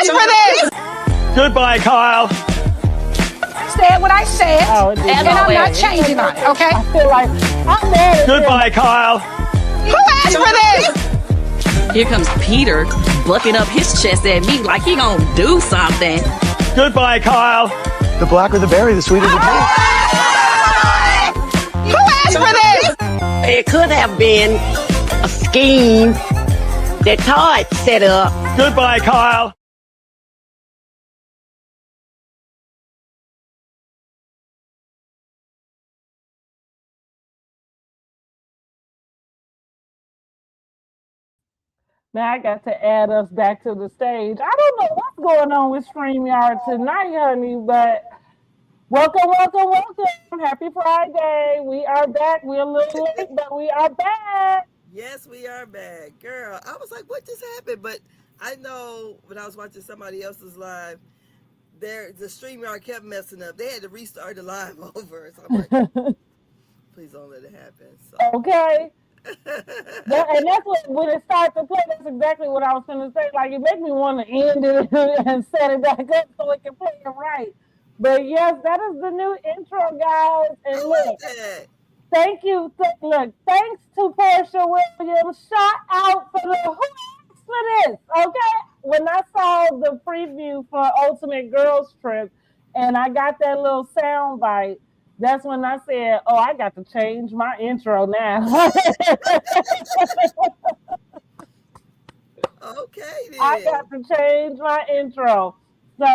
ask for this. Goodbye, Kyle. Said what I said, and I'm not changing on it, okay? I feel like I'm mad at Goodbye, Kyle. Who asked for this? Here comes Peter, bucking up his chest at me like he gonna do something. Goodbye, Kyle. The blacker the berry, the sweeter the taste. Who asked for this? It could have been a scheme that Todd set up. Goodbye, Kyle. Now I got to add us back to the stage. I don't know what's going on with StreamYard tonight, honey, but welcome. Happy Friday. We are back. We're a little late, but we are back. Yes, we are back. Girl, I was like, what just happened? But I know when I was watching somebody else's live, the StreamYard kept messing up. They had to restart the live over. So I'm like, please don't let it happen. So. Okay. And that's when it starts to play, that's exactly what I was going to say. Like, it makes me want to end it and set it back up so it can play it right. But yes, that is the new intro, guys. And look, thank you. Look, thanks to Portia Williams. Shout out for the who asked for this, okay? When I saw the preview for Ultimate Girls Trip and I got that little sound bite, that's when I said, oh, I got to change my intro now. Okay, then. I got to change my intro. So,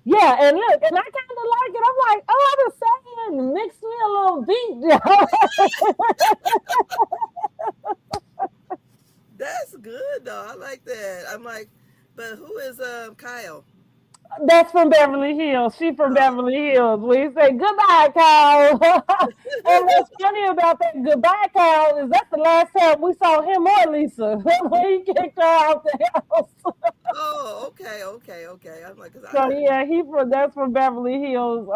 yeah, and look, and I kind of like it. I'm like, oh, I was saying, mix me a little beat. That's good, though. I like that. I'm like, but who is Kyle? That's from Beverly Hills. She from Beverly Hills. We say goodbye, Kyle. And what's funny about that goodbye, Kyle, is that's the last time we saw him or Lisa when he kicked her out the house. Oh, okay. I'm like, so yeah, that's from Beverly Hills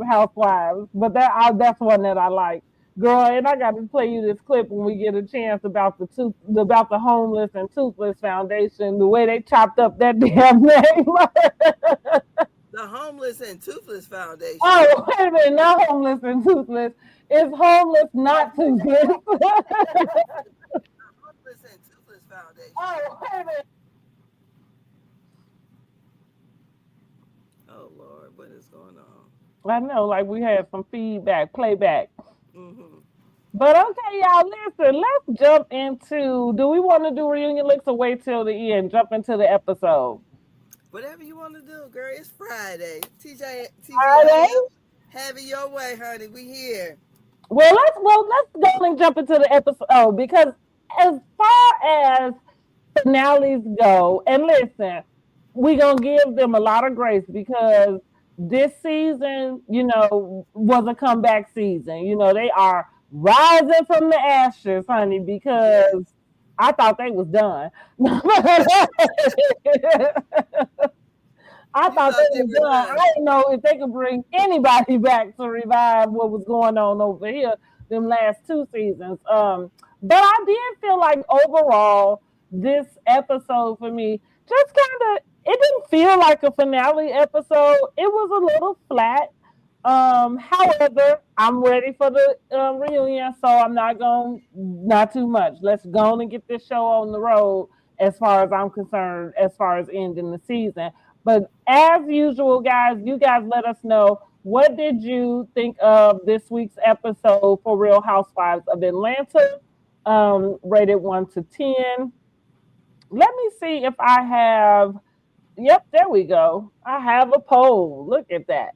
Housewives. But that's one that I like. Girl, and I got to play you this clip when we get a chance about the Homeless and Toothless Foundation, the way they chopped up that damn name. The Homeless and Toothless Foundation. Oh, wait a minute, not Homeless and Toothless. It's Homeless, not Toothless. The Homeless and Toothless Foundation. Oh, wait a minute. Oh, Lord, what is going on? I know, like we had some playback. Mm-hmm. But okay, y'all, listen, let's jump into, do we want to do reunion licks or wait till the end, jump into the episode? Whatever you want to do, girl. It's Friday. TJ, Friday? Have it your way, honey. We here. Well, let's go and jump into the episode, because as far as finales go, and listen, we're going to give them a lot of grace because this season, was a comeback season. They are rising from the ashes, honey, because I thought they was done. I thought they was done. I didn't know if they could bring anybody back to revive what was going on over here them last 2 seasons. But I did feel like overall this episode for me just kind of, it didn't feel like a finale episode. It was a little flat. However, I'm ready for the reunion, so I'm not too much. Let's go and get this show on the road as far as I'm concerned, as far as ending the season. But as usual, guys, you guys let us know, what did you think of this week's episode for Real Housewives of Atlanta? Rated 1 to 10. Let me see if I have, yep, there we go. I have a poll. Look at that.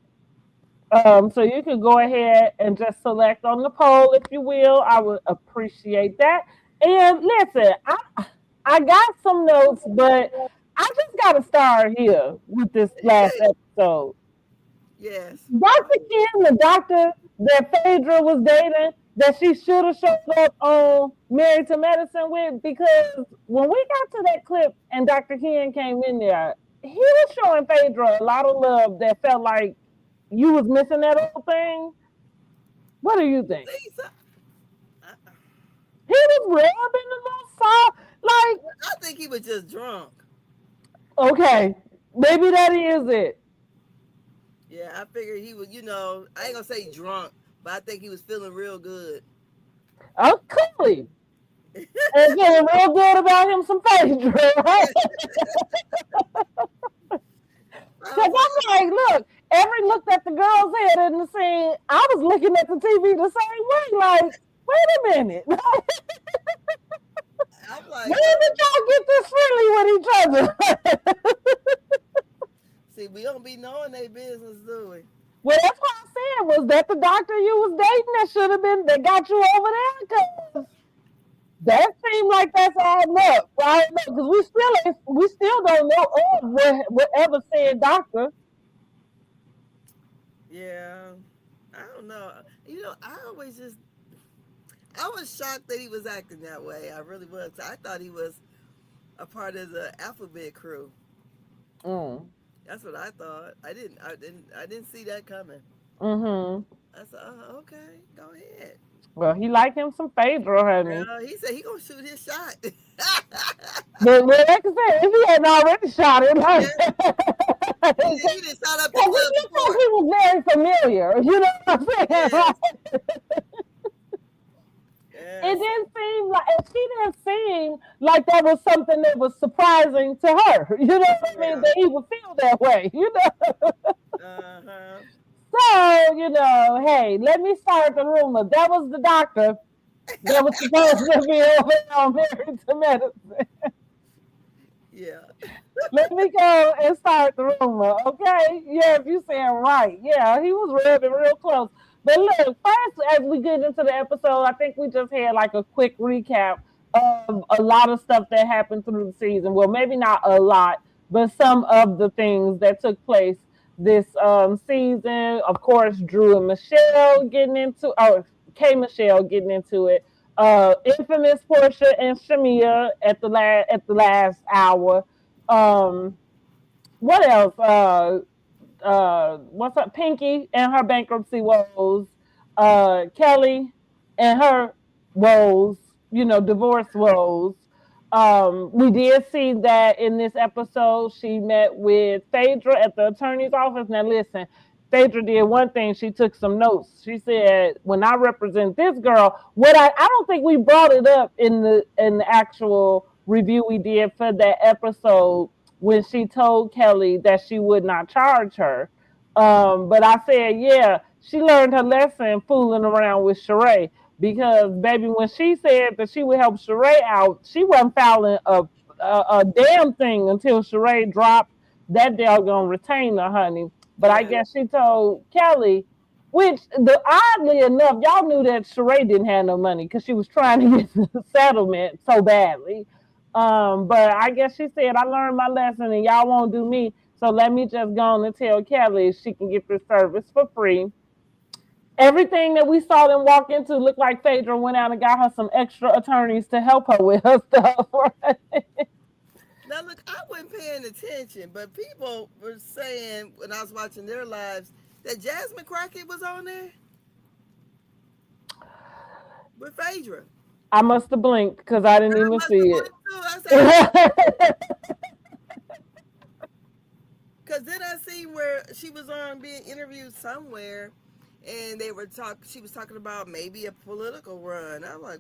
So you can go ahead and just select on the poll, if you will. I would appreciate that. And listen, I got some notes, but I just got to start here with this last episode. Yes. Dr. Ken, the doctor that Phaedra was dating, that she should have showed up on Married to Medicine with, because when we got to that clip and Dr. Ken came in there, he was showing Phaedra a lot of love that felt like you was missing that whole thing. What do you think? Lisa. He was rubbing the little soft, like. I think he was just drunk. Okay, maybe that is it. Yeah, I figured he was, I ain't gonna say drunk, but I think he was feeling real good. Oh, clearly. And feeling real good about him some Phaedra, right? I Because was like, I'm like, look, every looked at the girl's head in the scene. I was looking at the TV the same way, like, wait a minute. I'm like, When did y'all get this friendly with each other? see, we don't be knowing their business, do we? Well, that's what I said. Was that the doctor you was dating that should have been, that got you over there? Because that seemed like that's all up. Right? Because we still don't know whatever said doctor. Yeah, I don't know. I was shocked that he was acting that way. I really was. I thought he was a part of the alphabet crew. Mm. That's what I thought. I didn't see that coming. Mm-hmm. I said, oh, okay, go ahead. Well, he liked him some Phaedra, honey. Girl, he said he gonna shoot his shot. But like I said, if he hadn't already shot it, like, he didn't shot up the he club looked like before. he was very familiar. You know what I'm saying? Yes. It didn't seem like, and she didn't seem like that was something that was surprising to her. You know what I mean? That he would feel that way. You know. Uh-huh. So, hey, let me start the rumor. That was the doctor that was supposed to be over on Married to Medicine. Yeah. Let me go and start the rumor, okay? Yeah, if you saying right. Yeah, he was rubbing real close. But look, first, as we get into the episode, I think we just had like a quick recap of a lot of stuff that happened through the season. Well, maybe not a lot, but some of the things that took place this season. Of course, Drew and Michelle getting into, K Michelle getting into it. Infamous Portia and Shamia at the last hour. What else? What's up? Pinky and her bankruptcy woes. Kelly and her woes. Divorce woes. We did see that in this episode, she met with Phaedra at the attorney's office. Now, listen, Phaedra did one thing. She took some notes. She said, "When I represent this girl, I don't think we brought it up in the actual review we did for that episode when she told Kelly that she would not charge her. But I said, yeah, she learned her lesson fooling around with Sheree." Because, baby, when she said that she would help Sheree out, she wasn't filing a damn thing until Sheree dropped that doggone retainer, honey. But I guess she told Kelly, which, oddly enough, y'all knew that Sheree didn't have no money because she was trying to get the settlement so badly. But I guess she said, I learned my lesson and y'all won't do me. So let me just go on and tell Kelly she can get this service for free. Everything that we saw them walk into looked like Phaedra went out and got her some extra attorneys to help her with her stuff. Now, look, I wasn't paying attention, but people were saying when I was watching their lives that Jasmine Crockett was on there with Phaedra. I must have blinked because I didn't even see it. Because then I see where she was on being interviewed somewhere, and she was talking about maybe a political run. I'm like,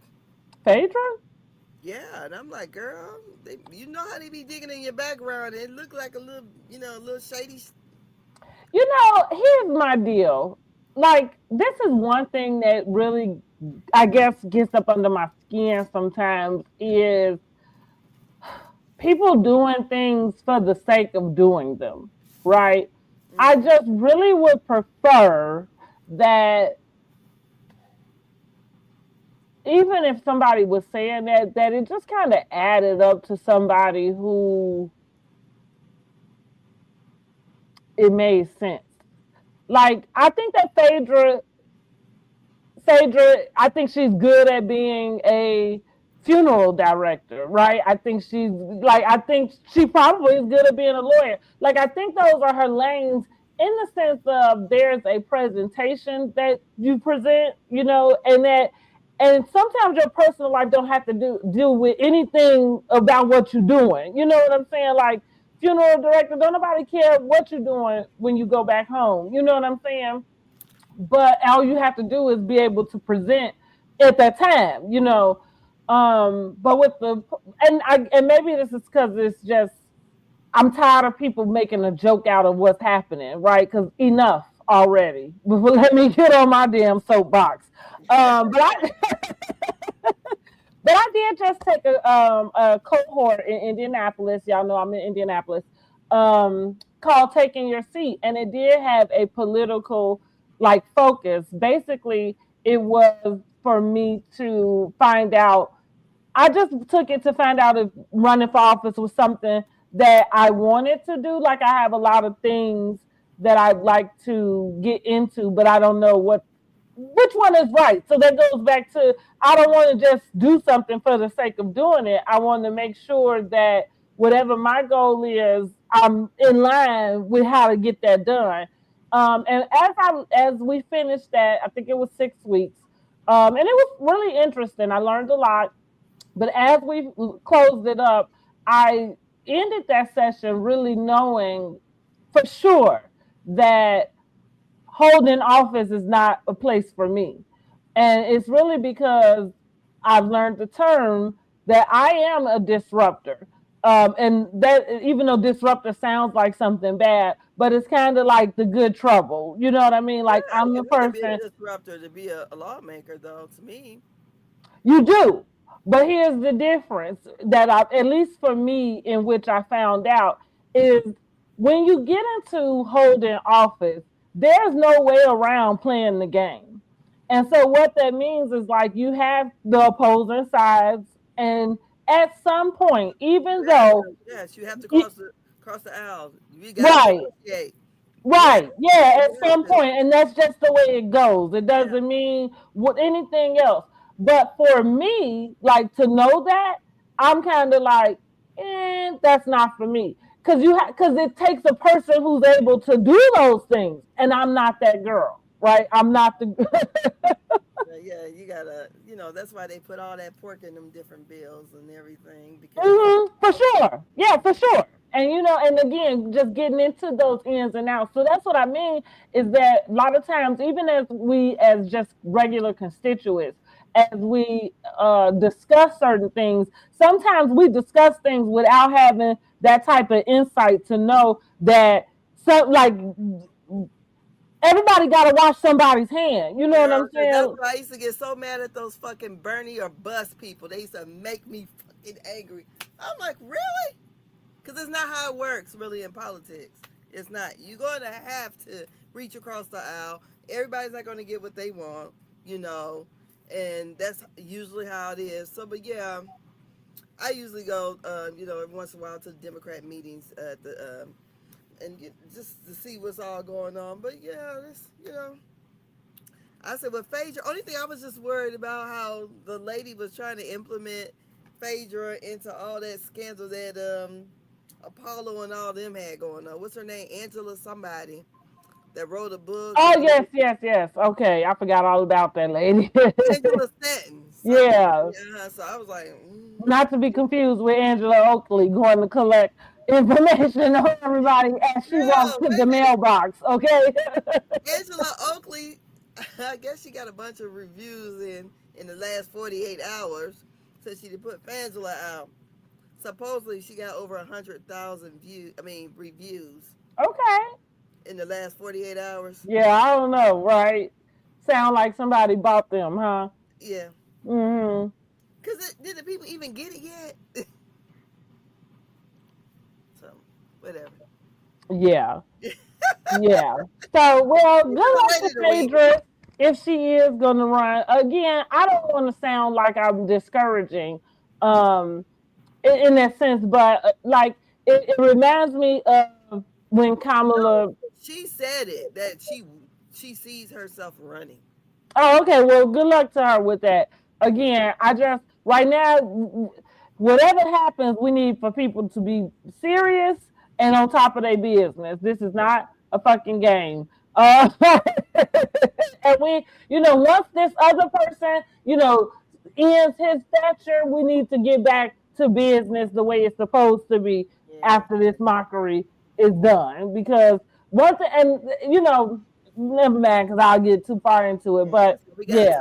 Phaedra? Yeah, and I'm like, girl, you know how they be digging in your background. It looked like a little shady. Here's my deal. Like, this is one thing that really, I guess, gets up under my skin sometimes is people doing things for the sake of doing them, right? Mm-hmm. I just really would prefer that even if somebody was saying that it just kind of added up to somebody who it made sense. Like, I think that Phaedra, I think she's good at being a funeral director, right? I think she probably is good at being a lawyer. Like, I think those are her lanes in the sense of there's a presentation that you present, and sometimes your personal life don't have to deal with anything about what you're doing. You know what I'm saying? Like, funeral director. Don't nobody care what you're doing when you go back home. You know what I'm saying? But all you have to do is be able to present at that time, you know. But with and maybe this is because it's just I'm tired of people making a joke out of what's happening, right? Because enough already. Let me get on my damn soapbox. But I did just take a cohort in Indianapolis. Y'all know I'm in Indianapolis. Called "Taking Your Seat," and it did have a political like focus. Basically, it was for me to find out. I just took it to find out if running for office was something that I wanted to do. Like I have a lot of things that I'd like to get into, but I don't know which one is right. So that goes back to I don't want to just do something for the sake of doing it. I want to make sure that whatever my goal is, I'm in line with how to get that done. And as we finished that, I think it was 6 weeks, and it was really interesting. I learned a lot. But as we closed it up, I ended that session really knowing for sure that holding office is not a place for me. And it's really because I've learned the term that I am a disruptor. And that even though disruptor sounds like something bad, but it's kind of like the good trouble. You know what I mean? Like I'm the person. Be a disruptor to be a lawmaker, though, to me. You do. But here's the difference that at least for me, in which I found out, is when you get into holding office, there's no way around playing the game. And so what that means is like you have the opposing sides, and at some point, even though yes, you have to cross the aisle. You right. Right. Yeah, at some point, and that's just the way it goes. It doesn't mean what anything else. But for me, like to know that, I'm kind of like, that's not for me. Because it takes a person who's able to do those things, and I'm not that girl, right? I'm not the. Yeah, you gotta, that's why they put all that pork in them different bills and everything. Because for sure, yeah, for sure. And and again, just getting into those ins and outs. So that's what I mean is that a lot of times, even as just regular constituents, as we discuss certain things, sometimes we discuss things without having that type of insight to know that everybody got to wash somebody's hand. You know what I'm saying? That's why I used to get so mad at those fucking Bernie or bus people. They used to make me fucking angry. I'm like, really? Because it's not how it works, really, in politics. It's not. You're going to have to reach across the aisle. Everybody's not going to get what they want, and that's usually how it is. So, but yeah, I usually go, every once in a while to the Democrat meetings at the, and just to see what's all going on. But yeah, this, I said with Phaedra, only thing I was just worried about how the lady was trying to implement Phaedra into all that scandal that Apollo and all them had going on. What's her name? Angela somebody that wrote a book. Oh, yes. Okay, I forgot all about that lady. Angela Stanton. Yeah. So I was like... Not to be confused with Angela Oakley going to collect information on everybody as she walks to the mailbox, okay? Angela Oakley, I guess she got a bunch of reviews in the last 48 hours since she put Angela out. Supposedly she got over 100,000 reviews. Okay. In the last 48 hours. Yeah, I don't know, right? Sound like somebody bought them, huh? Yeah. Mm-hmm. Because did the people even get it yet? So, whatever. Yeah. Yeah. So, well, good luck to Phaedra if she is going to run. Again, I don't want to sound like I'm discouraging in that sense, but like it reminds me of when Kamala... She said it, that she sees herself running. Oh, okay. Well, good luck to her with that. Again, right now, whatever happens, we need for people to be serious and on top of their business. This is not a fucking game. And we, once this other person, ends his stature, we need to get back to business the way it's supposed to be. after this mockery is done. Because once, and you know, never mind, because I'll get too far into it. But We got yeah,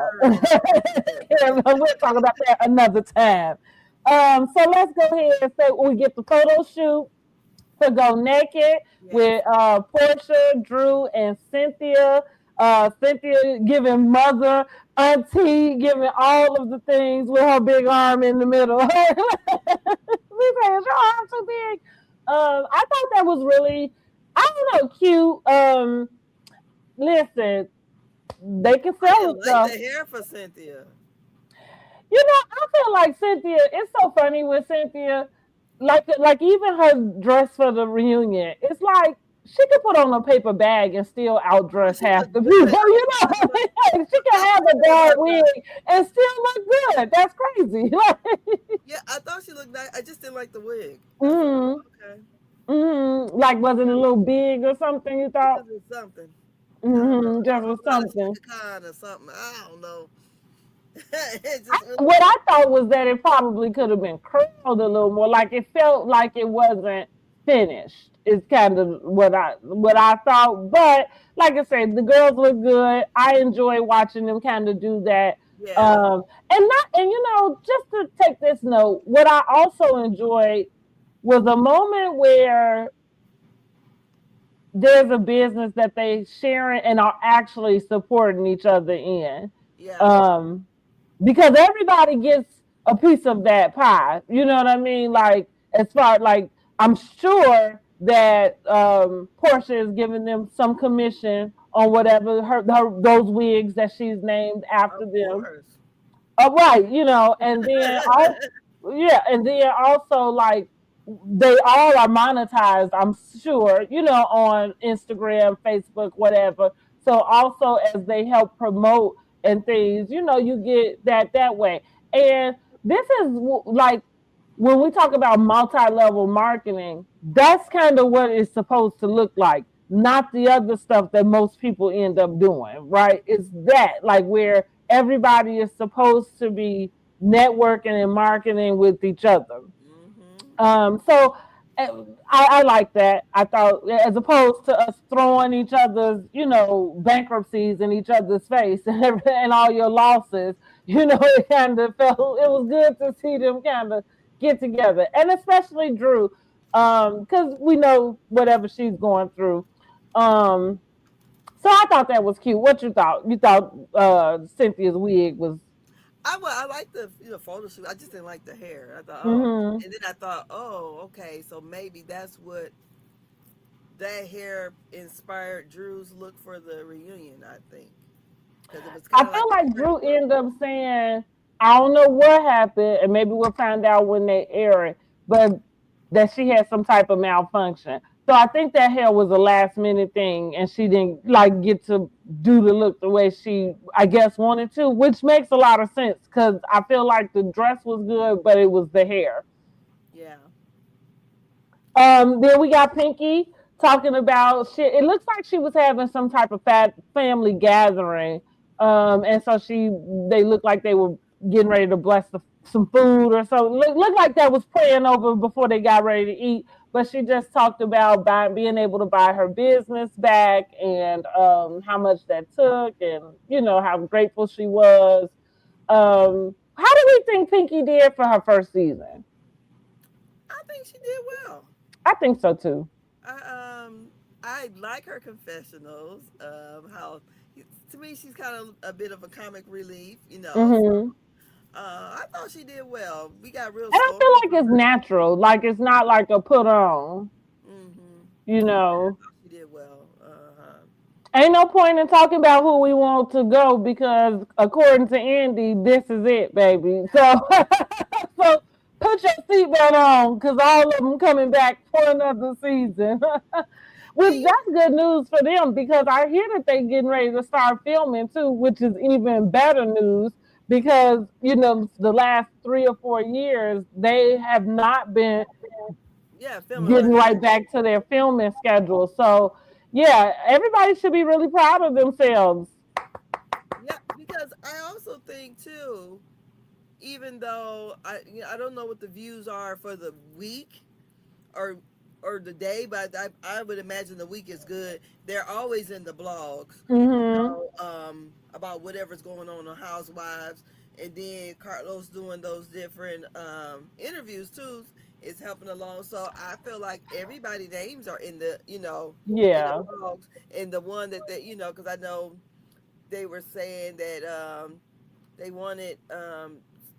turn. we'll talk about that another time. So let's go ahead and say we get the photo shoot to go naked with Portia, Drew, and Cynthia. Cynthia giving mother, auntie, giving all of the things with her big arm in the middle. She said, "Is your arm too big?" I thought that was really, I don't know, cute. Listen, they can I sell didn't it like stuff. the hair for Cynthia. You know, I feel like Cynthia, it's so funny with Cynthia. Like even her dress for the reunion, it's like she could put on a paper bag and still outdress half the people. You know, she can have a bad wig and still look good. That's crazy. Yeah, I thought she looked nice. I just didn't like the wig. Mm-hmm. Okay. Mm-hmm. Like, was it a little big or something? You thought? Just something. Mm-hmm. Just was something. Or something. I don't know. What I thought was that it probably could have been curled a little more. Like it felt like it wasn't finished. Is kind of what I thought. But like I said, the girls look good. I enjoy watching them kind of do that. Yeah. And you know, just to take this note, what I also enjoyed was a moment where there's a business that they sharing and are actually supporting each other in. Yeah. Because everybody gets a piece of that pie. You know what I mean? Like, as far like, I'm sure that Portia is giving them some commission on whatever those wigs that she's named after them. Right, you know, and then and then also like they all are monetized, I'm sure, you know, on Instagram, Facebook, whatever. So also as they help promote and things, you know, you get that way. And this is like when we talk about multi-level marketing, that's kind of what it's supposed to look like, not the other stuff that most people end up doing, right? It's that like where everybody is supposed to be networking and marketing with each other. So I like that. I thought, as opposed to us throwing each other's, you know, bankruptcies in each other's face and all your losses, you know, it kind of felt, it was good to see them kind of get together, and especially Drew, because we know whatever she's going through. So I thought that was cute. What you thought? You thought Cynthia's wig was? I like the photo shoot. I just didn't like the hair. I thought, Mm-hmm. and then I thought, oh, okay, so maybe that's what that hair inspired Drew's look for the reunion. I think because it was I kind of feel like like Drew ended up saying, I don't know what happened, and maybe we'll find out when they air it, but that she had some type of malfunction. So I think that hair was a last minute thing, and she didn't like get to do the look the way she, I guess, wanted to, which makes a lot of sense because I feel like the dress was good, but it was the hair. yeah. Then we got Pinky talking about shit. It looks like she was having some type of family gathering. And so they looked like they were getting ready to bless some food or so. Looked like that was praying over before they got ready to eat. But she just talked about being able to buy her business back and how much that took, and you know how grateful she was. How do we think Pinky did for her first season? I think she did well. I think so too. I like her confessionals. How to me she's kind of a bit of a comic relief, you know. Mm-hmm. I thought she did well. We got real. And I feel like it's natural, like it's not like a put on. You know, she did well. ain't no point in talking about who we want to go because according to Andy, this is it, baby. So, so put your seatbelt on because all of them coming back for another season. Which that's good news for them because I hear that they're getting ready to start filming too, which is even better news because you know the last 3 or 4 years they have not been getting right back to their filming schedule. So yeah, everybody should be really proud of themselves. Yeah, because I also think too, even though I don't know what the views are for the week, or or the day, but I would imagine the week is good. They're always in the blogs, about whatever's going on Housewives, and then Carlos doing those different interviews too is helping along. So I feel like everybody names are in the in the blogs, and the one that because I know they were saying that they wanted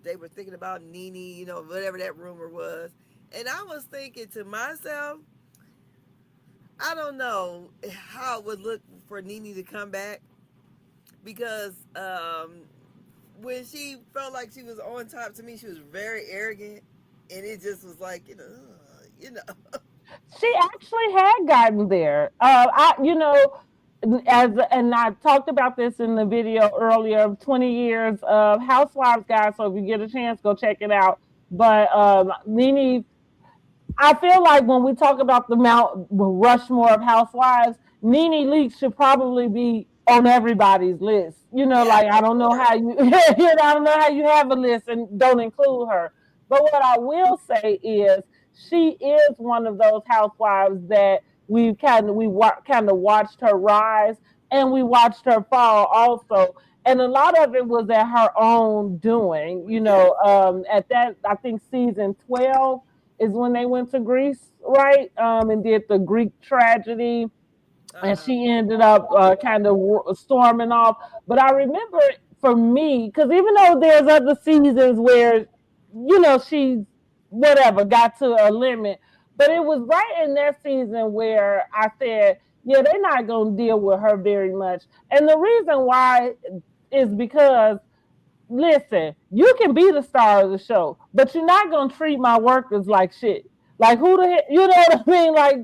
they were thinking about Nene, whatever that rumor was. And I was thinking to myself, I don't know how it would look for Nene to come back, because when she felt like she was on top, to me, she was very arrogant, and it just was like, She actually had gotten there. And I talked about this in the video earlier of 20 years of Housewives, guys. So if you get a chance, go check it out. But Nene, I feel like when we talk about the Mount Rushmore of Housewives, Nene Leakes should probably be on everybody's list. Like I don't know how you, I don't know how you have a list and don't include her. But what I will say is she is one of those housewives that we kind of watched her rise and we watched her fall also. And a lot of it was at her own doing. At that, I think season 12 is when they went to Greece, right? And did the Greek tragedy. And she ended up kind of storming off. But I remember for me, because even though there's other seasons where, she's whatever, got to a limit. But it was right in that season where I said, yeah, they're not going to deal with her very much. And the reason why is because, listen, you can be the star of the show, but you're not going to treat my workers like shit. Like, who the hell, you know what I mean? Like,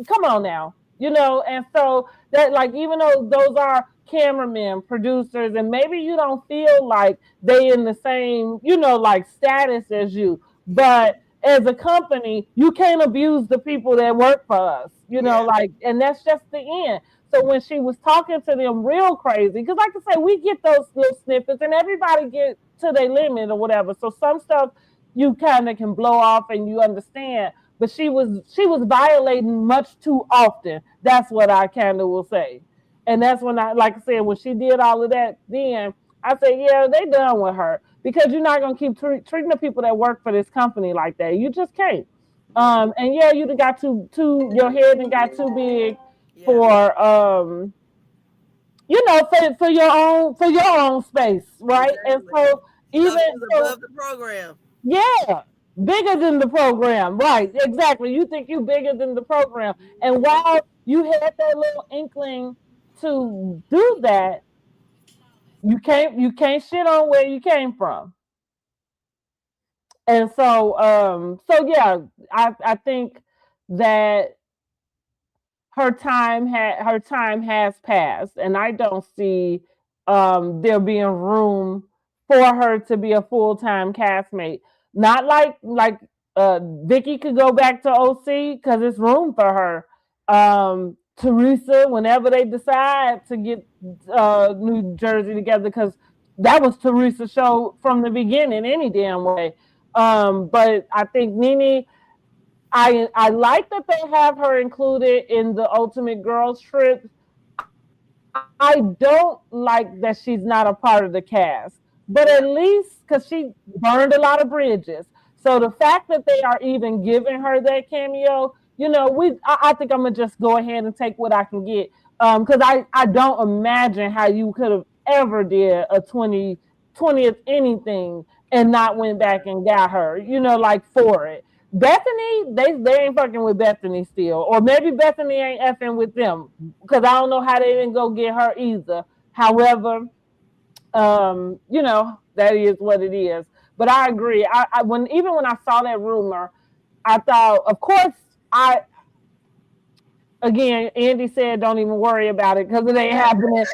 come on now. And so that, like, even though those are cameramen, producers, and maybe you don't feel like they in the same, like status as you, but as a company, you can't abuse the people that work for us, like, and that's just the end. So when she was talking to them real crazy, because like I say, we get those little snippets and everybody get to their limit or whatever. So some stuff you kind of can blow off and you understand. But she was violating much too often. That's what I kind of will say. And that's when like I said, when she did all of that, then I said, yeah, they done with her, because you're not gonna keep treating the people that work for this company like that. You just can't. And yeah, you got too your head and got too big for for your own space, right? Exactly. And so even above the program. Yeah. Bigger than the program, right? Exactly. You think you bigger than the program, and while you had that little inkling to do that, you can't shit on where you came from. And so yeah, I think that her time has passed, and I don't see there being room for her to be a full-time castmate. Not like Vicky could go back to OC, because there's room for her. Teresa, whenever they decide to get New Jersey together, because that was Teresa's show from the beginning any damn way. But I think Nene, I like that they have her included in the Ultimate Girls Trip. I don't like that she's not a part of the cast, but at least because she burned a lot of bridges. So the fact that they are even giving her that cameo, I think I'm gonna just go ahead and take what I can get. Because I don't imagine how you could have ever did a 20th anything and not went back and got her, like for it. Bethany, they ain't fucking with Bethany still, or maybe Bethany ain't effing with them, because I don't know how they didn't go get her either. However, that is what it is. But I agree. When I saw that rumor, I thought, of course, again, Andy said, don't even worry about it because it ain't happening.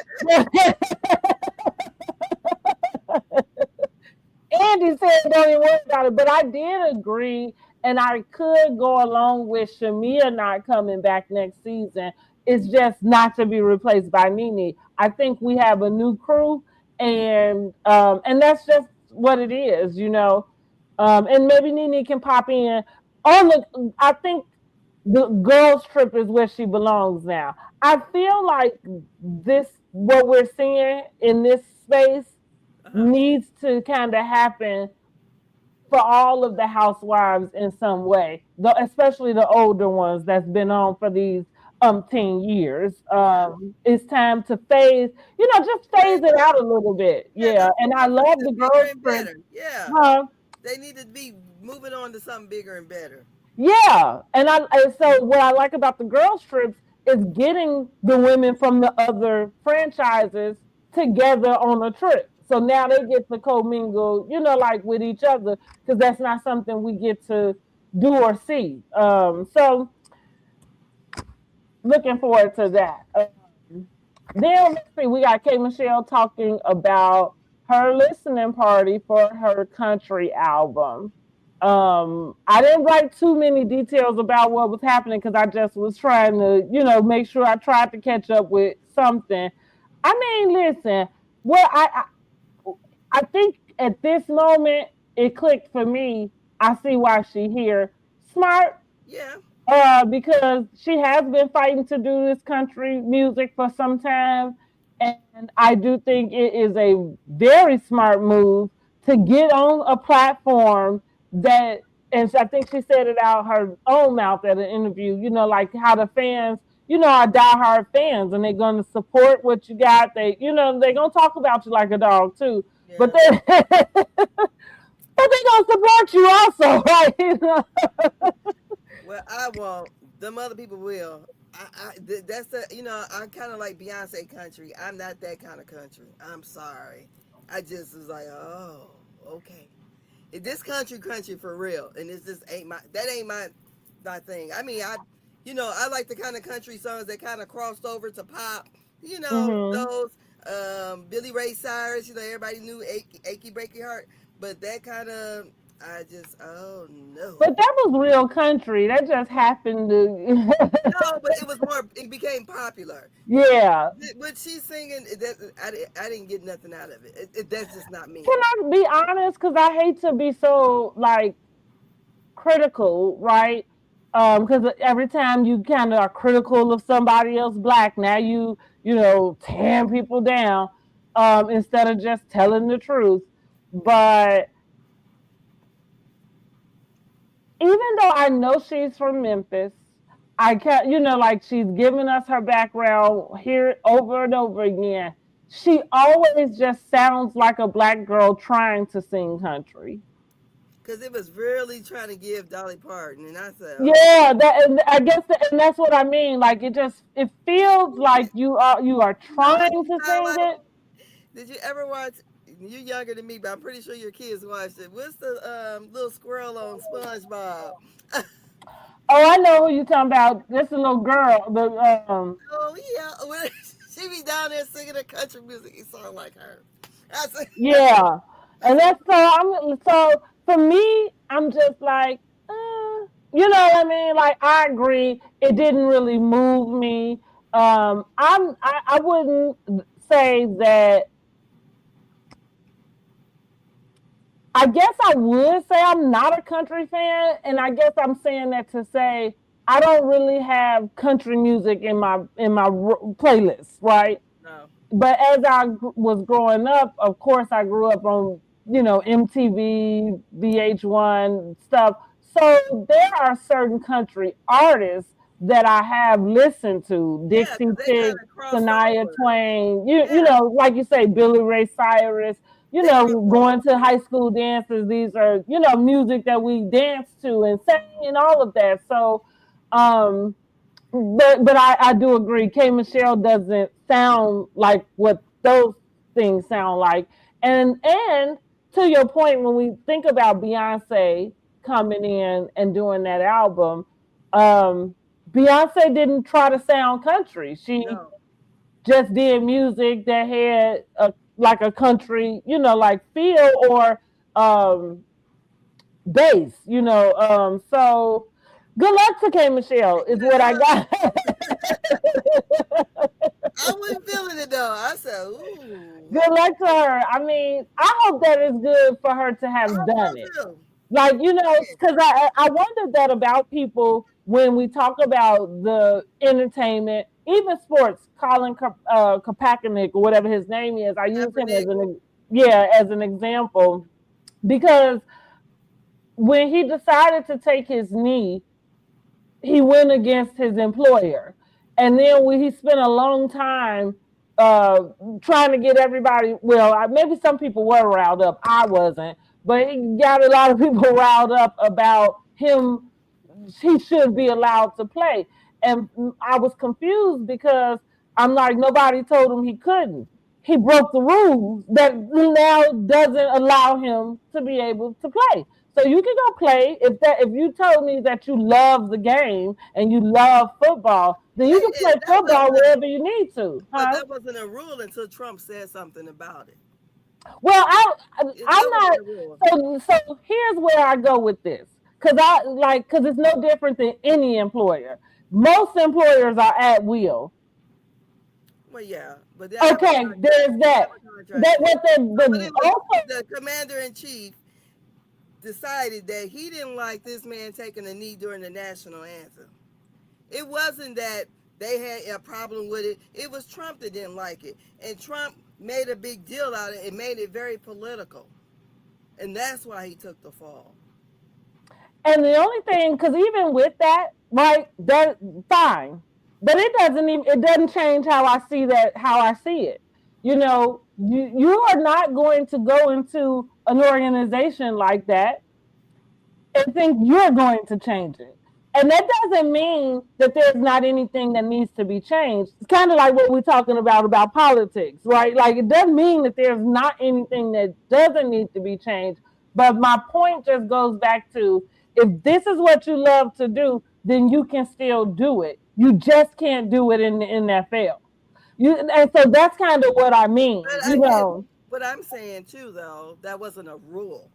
Andy said, don't even worry about it. But I did agree, and I could go along with Shamia not coming back next season. It's just not to be replaced by Nene. I think we have a new crew, and that's just what it is, And maybe Nene can pop in. I think the girls trip is where she belongs now. I feel like what we're seeing in this space needs to kind of happen for all of the housewives in some way, especially the older ones that's been on for these umpteen years. It's time to just phase it out a little bit. Yeah, and I love the girls trip. Yeah, Huh? they need to be moving on to something bigger and better. Yeah, and so what I like about the girls trips is getting the women from the other franchises together on a trip. So now they get to commingle, like with each other, because that's not something we get to do or see. So looking forward to that. Then let's see, we got K Michelle talking about her listening party for her country album. I didn't write too many details about what was happening because I just was trying to, make sure I tried to catch up with something. I mean, listen, well, I think at this moment it clicked for me. I see why she here. Smart. Yeah. Because she has been fighting to do this country music for some time. And I do think it is a very smart move to get on a platform that, and I think she said it out her own mouth at an interview, like how the fans, are diehard fans and they're going to support what you got. They're going to talk about you like a dog too. Yeah. But they're going to support you also, right? Well, I won't. Them other people will. That's I kind of like Beyonce country. I'm not that kind of country. I'm sorry. I just was like, oh, okay. If this country for real, and it just ain't my thing. I mean, I like the kind of country songs that kind of crossed over to pop. Those Billy Ray Cyrus. Everybody knew Achy Breaky Heart, but that kind of. Oh no. But that was real country. That just happened to. No, but it became popular. Yeah. What she's singing, I didn't get nothing out of it. That's just not me. Can I be honest? Because I hate to be so, critical, right? Because every time you kind of are critical of somebody else black, now you tearing people down instead of just telling the truth. But even though I know she's from Memphis, I can't, she's giving us her background here over and over again. She always just sounds like a black girl trying to sing country. Because it was really trying to give Dolly Parton, and I said, oh. Yeah, I guess, and that's what I mean. Like it feels like you are trying to sing it. Did you ever watch? You're younger than me, but I'm pretty sure your kids watched it. What's the little squirrel on SpongeBob? Oh, I know who you're talking about. This little girl. Oh yeah, she be down there singing her country music. You sound like her. Yeah, and that's so for me, I'm just like, you know what I mean? Like I agree, it didn't really move me. I wouldn't say that. I guess I would say I'm not a country fan, and I guess I'm saying that to say I don't really have country music in my playlist, right? No. But as I was growing up, of course, I grew up on MTV, VH1 stuff. So there are certain country artists that I have listened to: Dixie Chicks, Shania Twain. You know, like you say, Billy Ray Cyrus. Going to high school dances, these are, music that we dance to and sing and all of that. So, but I do agree. K Michelle doesn't sound like what those things sound like. And to your point, when we think about Beyonce coming in and doing that album, Beyonce didn't try to sound country. She just did music that had a country, feel or bass, so good luck to K Michelle is what I got. I wasn't feeling it though. I said, ooh. Good luck to her. I mean, I hope that it's good for her to have done it. Because I wondered that about people when we talk about the entertainment, even sports, Colin Kaepernick or whatever his name is, I use him as an example, because when he decided to take his knee, he went against his employer. And then when he spent a long time trying to get everybody, well, maybe some people were riled up. I wasn't. But he got a lot of people riled up about him. He should be allowed to play. And I was confused because I'm like, nobody told him he couldn't. He broke the rules that now doesn't allow him to be able to play. So you can go play. If you told me that you love the game and you love football, then you can play football wherever you need to. But that wasn't a rule until Trump said something about it. Well, I'm not. So here's where I go with this, because it's no different than any employer. Most employers are at will. Well, yeah, but okay, there's that. That what the commander in chief decided that he didn't like this man taking a knee during the national anthem. It wasn't that they had a problem with it. It was Trump that didn't like it, and Trump made a big deal out of it. It made it very political, and that's why he took the fall. And the only thing, because even with that, right, that fine, but it doesn't change how I see it. You know, you are not going to go into an organization like that and think you're going to change it. And that doesn't mean that there's not anything that needs to be changed. It's kind of like what we're talking about politics, right? Like, it doesn't mean that there's not anything that doesn't need to be changed. But my point just goes back to, if this is what you love to do, then you can still do it. You just can't do it in the NFL. And so that's kind of what I mean. But I'm saying too, though, that wasn't a rule.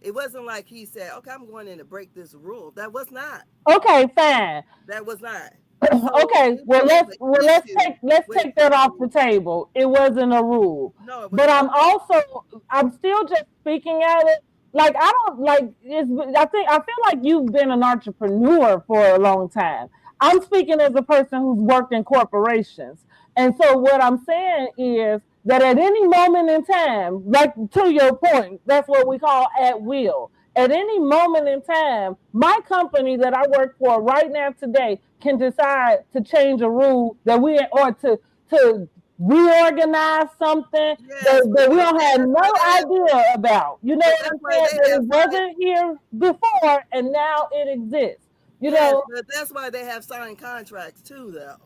It wasn't like he said, okay, I'm going in to break this rule. That was not. Okay, fine. That was not. Okay, well let's take that off the table. It wasn't a rule. No, but I'm still just speaking at it. Like, I feel like you've been an entrepreneur for a long time. I'm speaking as a person who's worked in corporations. And so what I'm saying is that at any moment in time, like, to your point, that's what we call at will. At any moment in time, my company that I work for right now today can decide to change a rule to reorganize something that we don't have no idea about. You know what I'm saying? That it wasn't here before and now it exists. You know, but that's why they have signed contracts too, though.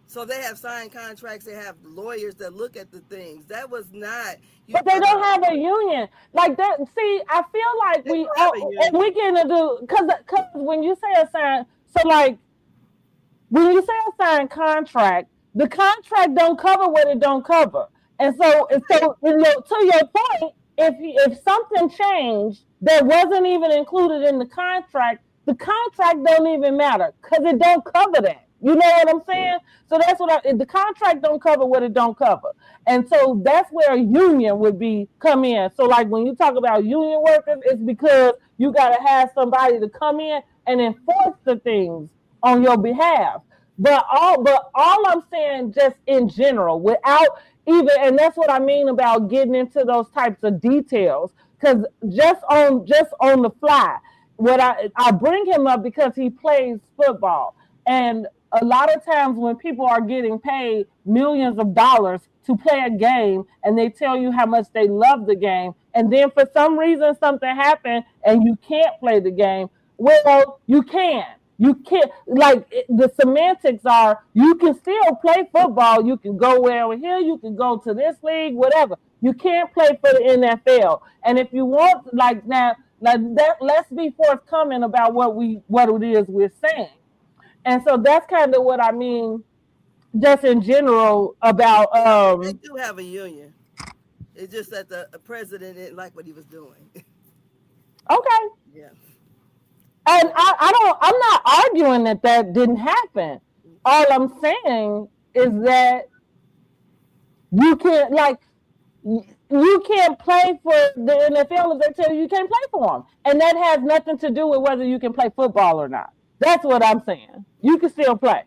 So they have signed contracts. They have lawyers that look at the things. That was not. But they don't have a union like that. See, I feel like we get into because when you say a sign, so like when you say a signed contract, the contract don't cover what it don't cover, and so to your point, if something changed that wasn't even included in the contract don't even matter because it don't cover that. You know what I'm saying? So that's what the contract don't cover what it don't cover. And so that's where a union would come in. So like when you talk about union workers, it's because you got to have somebody to come in and enforce the things on your behalf. But all I'm saying, just in general, without even, and that's what I mean about getting into those types of details, because just on the fly, what I bring him up because he plays football. And a lot of times when people are getting paid millions of dollars to play a game and they tell you how much they love the game, and then for some reason something happened and you can't play the game, well, you can. You can't, like, the semantics are, you can still play football. You can go over here, you can go to this league, whatever. You can't play for the NFL. And if you want, let's be forthcoming about what it is we're saying. And so that's kind of what I mean, just in general about. They do have a union. It's just that the president didn't like what he was doing. Okay. Yeah. And I'm not arguing that didn't happen. All I'm saying is that you can't, like, you can't play for the NFL if they tell you can't play for them. And that has nothing to do with whether you can play football or not. That's what I'm saying. You can still play.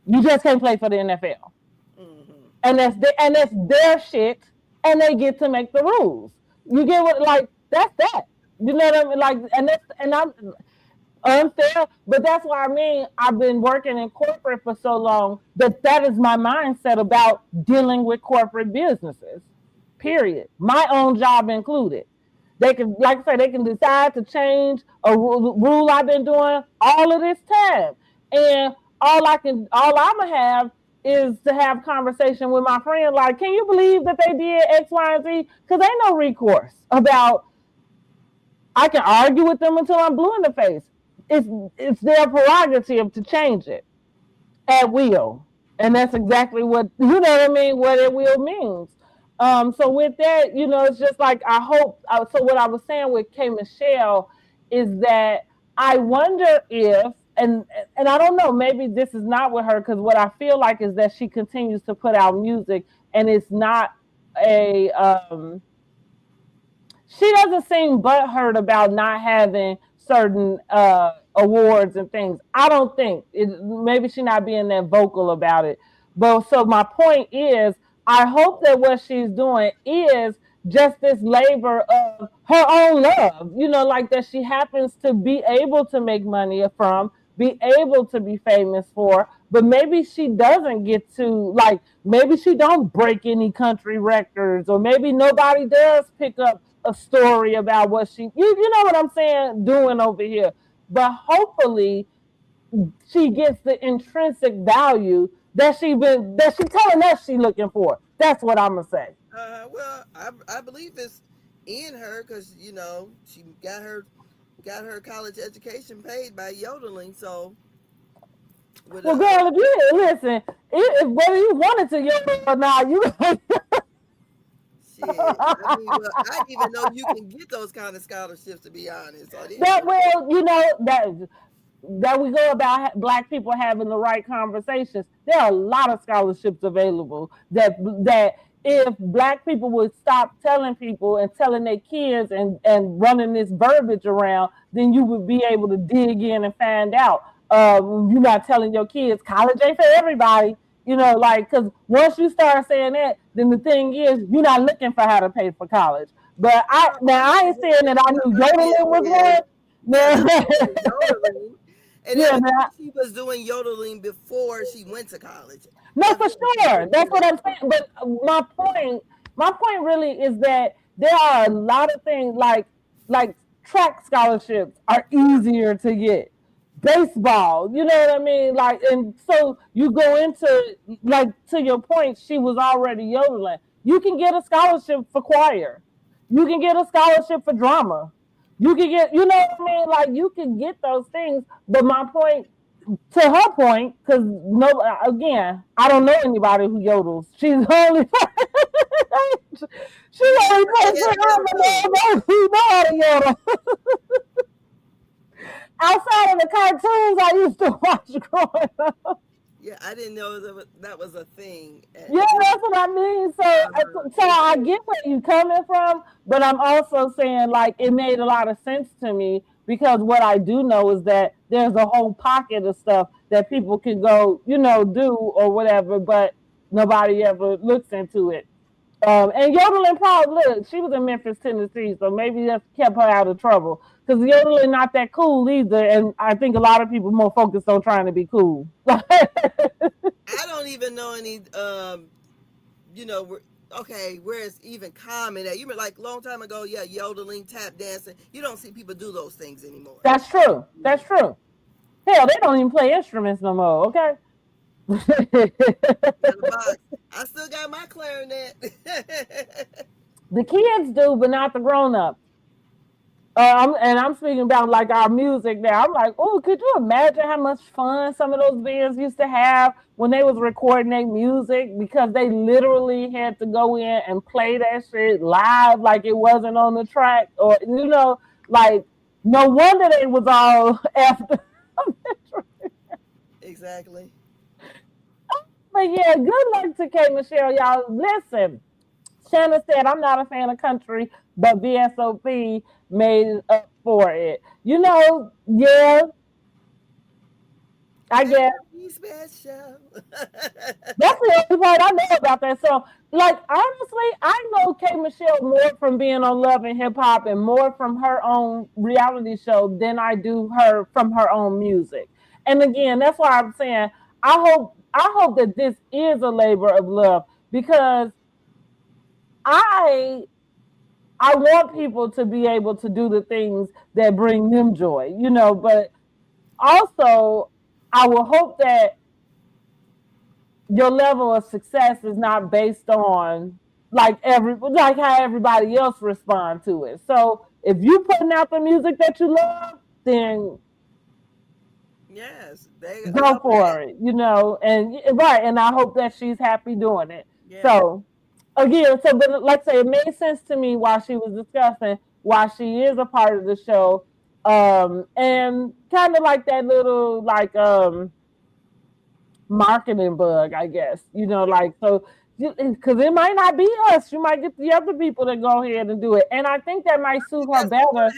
You just can't play for the NFL. Mm-hmm. And that's their shit, and they get to make the rules. You get what, like, that's that. You know what I mean? Like, and I'm unfair, but that's why I mean I've been working in corporate for so long that is my mindset about dealing with corporate businesses. Period. My own job included. They can, like I say, they can decide to change a rule I've been doing all of this time, and all I'ma have is to have conversation with my friend. Like, can you believe that they did X, Y, and Z? Because ain't no recourse about. I can argue with them until I'm blue in the face. It's their prerogative to change it at will, and that's exactly what, you know what I mean, what at will means. So with that, you know, it's just like I hope. So what I was saying with K Michelle is that I wonder if, and I don't know, maybe this is not with her, because what I feel like is that she continues to put out music, and it's not a. She doesn't seem butthurt about not having certain awards and things. I don't think maybe she's not being that vocal about it. But so my point is, I hope that what she's doing is just this labor of her own love, you know, like that she happens to be able to make money from, be able to be famous for, but maybe she doesn't get to, like, maybe she don't break any country records, or maybe nobody does pick up a story about what she, you know what I'm saying, doing over here. But hopefully she gets the intrinsic value that she telling us she looking for. That's what I'm gonna say. Well, I believe it's in her, because you know she got her college education paid by yodeling. So, well, girl, if you listen, if whether you wanted to yodel or not, you. Shit. I mean, well, I didn't even know you can get those kind of scholarships, to be honest. That, well, you know, that we go about Black people having the right conversations. There are a lot of scholarships available that if Black people would stop telling people and telling their kids and running this verbiage around, then you would be able to dig in and find out. You're not telling your kids college ain't for everybody. You know, like, because once you start saying that, then the thing is, you're not looking for how to pay for college. But I ain't saying that I knew yodeling was one. And yeah, she was doing yodeling before she went to college. No, for sure. That's what I'm saying. But my point really is that there are a lot of things like track scholarships are easier to get. Baseball, you know what I mean? Like, and so you go into, like, to your point, she was already yodeling. You can get a scholarship for choir. You can get a scholarship for drama. You can get, you know what I mean? Like, you can get those things. But my point, to her point, because again, I don't know anybody who yodels. She's only she only plays for her who know how to yodel. Outside of the cartoons I used to watch growing up. Yeah, I didn't know that was a thing. Yeah, that's what I mean. So I get where you're coming from, but I'm also saying, like, it made a lot of sense to me, because what I do know is that there's a whole pocket of stuff that people can go, you know, do or whatever, but nobody ever looks into it. And yodeling, probably, look, she was in Memphis, Tennessee, so maybe that kept her out of trouble. Because yodeling not that cool either, and I think a lot of people more focused on trying to be cool. I don't even know any, you know, okay, where it's even common at. You mean, like, long time ago, yeah, yodeling, tap dancing. You don't see people do those things anymore. That's true. That's true. Hell, they don't even play instruments no more, okay? I still got my clarinet. The kids do, but not the grown-ups. And I'm speaking about, like, our music now. I'm like, oh, could you imagine how much fun some of those bands used to have when they was recording their music, because they literally had to go in and play that shit live like it wasn't on the track, or, you know, like, no wonder they was all after. Exactly. But yeah, good luck to K Michelle, y'all. Listen, Shannon said, I'm not a fan of country, but VSOP made up for it. You know, yeah, I guess. Special. That's the only part I know about that song. Like, honestly, I know K. Michelle more from being on Love and Hip Hop and more from her own reality show than I do her from her own music. And again, that's why I'm saying I hope that this is a labor of love, because I want people to be able to do the things that bring them joy, you know, but also I will hope that your level of success is not based on like how everybody else respond to it. So if you putting out the music that you love, then Yes, they go for it, you know, and right. And I hope that she's happy doing it. Yeah. So again, but like I say, it made sense to me while she was discussing why she is a part of the show. And kind of like that little marketing bug, I guess, you know, like, so because it might not be us, you might get the other people that go ahead and do it, and I think that might suit her better.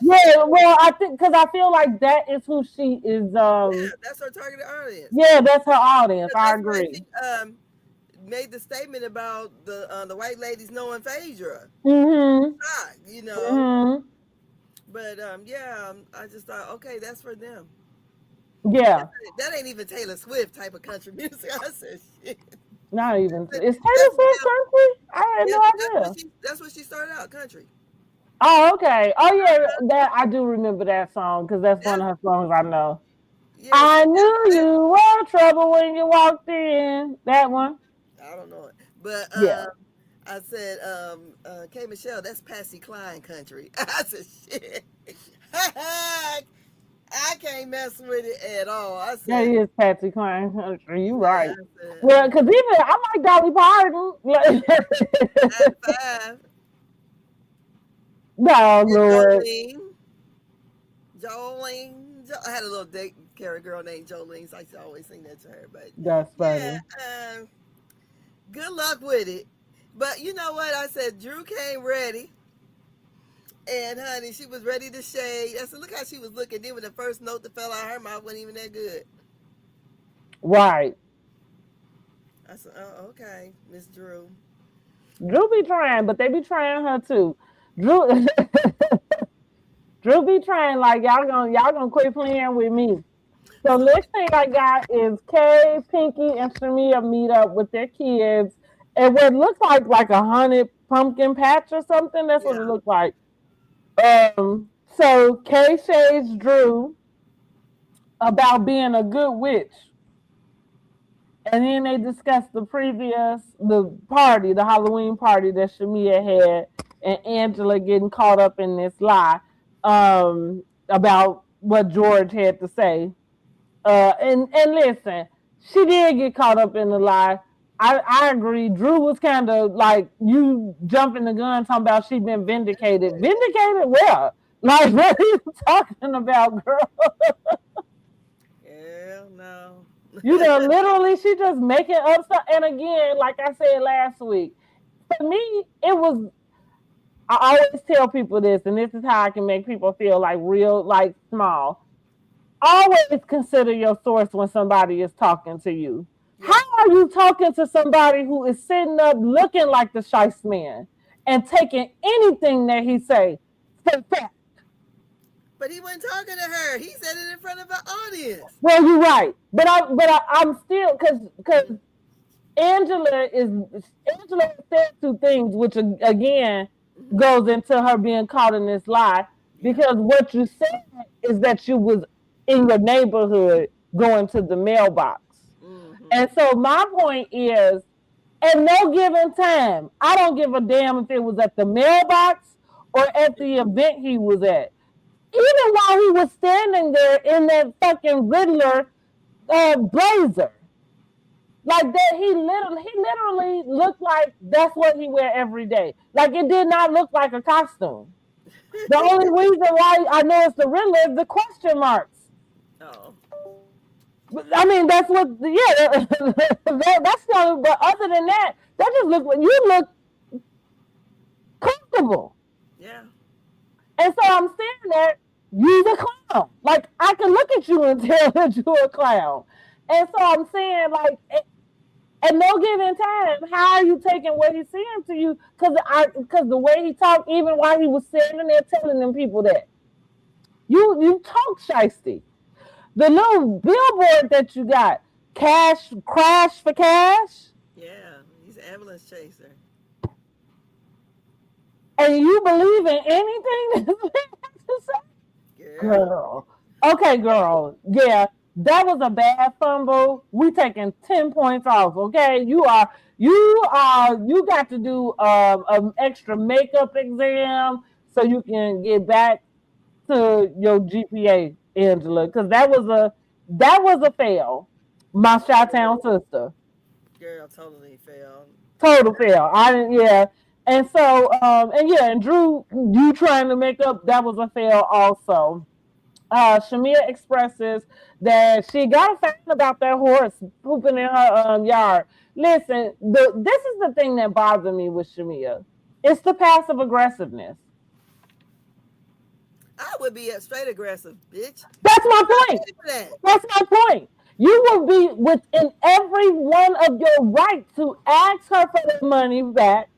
Yeah, well, I think because I feel like that is who she is. Yeah, that's her targeted audience. Yeah, that's her audience. I agree. She, made the statement about the white ladies knowing Phaedra. Mm-hmm. You know. Mm-hmm. But yeah, I just thought, okay, that's for them. Yeah. That ain't even Taylor Swift type of country music. I said, shit. Not even. Is Taylor Swift country? I had no idea. That's what she started out, country. Oh, okay. Oh, yeah, that I do remember that song because that's one of her songs I know. Yeah, I knew you were trouble when you walked in. That one. I don't know it, but yeah. I said, K. Michelle, that's Patsy Cline country. I said, shit. I can't mess with it at all. I said, that is Patsy Cline country. You right. Said, well, because even I like Dolly Parton. At 5. No, Lord. Jolene. I had a little date carry girl named Jolene, so I used to always sing that to her. But that's funny. Yeah, good luck with it. But you know what? I said Drew came ready. And honey, she was ready to shade. I said, look how she was looking. Then when the first note that fell out of her mouth wasn't even that good. Right. I said, oh, okay, Miss Drew. Drew be trying, but they be trying her too. Drew be trying like y'all gonna quit playing with me. So next thing I got is Kay, Pinky, and Shamia meet up with their kids at what looks like a haunted pumpkin patch or something. That's what it looked like. So Kay shades Drew about being a good witch. And then they discussed the Halloween party that Shamia had, and Angela getting caught up in this lie about what George had to say. And listen, she did get caught up in the lie. I agree. Drew was kind of like, you jumping the gun talking about she been vindicated. Vindicated where? Like, what are you talking about, girl? Hell no. You know, literally, she just making up stuff. And again, like I said last week, for me, it was, I always tell people this, and this is how I can make people feel like real, like small. Always consider your source when somebody is talking to you. Yeah. How are you talking to somebody who is sitting up looking like the shice man and taking anything that he say for fact? But he wasn't talking to her. He said it in front of an audience. Well, you're right, but I'm still because Angela said two things, which again goes into her being caught in this lie. Because what you said is that you was in your neighborhood going to the mailbox. And so my point is, at no given time, I don't give a damn if it was at the mailbox or at the event he was at. Even while he was standing there in that fucking Riddler blazer. Like that, he literally looked like that's what he wear every day. Like it did not look like a costume. The only reason why I know it's the Riddler is the question marks. Oh. I mean, that's what, that's the only, but other than that, that just looked like, you look acceptable. Yeah. And so I'm saying that you're a clown. Like, I can look at you and tell that you're a clown. And so I'm saying, like, at no given time, how are you taking what he's saying to you? Because the way he talked, even while he was sitting there telling them people that, you talk shiesty. The little billboard that you got, crash for cash. Yeah. He's an ambulance chaser. And you believe in anything that this man has to say? Girl. Okay, girl. Yeah, that was a bad fumble. We taking 10 points off, okay? You got to do an extra makeup exam so you can get back to your GPA, Angela, because that was a fail. My Chi-Town sister. Girl, totally failed. Total fail. And so, and Drew, you trying to make up, that was a fail also. Shamia expresses that she got a fact about that horse pooping in her yard. Listen, this is the thing that bothers me with Shamia. It's the passive aggressiveness. I would be a straight aggressive, bitch. That's my point. That's my point. You will be within every one of your rights to ask her for the money back.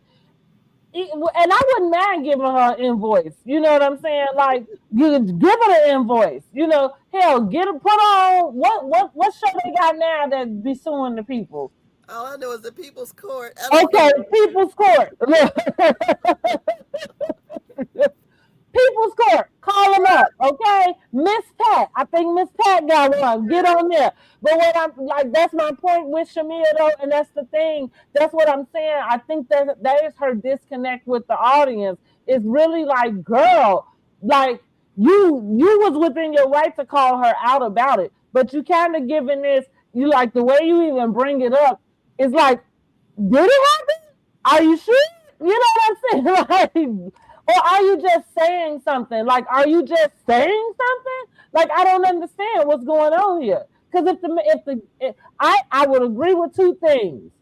And I wouldn't mind giving her an invoice. You know what I'm saying? Like, you give her the invoice. You know, hell, put on what show they got now that be suing the people? All I know is the People's Court. Okay, People's Court. People's Court, call them up, okay? Miss Pat, I think Miss Pat got one. Get on there. But what I'm like, that's my point with Shamia though, and that's the thing. That's what I'm saying. I think that is her disconnect with the audience. It's really like, girl, like you was within your right to call her out about it, but you kind of giving this. You like the way you even bring it up. It's like, did it happen? Are you sure? You know what I'm saying? Like. Or are you just saying something? Like, are you just saying something? Like, I don't understand what's going on here. Because I would agree with two things.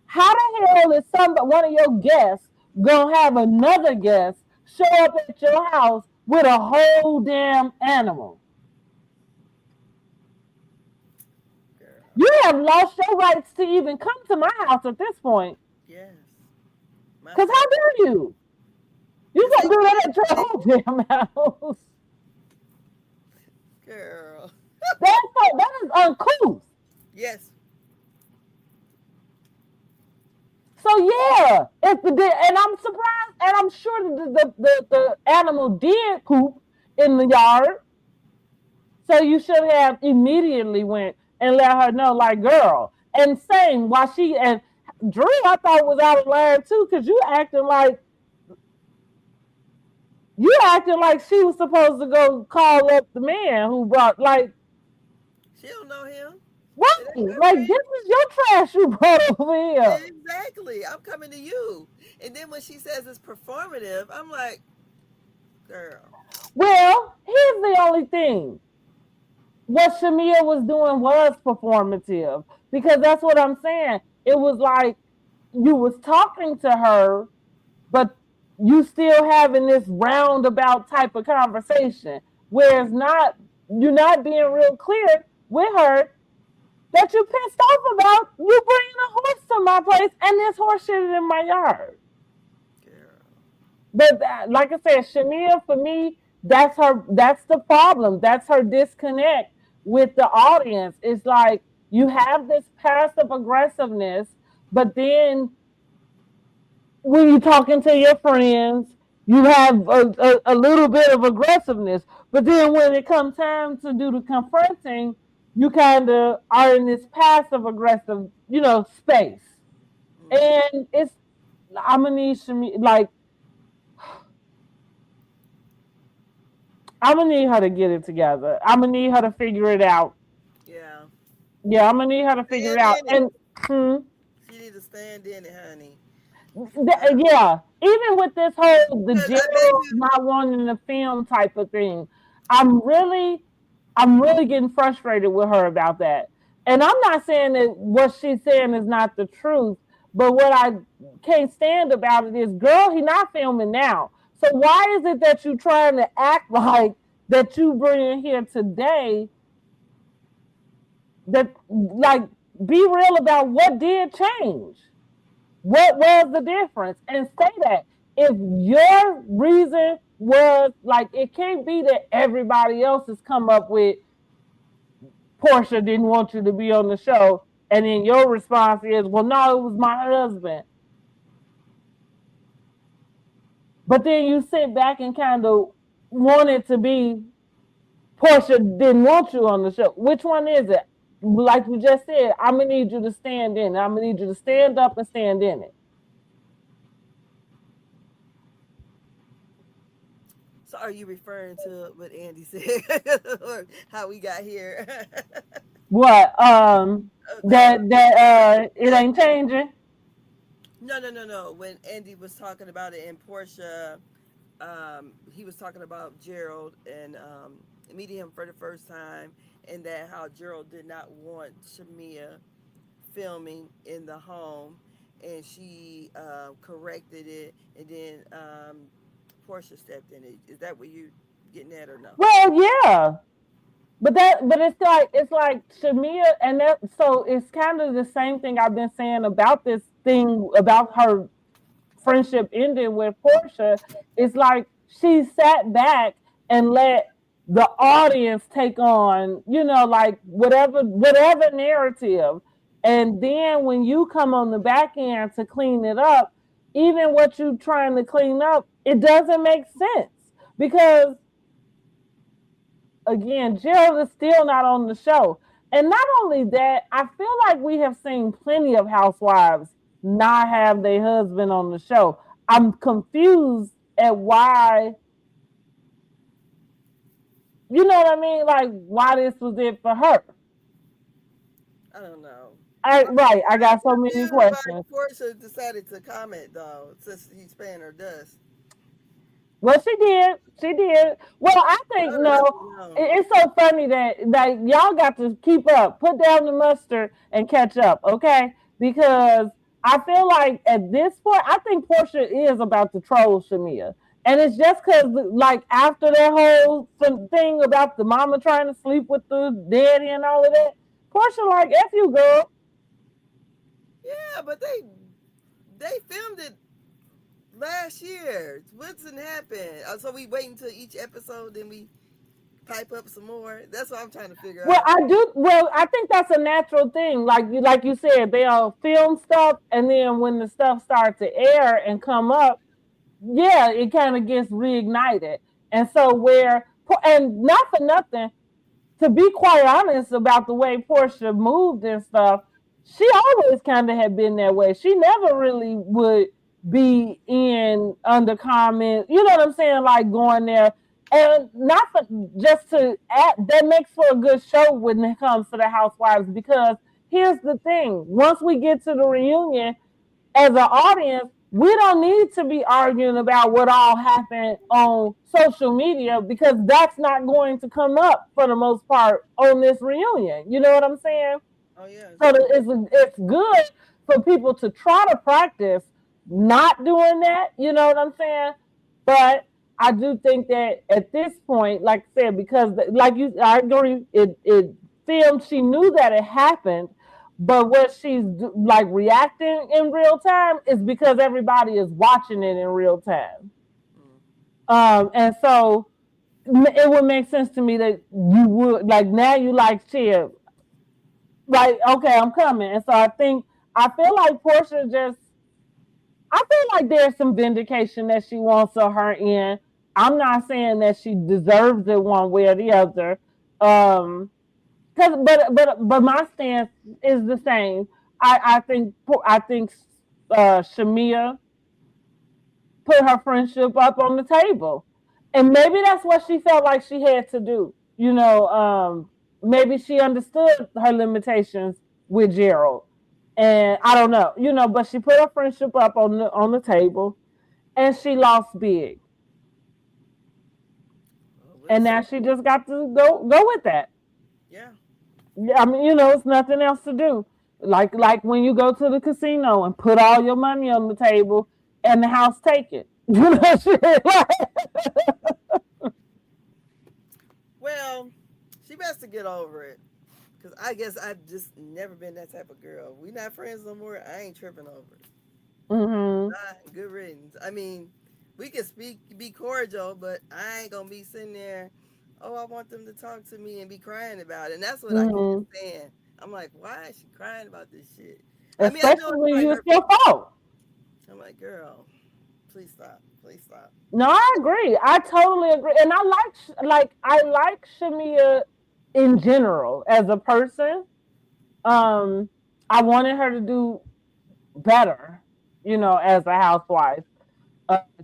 How the hell is one of your guests gonna have another guest show up at your house with a whole damn animal? You have lost your rights to even come to my house at this point. Yes. Because how dare you? You gonna do that at your whole damn house. Girl. That is uncouth. Yes. So yeah, and I'm surprised, and I'm sure the animal did poop in the yard. So you should have immediately went and let her know, like, girl. And same while and Drew, I thought was out of line too, because you acting like she was supposed to go call up the man who brought, like. She don't know him. Right. Like, this is your trash you brought over here. Exactly. I'm coming to you. And then when she says it's performative, I'm like, girl. Well, here's the only thing. What Shamia was doing was performative. Because that's what I'm saying. It was like you was talking to her, but you still having this roundabout type of conversation. Whereas you're not being real clear with her that you pissed off about you bringing a horse to my place and this horse shit in my yard. Girl. But like I said, Shamia, for me, that's the problem. That's her disconnect with the audience. It's like you have this passive aggressiveness, but then when you're talking to your friends, you have a little bit of aggressiveness. But then when it comes time to do the confronting, you kind of are in this passive aggressive, space. And I'm gonna need I'm gonna need her to get it together. I'm gonna need her to figure it out. Yeah. Yeah, I'm gonna need her to figure it out. And she needs to stand in it, honey. Yeah, even with this whole the general not wanting to film type of thing, I'm really getting frustrated with her about that. And I'm not saying that what she's saying is not the truth, But what I can't stand about it is, girl, he not filming now. So why is it that you trying to act like that you bring in here today? That, like, be real about what did change. What was the difference? And say that. If your reason was, like, it can't be that everybody else has come up with Portia didn't want you to be on the show, and then your response is, well, no, it was my husband. But then you sit back and kind of want it to be Portia didn't want you on the show. Which one is it? Like you just said, I'm going to need you to stand in it. I'm going to need you to stand up and stand in it. So are you referring to what Andy said or how we got here? What? That it ain't changing? No. When Andy was talking about it and Portia, he was talking about Gerald and meeting him for the first time, and that how Gerald did not want Shamia filming in the home, and she corrected it, and then Portia stepped in it. Is that what you getting at or no? Well, yeah. But it's like Shamia, and that, so it's kind of the same thing I've been saying about this thing about her friendship ending with Portia. It's like she sat back and let the audience take on, like whatever narrative. And then when you come on the back end to clean it up, even what you're trying to clean up, it doesn't make sense. Because, again, Gerald is still not on the show. And not only that, I feel like we have seen plenty of housewives not have their husband on the show. I'm confused at why, you know what I mean? Like, why this was it for her. I don't know. Right, I got so many questions. Portia decided to comment, though, since he's paying her dust. Well, she did. Well, I think, it's so funny that y'all got to keep up. Put down the mustard and catch up, okay? Because I feel like at this point, I think Portia is about to troll Shamia. And it's just because, like, after that whole thing about the mama trying to sleep with the daddy and all of that, Portia like, F you, girl. Yeah, but they filmed it last year. What's gonna happen? So we wait until each episode, then we pipe up some more. That's what I'm trying to figure out. I think that's a natural thing. Like you said, they'll film stuff, and then when the stuff starts to air and come up, yeah, it kind of gets reignited. And so and not for nothing, to be quite honest about the way Portia moved and stuff, she always kind of had been that way. She never really would be in under comment, you know what I'm saying, like going there. And not for just to add, that makes for a good show when it comes to the housewives, because here's the thing, once we get to the reunion, as an audience, we don't need to be arguing about what all happened on social media, because that's not going to come up for the most part on this reunion. You know what I'm saying? Oh yeah. So it's good for people to try to practice not doing that. You know what I'm saying? But I do think that at this point, like I said, because I agree, it filmed. She knew that it happened. But what she's like reacting in real time is because everybody is watching it in real time. And so it would make sense to me that you would, like, now you like, shit, like, okay, I'm coming. And so I feel like Portia I feel like there's some vindication that she wants of her in. I'm not saying that she deserves it one way or the other. But my stance is the same. I think Shamia put her friendship up on the table, and maybe that's what she felt like she had to do. Maybe she understood her limitations with Gerald, and I don't know. But she put her friendship up on the table, and she lost big, and now she just got to go with that. Yeah. I mean, it's nothing else to do. Like when you go to the casino and put all your money on the table and the house take it. You know shit. Well, she best to get over it. Because I guess I've just never been that type of girl. We not friends no more. I ain't tripping over it. Mm-hmm. Good riddance. I mean, we can be cordial, but I ain't going to be sitting there, oh, I want them to talk to me and be crying about it. And that's what I can't stand. I'm like, why is she crying about this shit? I mean, I know Especially when it's it's your fault. I'm like, girl, please stop. Please stop. No, I agree. I totally agree. And I like Shamia in general as a person. I wanted her to do better, as a housewife.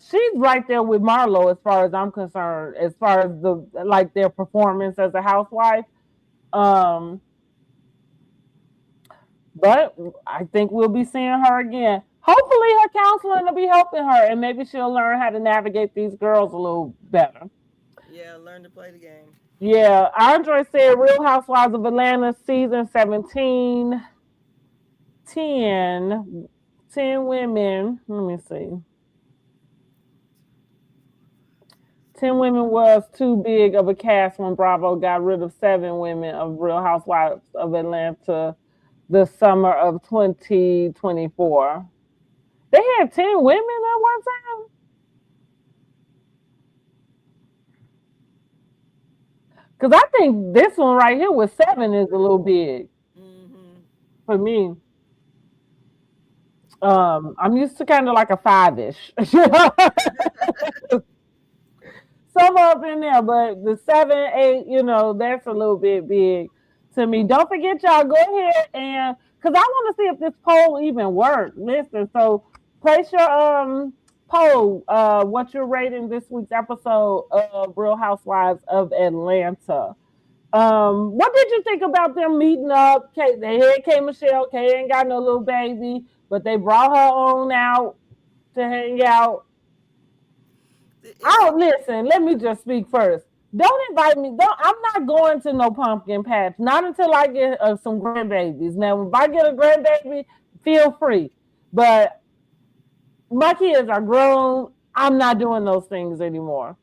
She's right there with Marlo as far as I'm concerned, as far as their performance as a housewife. But I think we'll be seeing her again. Hopefully her counseling will be helping her and maybe she'll learn how to navigate these girls a little better. Yeah, learn to play the game. Yeah, Andre said Real Housewives of Atlanta season 17, 10 women. Let me see. 10 women was too big of a cast when Bravo got rid of 7 women of Real Housewives of Atlanta the summer of 2024. They had 10 women at one time? Because I think this one right here with 7 is a little big for me. I'm used to kind of like a 5-ish. Some up in there, but the 7, 8, that's a little bit big to me. Don't forget, y'all, go ahead and because I want to see if this poll even worked. Listen, so place your poll. What you're rating this week's episode of Real Housewives of Atlanta. What did you think about them meeting up? They had K Michelle. K ain't got no little baby, but they brought her on out to hang out. Listen, let me just speak first. Don't invite me. I'm not going to no pumpkin patch. Not until I get some grandbabies. Now, if I get a grandbaby, feel free. But my kids are grown. I'm not doing those things anymore.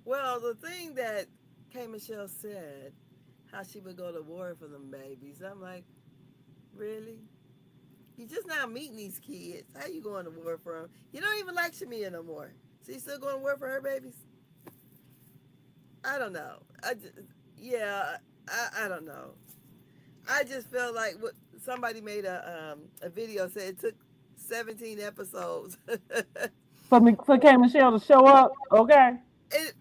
Well, the thing that K Michelle said, how she would go to war for them babies. I'm like, really? You just now meeting these kids. How you going to war for them? You don't even like Shamia no more. So you still going to war for her babies? I don't know. I don't know. I just felt like somebody made a video said it took 17 episodes for K Michelle to show up. Okay.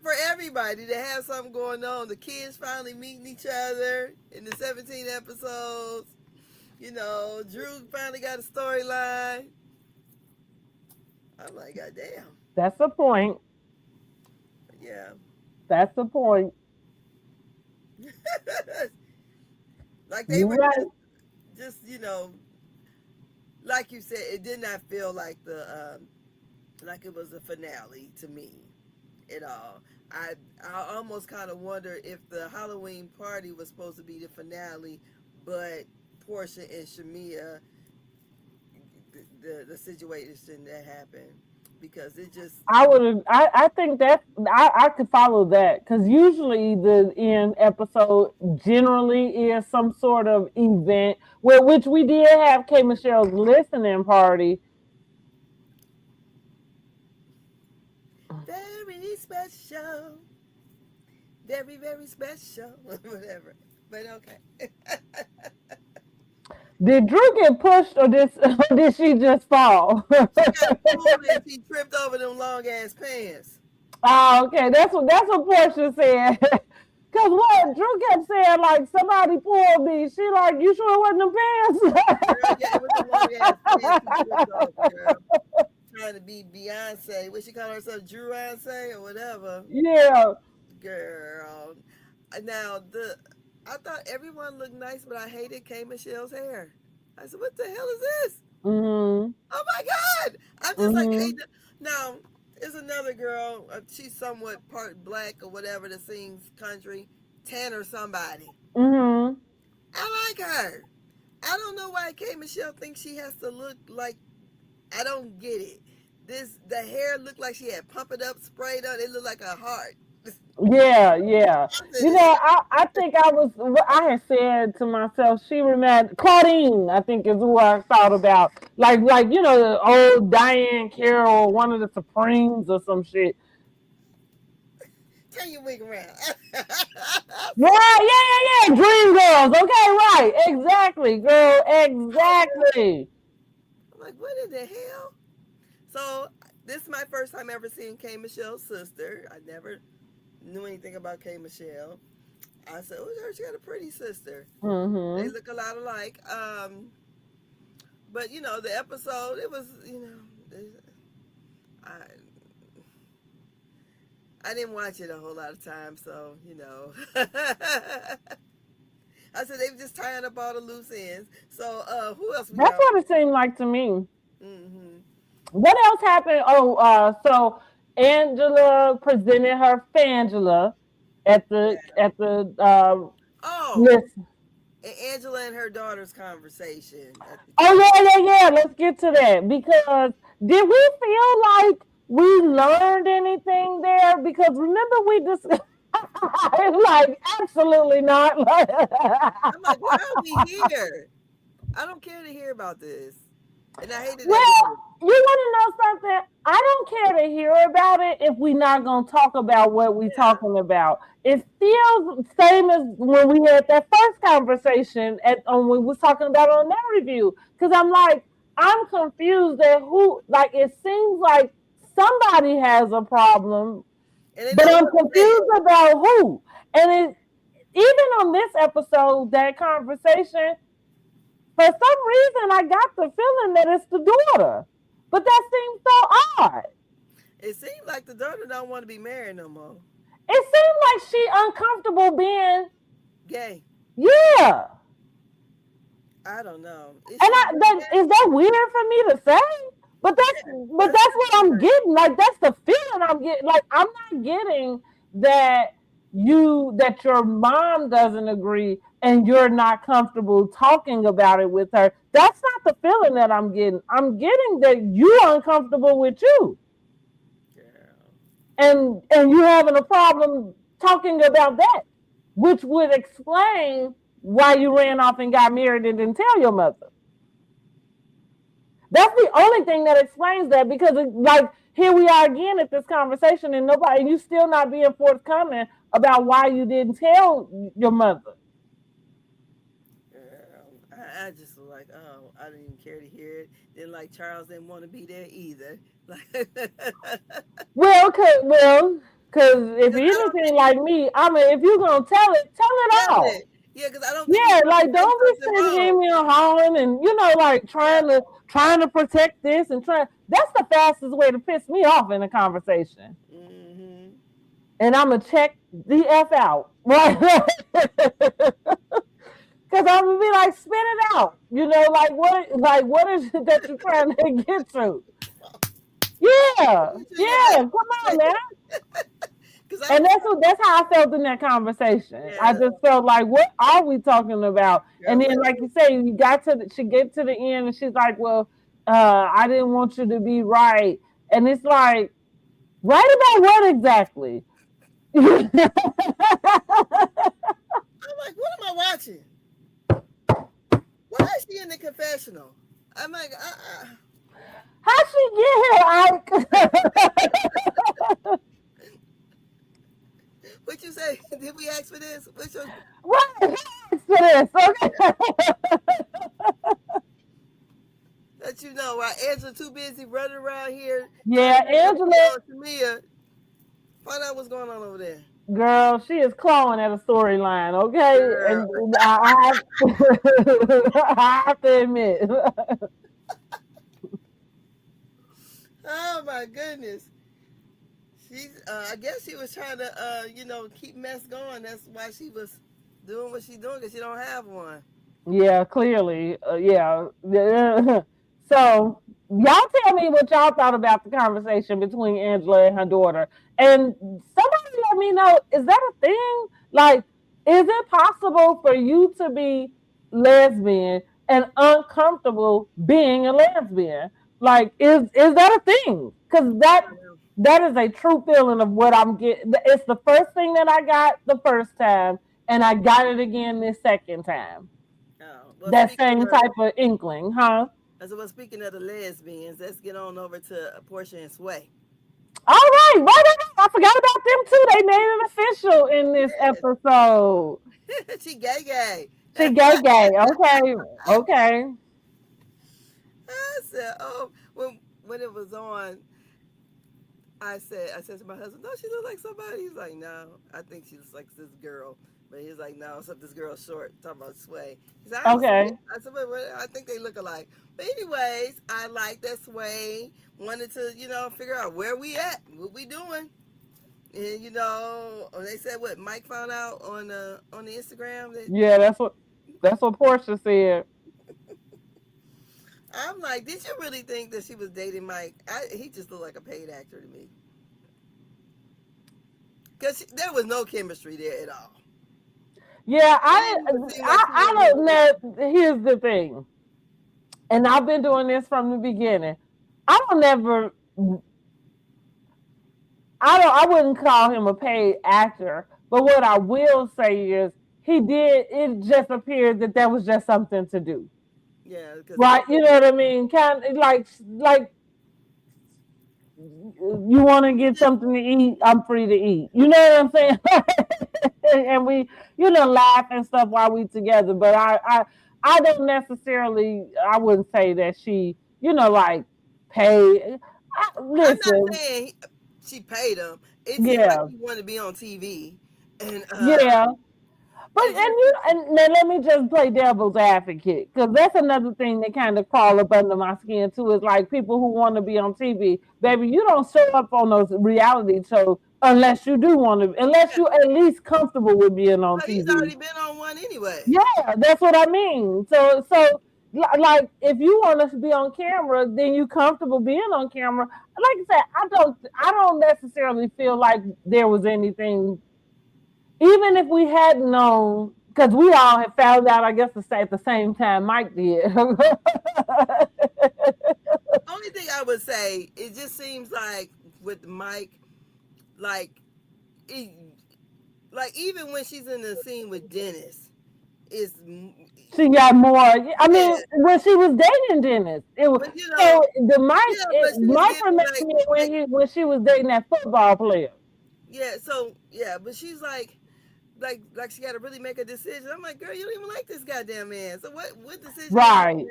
For everybody to have something going on. The kids finally meeting each other in the 17 episodes. Drew finally got a storyline. I'm like, God damn. That's the point. Yeah. That's the point. Like they were just, like you said, it did not feel like like it was a finale to me at all. I almost kind of wonder if the Halloween party was supposed to be the finale, but Portia and Shamia, the situation that happened, because it just I think that I could follow that because usually the end episode generally is some sort of event which we did have K Michelle's listening party. Very special. Very, very special. Whatever. But okay. Did Drew get pushed or did she just fall? She got pulled and she tripped over them long ass pants. Oh, okay. That's what Portia said. Cause what Drew kept saying, like somebody pulled me. She like, you sure it wasn't the pants? Girl, yeah, it was the long ass pants she tripped over, girl. Trying to be Beyonce. What she call herself, Drew-Beyonce or whatever. Yeah. Girl. Now I thought everyone looked nice, but I hated K Michelle's hair. I said, what the hell is this? Mm-hmm. Oh my God. I'm just like, hey, now, there's another girl, she's somewhat part black or whatever that sings country, Tanner somebody. Mm-hmm. I like her. I don't know why K. Michelle thinks she has to look like. I don't get it. The hair looked like she had pump it up, sprayed on. It looked like a heart. Yeah. I think I had said to myself, she reminded Claudine, I think is who I thought about. Like, the old Diane Carroll, one of the Supremes or some shit. Turn your wig around. Yeah. Dream Girls. Okay, right. Exactly, girl. Exactly. I'm like, what in the hell? So this is my first time ever seeing K. Michelle's sister. I never knew anything about K. Michelle. I said, oh, she got a pretty sister. Mm-hmm. They look a lot alike. But the episode, it was, I didn't watch it a whole lot of times, so I said they were just tying up all the loose ends. So who else? That's what it seemed like to me. Mm-hmm. What else happened? So Angela presented her Fangela at the list. Angela and her daughter's conversation. Yeah. Let's get to that, because did we feel like we learned anything there? Because remember we just like absolutely not. I'm like, why are we here? I don't care to hear about this, and I hated that. You want to know something? I don't care to hear about it if we're not going to talk about what we're talking about. It feels same as when we had that first conversation when we was talking about on that review. Because I'm confused at who. Like, it seems like somebody has a problem, but I'm confused about who. And even on this episode, that conversation, for some reason, I got the feeling that it's the daughter. But that seems so odd. It seems like the daughter don't want to be married no more. It seems like she uncomfortable being gay. Yeah. I don't know. Is that weird for me to say? But that's what I'm getting. Like, that's the feeling I'm getting. Like, I'm not getting that your mom doesn't agree and you're not comfortable talking about it with her. That's not the feeling that I'm getting. I'm getting that you're uncomfortable with you. And you're having a problem talking about that, which would explain why you ran off and got married and didn't tell your mother. That's the only thing that explains that, because here we are again at this conversation and you still not being forthcoming about why you didn't tell your mother. I just was like, oh, I didn't even care to hear it. Then Charles didn't want to be there either. Well, because if you're anything like me, I mean, if you're gonna tell it all. Yeah, because I don't. Don't be sitting here home and trying to protect this and trying. That's the fastest way to piss me off in a conversation. Mm-hmm. And I'm gonna check the F out, right? Because I'm gonna be like, spit it out. What is it that you're trying to get to? Yeah, come on, man. And that's how I felt in that conversation. Yeah. I just felt like, what are we talking about? Yeah, and then, like you say, she get to the end, and she's like, well, I didn't want you to be right. And it's like, right about what exactly? I'm like, what am I watching? Why is she in the confessional? I'm like, How'd she get here, Ike? What you say? Did we ask for this? What? We asked for this, okay. Let you know, while Angela too busy running around here. Yeah, Angela. Find out what's going on over there. Girl, she is clawing at a storyline, okay? Girl. And I have to admit. Oh my goodness. I guess she was trying to, keep mess going. That's why she was doing what she's doing, because she don't have one. Yeah, clearly. Yeah. So, y'all tell me what y'all thought about the conversation between Angela and her daughter. And somebody let me know, is that a thing? Like, is it possible for you to be lesbian and uncomfortable being a lesbian. Like, is that a thing? Because that is a true feeling of what I'm getting. It's the first thing that I got the first time, and I got it again this second time. Well, that same type of inkling, huh? So, speaking of the lesbians, let's get on over to Portia and Sway. All right, I forgot about them too. They made it official in this episode. She gay. She gay. Okay. I said, when it was on, I said to my husband, "Don't she look like somebody?" He's like, "No, I think she looks like this girl." But he's like, "No, except this girl's short." Talking about Sway. He's like, okay. I said, well, I think they look alike. But anyways, I like that Sway wanted to, figure out where we at, what we doing. And they said what Mike found out on the Instagram. Yeah, that's what Portia said. I'm like, did you really think that she was dating Mike? He just looked like a paid actor to me. Because there was no chemistry there at all. Yeah, I don't know. Here's the thing. And I've been doing this from the beginning. I wouldn't call him a paid actor. But what I will say is it just appeared that there was just something to do. Yeah. Right, you know what I mean? Kind of like you want to get something to eat, I'm free to eat. You know what I'm saying? And we, laugh and stuff while we together. But I don't necessarily, I wouldn't say that she, like, paid. Listen. I'm not saying she paid him. It seemed like he wanted to be on TV. And yeah. But and now let me just play devil's advocate, because that's another thing that kind of crawl up under my skin too. Is like people who want to be on TV, baby. You don't show up on those reality shows unless you do want to, unless you at least comfortable with being on TV. He's already been on one anyway. Yeah, that's what I mean. So like if you want to be on camera, then you comfortable being on camera. Like I said, I don't necessarily feel like there was anything. Even if we hadn't known, because we all had found out, I guess, at the same time Mike did. Only thing I would say, it just seems like with Mike, even when she's in the scene with Dennis, she got more. I mean, when she was dating Dennis, it was Mike reminds me when she was dating that football player. Yeah. So but she's like she got to really make a decision. I'm like, girl, you don't even like this goddamn man. So what decision? Right.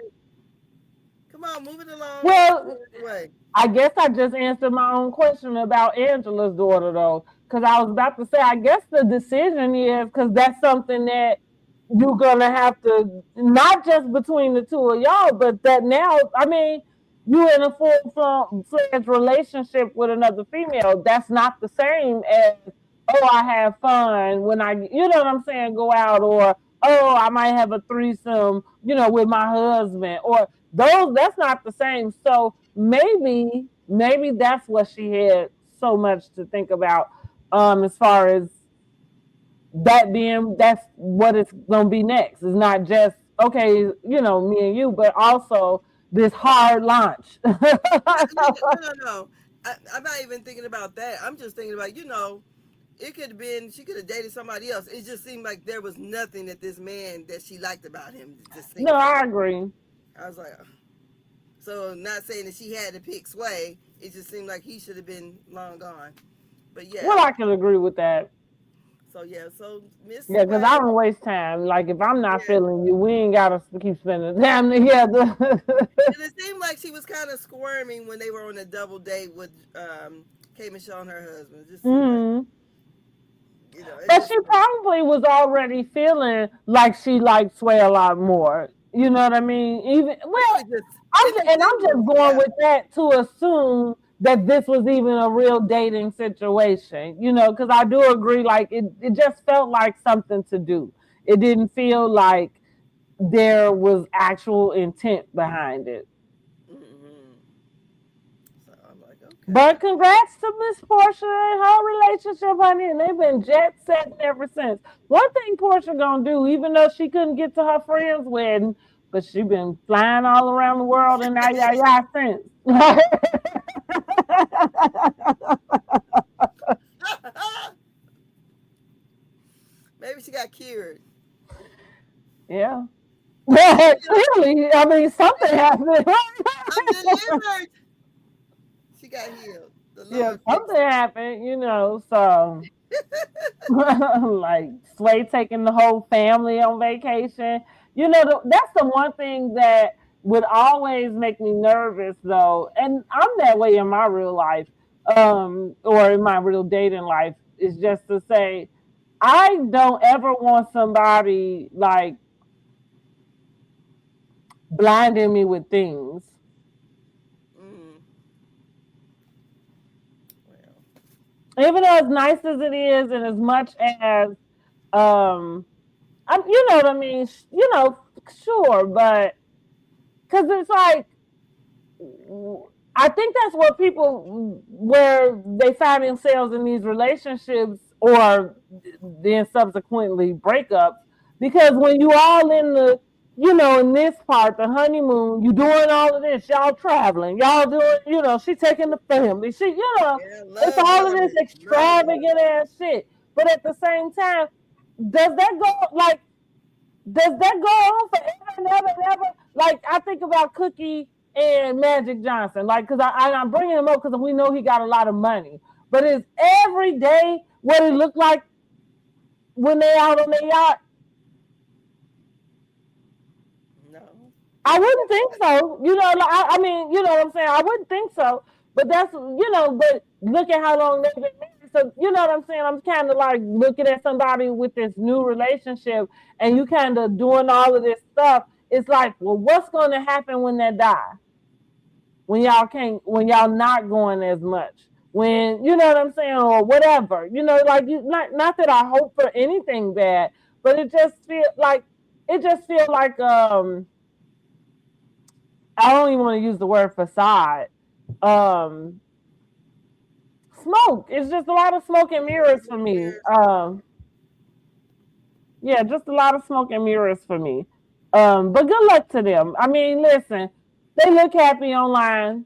Come on, move it along. Well, I guess I just answered my own question about Angela's daughter, though, because I was about to say, I guess the decision is, because that's something that you're going to have to, not just between the two of y'all, but that now, I mean, you're in a full-fledged relationship with another female. That's not the same as, I have fun when you know what I'm saying, go out, or, I might have a threesome, with my husband, or that's not the same. So maybe that's what she had so much to think about, as far as that's what it's going to be next. It's not just, okay, me and you, but also this hard launch. No. I'm not even thinking about that. I'm just thinking about, it could have been, she could have dated somebody else. It just seemed like there was nothing that this man that she liked about him. No, I agree. I was like, so not saying that she had to pick Sway. It just seemed like he should have been long gone. But yeah. Well, I can agree with that. So Miss. Yeah, because I don't waste time. Like if I'm not feeling you, we ain't gotta keep spending time together. And it seemed like she was kind of squirming when they were on a double date with K. Michelle and her husband. Just but she probably was already feeling like she liked Sway a lot more. You know what I mean? I'm just going with that to assume that this was even a real dating situation. Because I do agree. Like it just felt like something to do. It didn't feel like there was actual intent behind it. But congrats to Miss Portia and her relationship, honey, and they've been jet setting ever since. One thing Portia gonna do, even though she couldn't get to her friend's wedding, but she been flying all around the world and yeah since. Maybe she got cured. Yeah. Clearly, I mean, something happened. I'm delivered. She got healed. The Yeah, Lord something happened, you know, so like Sway taking the whole family on vacation. You know, that's the one thing that would always make me nervous though. And I'm that way in my real life, or in my real dating life, is just to say, I don't ever want somebody like blinding me with things. Well, Even though as nice as it is, and as much as you know what I mean, you know, sure, but because it's like, I think that's what people, where they find themselves in these relationships or then subsequently breakups, because when you all in the, you know, in this part, the honeymoon, you doing all of this, y'all traveling, y'all doing, you know, she taking the family, she, you know, yeah, it's all of this extravagant ass shit. But at the same time, does that go like, does that go on forever and ever and ever? Like, I think about Cookie and Magic Johnson, like, because I'm bringing him up because we know he got a lot of money. But is every day what it look like when they out on their yacht? No. I wouldn't think so. You know, like, I mean, you know what I'm saying? I wouldn't think so. But that's, you know, but look at how long they've been married. So, you know what I'm saying? I'm kind of like looking at somebody with this new relationship and you kind of doing all of this stuff. It's like, well, what's going to happen when they die? When y'all not going as much? When, you know what I'm saying? Or whatever. You know, like, not that I hope for anything bad, but it just feels like, I don't even want to use the word facade. Smoke. It's just a lot of smoke and mirrors for me. Yeah, just a lot of smoke and mirrors for me. But good luck to them. I mean, listen, they look happy online.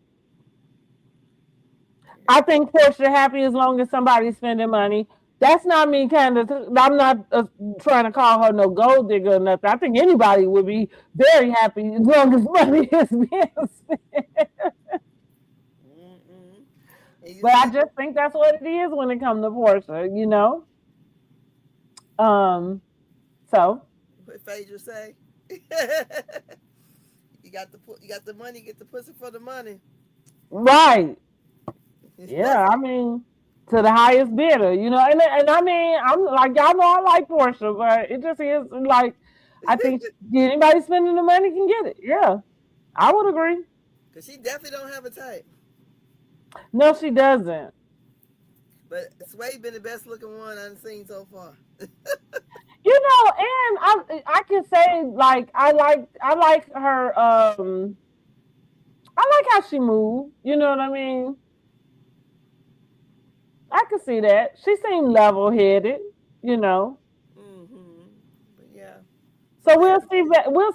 I think Portia happy as long as somebody's spending money. That's not me I'm not trying to call her no gold digger or nothing. I think anybody would be very happy as long as money is being spent. But I just think that's what it is when it comes to Portia, you know? So. What Phaedra say? You got the money, get the pussy for the money. Right. Yeah, I mean, to the highest bidder, you know, and I mean, I'm like, y'all know I like Portia, but it just is like, I think anybody spending the money can get it. Yeah, I would agree. Because she definitely don't have a type. No, she doesn't. But Sway been the best looking one I've seen so far. You know, and I can say, like, I like her, I like how she moved. You know what I mean? I can see that. She seemed level-headed, you know. But yeah. So we'll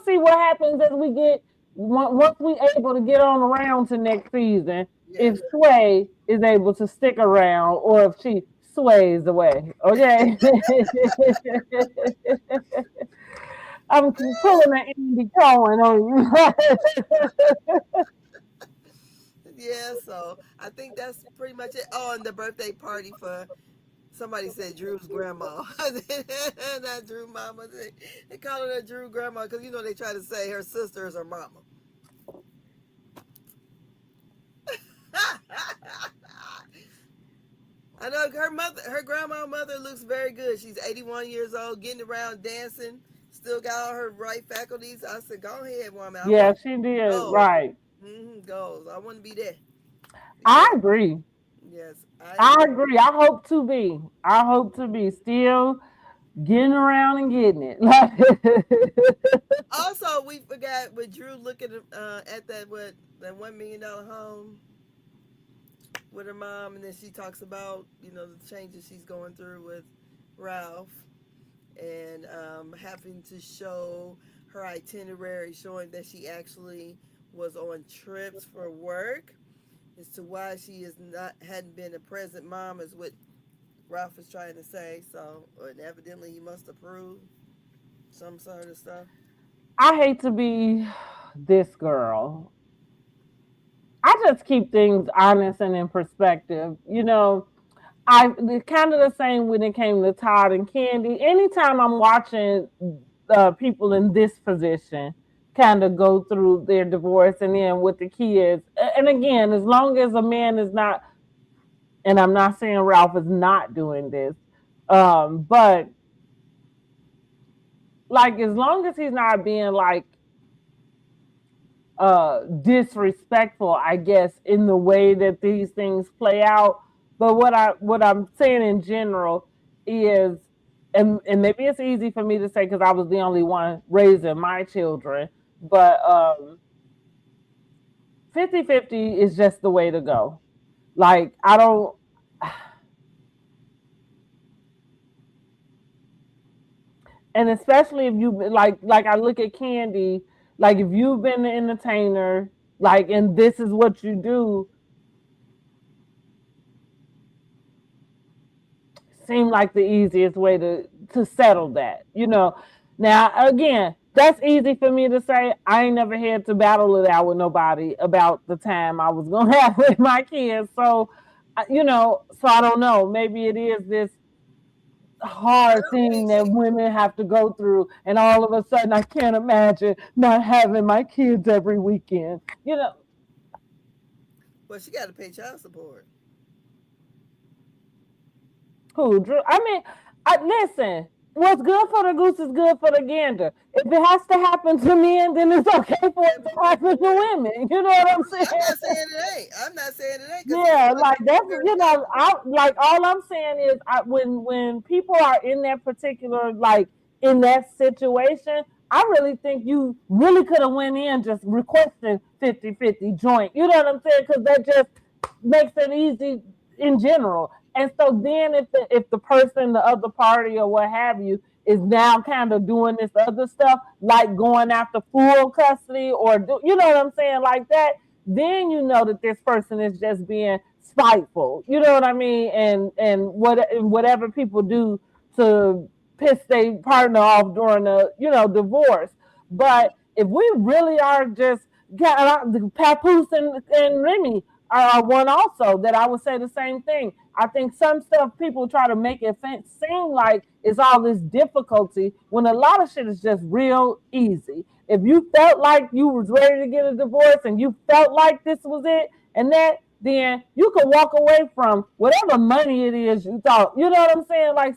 see what happens as we get, once we able to get on around to next season. Yeah. If Sway is able to stick around or if she sways away. Okay. I'm pulling an Andy Cohen on you. Yeah, so I think that's pretty much it. Oh, and the birthday party for somebody said Drew's grandma. Not Drew mama. They call her Drew grandma because you know they try to say her sister is her mama. I know her mother looks very good. She's 81 years old, getting around dancing, still got all her right faculties. I said, go ahead, woman. Yeah, she did. Goals. Right. Goals. I want to be there. I agree. Yes. I agree. I hope to be still getting around and getting it. Also, we forgot with Drew looking at that $1 million home with her mom, and then she talks about, you know, the changes she's going through with Ralph and having to show her itinerary showing that she actually was on trips for work as to why she is not hadn't been a present mom is what Ralph is trying to say. So, and evidently he must approve some sort of stuff. I hate to be this girl. I just keep things honest and in perspective. It's kind of the same when it came to Todd and Candy. Anytime I'm watching people in this position kind of go through their divorce and then with the kids, and again, as long as a man is not, and I'm not saying Ralph is not doing this, but like as long as he's not being like disrespectful, I guess, in the way that these things play out. But what I'm saying in general is, and maybe it's easy for me to say because I was the only one raising my children, but 50-50 is just the way to go. Like I don't. And especially if you like I look at Candy, like if you've been an entertainer, like and this is what you do, seem like the easiest way to settle that. Now again, that's easy for me to say. I ain't never had to battle it out with nobody about the time I was gonna have with my kids. So so I don't know. Maybe it is this hard thing that women have to go through, and all of a sudden I can't imagine not having my kids every weekend. Well, she got to pay child support. Who Drew? I mean, listen. What's good for the goose is good for the gander. If it has to happen to men, then it's okay for it to happen to women. You know what I'm saying? I'm not saying it ain't. I'm not saying it ain't. Yeah, like that's like all I'm saying is when people are in that particular in that situation, I really think you really could have went in just requesting 50-50 joint. You know what I'm saying? Because that just makes it easy in general. And so then if the person, the other party or what have you, is now kind of doing this other stuff, like going after full custody or you know what I'm saying, like that, then you know that this person is just being spiteful. You know what I mean? And whatever people do to piss their partner off during a divorce. But if we really are just the Papoose and Remy are one also that I would say the same thing. I think some stuff people try to make it seem like it's all this difficulty when a lot of shit is just real easy. If you felt like you was ready to get a divorce and you felt like this was it and that, then you could walk away from whatever money it is you thought. You know what I'm saying? Like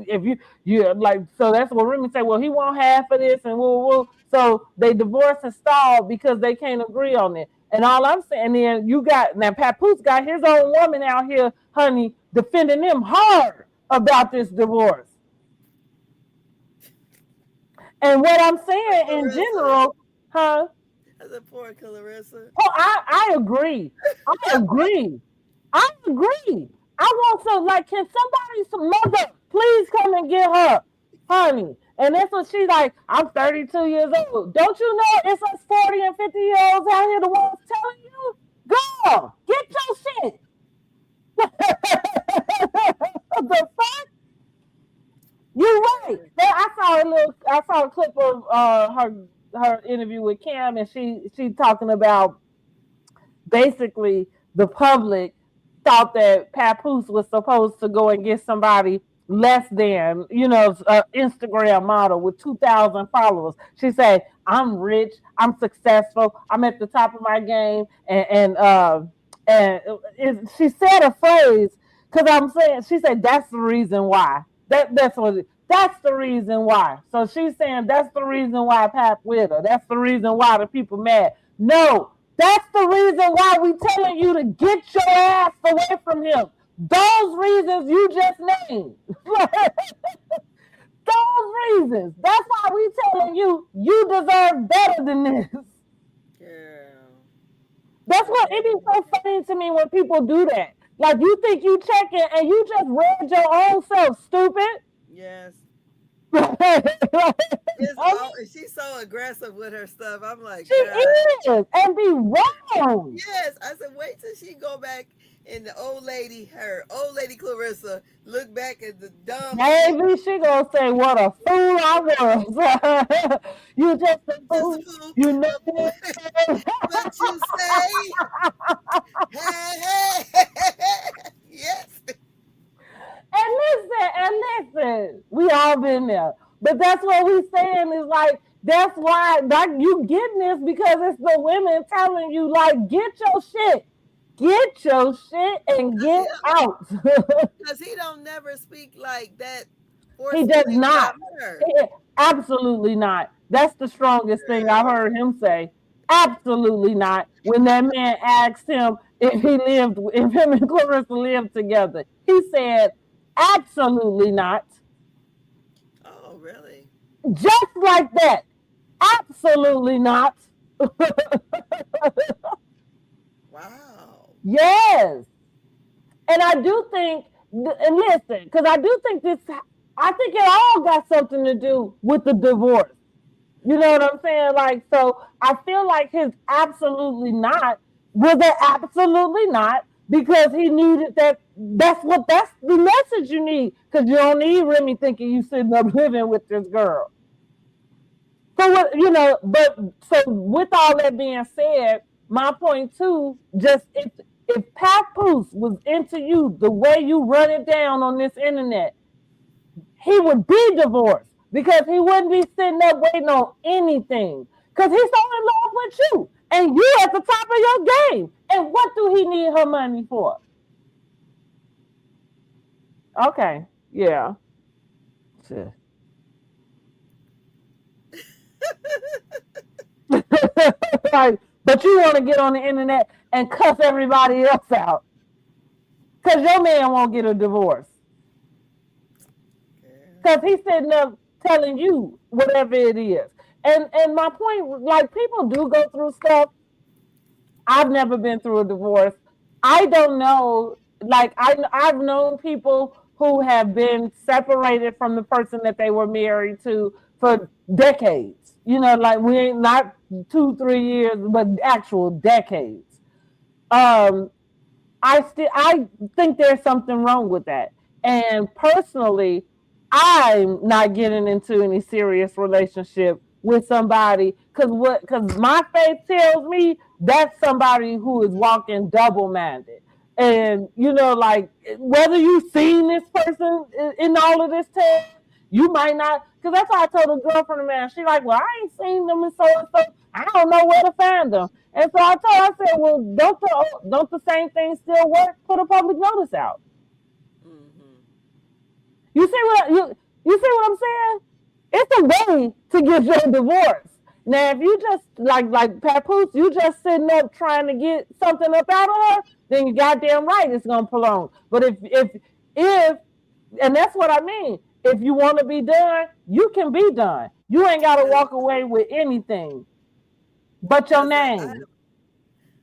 if you like, so that's what Remy say. Well, he won't half of this and woo. So they divorce and stall because they can't agree on it. And all I'm saying, then you got now Papoose got his own woman out here, honey, defending him hard about this divorce. And what I'm saying in general, huh? That's a poor Clarissa. Oh, I agree. I agree. I want some, like, can somebody, some mother, please come and get her, honey. And that's what she's like, I'm 32 years old. Don't you know it's us 40 and 50-year-olds out here the ones telling you? Girl, get your shit. The fuck? You're right. I saw a clip of her interview with Cam, and she talking about basically the public thought that Papoose was supposed to go and get somebody less than, Instagram model with 2,000 followers. She said, I'm rich, I'm successful, I'm at the top of my game. And she said a phrase, because I'm saying, she said, that's the reason why. That's the reason why. So she's saying that's the reason why Pap with her. That's the reason why the people mad. No, that's the reason why we telling you to get your ass away from him. Those reasons you just named. Those reasons. That's why we telling you deserve better than this. Yeah. That's what it is so funny to me when people do that. Like, you think you checking and you just read your own self, stupid. Yes. She's so aggressive with her stuff. I'm like, she is, and be wrong. Yes, I said, wait till she go back and her old lady Clarissa, look back at the dumb. Maybe she gonna say, "What a fool I was." You just a fool. You know what you say. Hey. Yes. And listen, we all been there. But that's what we saying is like, that's why like you getting this because it's the women telling you like, get your shit and get out. Because he don't never speak like that. He does not. Absolutely not. That's the strongest thing I've heard him say. Absolutely not. When that man asked him if him and Clarissa lived together, he said, absolutely not. Oh, really? Just like that. Absolutely not. Wow. Yes. And I do think, and listen, because I do think I think it all got something to do with the divorce. You know what I'm saying? Like, so I feel like his absolutely not was an absolutely not because he needed that. That's the message you need because you don't need Remy thinking you sitting up living with this girl. So what, but so with all that being said, my point too, just if Papoose was into you the way you run it down on this internet, he would be divorced because he wouldn't be sitting there waiting on anything because he's so in love with you and you at the top of your game. And what do he need her money for? Okay, yeah. Shit. Like, but you want to get on the internet and cuss everybody else out because your man won't get a divorce. Because he's sitting up telling you whatever it is. And my point, like, people do go through stuff. I've never been through a divorce. I don't know. Like, I've known people who have been separated from the person that they were married to for decades. Like we ain't not 2-3 years, but actual decades. I think there's something wrong with that. And personally, I'm not getting into any serious relationship with somebody because my faith tells me that's somebody who is walking double-minded. And like whether you've seen this person in all of this time, you might not, because that's why I told a girlfriend of mine, she like, well, I ain't seen them and so, I don't know where to find them. And so I told her, I said, well, don't the same thing still work? Put a public notice out. You see what I'm saying? It's a way to get your divorce. Now, if you just like Papoose, you just sitting up trying to get something up out of her, then you goddamn right it's gonna prolong. But if and that's what I mean. If you want to be done, you can be done. You ain't gotta walk away with anything but your name.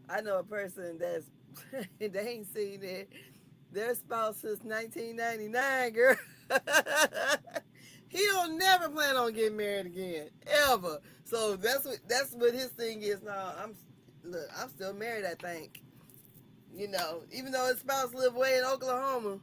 I know a person that's they ain't seen their spouse since 1999, girl. He don't never plan on getting married again, ever. So that's what his thing is now. I'm still married, I think. Even though his spouse live way in Oklahoma.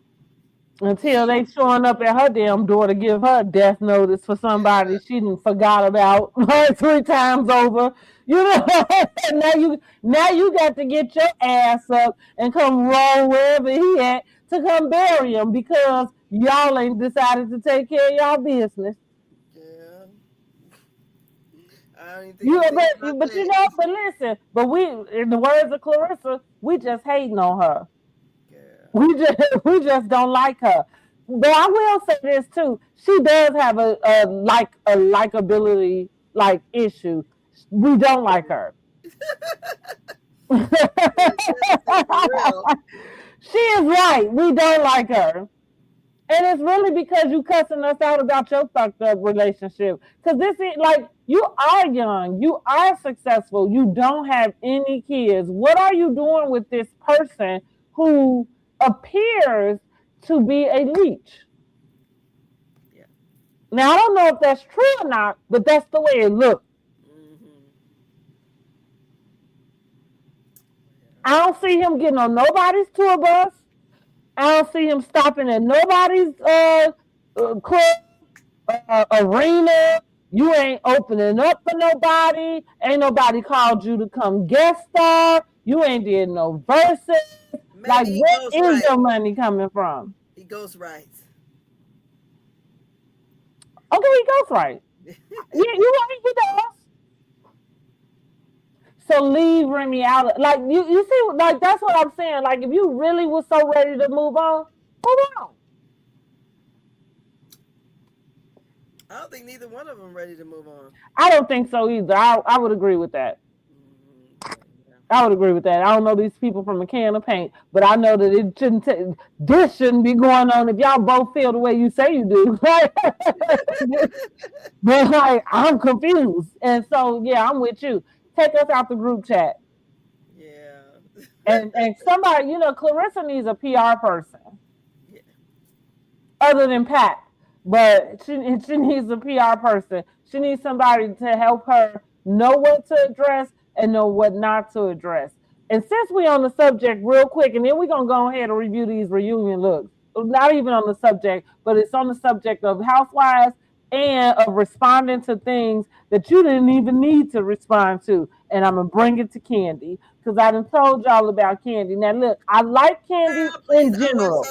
Until they showing up at her damn door to give her a death notice for somebody she done forgot about 3 times over. Now you got to get your ass up and come roll wherever he at to come bury him because y'all ain't decided to take care of y'all business. Yeah. I don't even think but listen, but we, in the words of Clarissa, we just hating on her. We just don't like her. But I will say this too. She does have a likability issue. We don't like her. She is right. We don't like her. And it's really because you cussing us out about your fucked up relationship. Because this is you are young. You are successful. You don't have any kids. What are you doing with this person who appears to be a leech? Now I don't know if that's true or not, but that's the way it looked. I don't see him getting on nobody's tour bus. I don't see him stopping at nobody's club, arena. You ain't opening up for nobody. Ain't nobody called you to come guest star. You ain't did no verses. Maybe Like, he where goes is right. your money coming from? He goes right. Okay, he goes right. You right, he does. So leave Remy out. Like, you see, like, that's what I'm saying. Like, if you really was so ready to move on, move on. I don't think neither one of them ready to move on. I don't think so either. I would agree with that. I would agree with that. I don't know these people from a can of paint, but I know that it shouldn't. This shouldn't be going on if y'all both feel the way you say you do. But like, I'm confused, and so yeah, I'm with you. Take us out the group chat. Yeah. And somebody, Clarissa needs a PR person. Yeah. Other than Pat, but she needs a PR person. She needs somebody to help her know what to address and know what not to address. And since we're on the subject real quick, and then we're going to go ahead and review these reunion looks. Not even on the subject, but it's on the subject of Housewives and of responding to things that you didn't even need to respond to. And I'm going to bring it to Candy because I done told y'all about Candy. Now, look, I like Candy in general.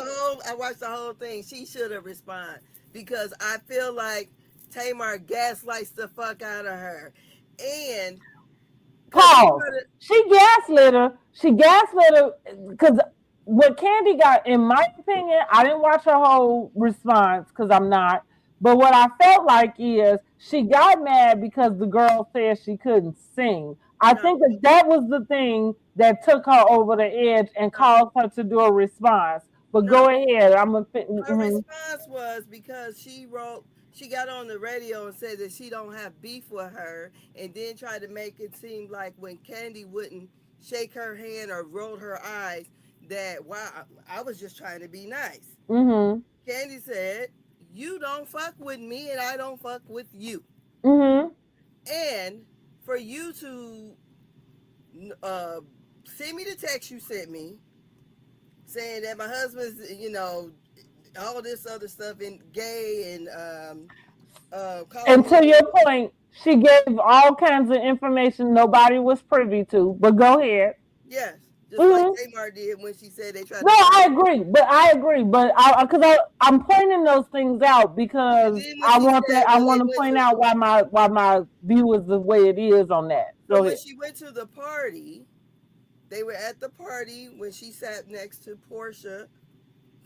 I watched the whole thing. She should have responded because I feel like Tamar gaslights the fuck out of her. And pause. She gaslit her. Because what Candy got, in my opinion, I didn't watch her whole response because I'm not. But what I felt like is she got mad because the girl said she couldn't sing. I think that was the thing that took her over the edge and caused her to do a response. But go ahead. Her response was because she got on the radio and said that she don't have beef with her, and then tried to make it seem like when Candy wouldn't shake her hand or roll her eyes, that I was just trying to be nice. Candy said, "You don't fuck with me, and I don't fuck with you." And for you to send me the text you sent me saying that my husband's, all this other stuff and gay and to your point, she gave all kinds of information nobody was privy to. But go ahead. Yes, just like Tamar did when she said they tried. No, I agree, but I'm pointing those things out because I want to point out why my view is the way it is on that. So when she went to the party, they were at the party when she sat next to Portia,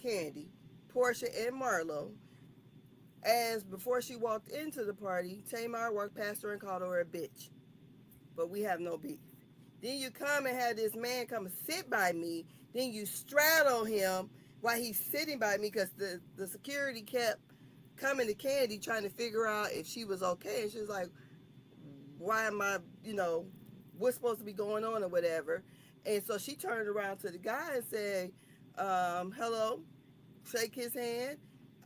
Candy, Portia, and Marlo. As before she walked into the party, Tamar walked past her and called her a bitch. But we have no beef. Then you come and have this man come and sit by me. Then you straddle him while he's sitting by me because the security kept coming to Candy trying to figure out if she was okay. And she was like, why am I, what's supposed to be going on or whatever. And so she turned around to the guy and said, hello, shake his hand.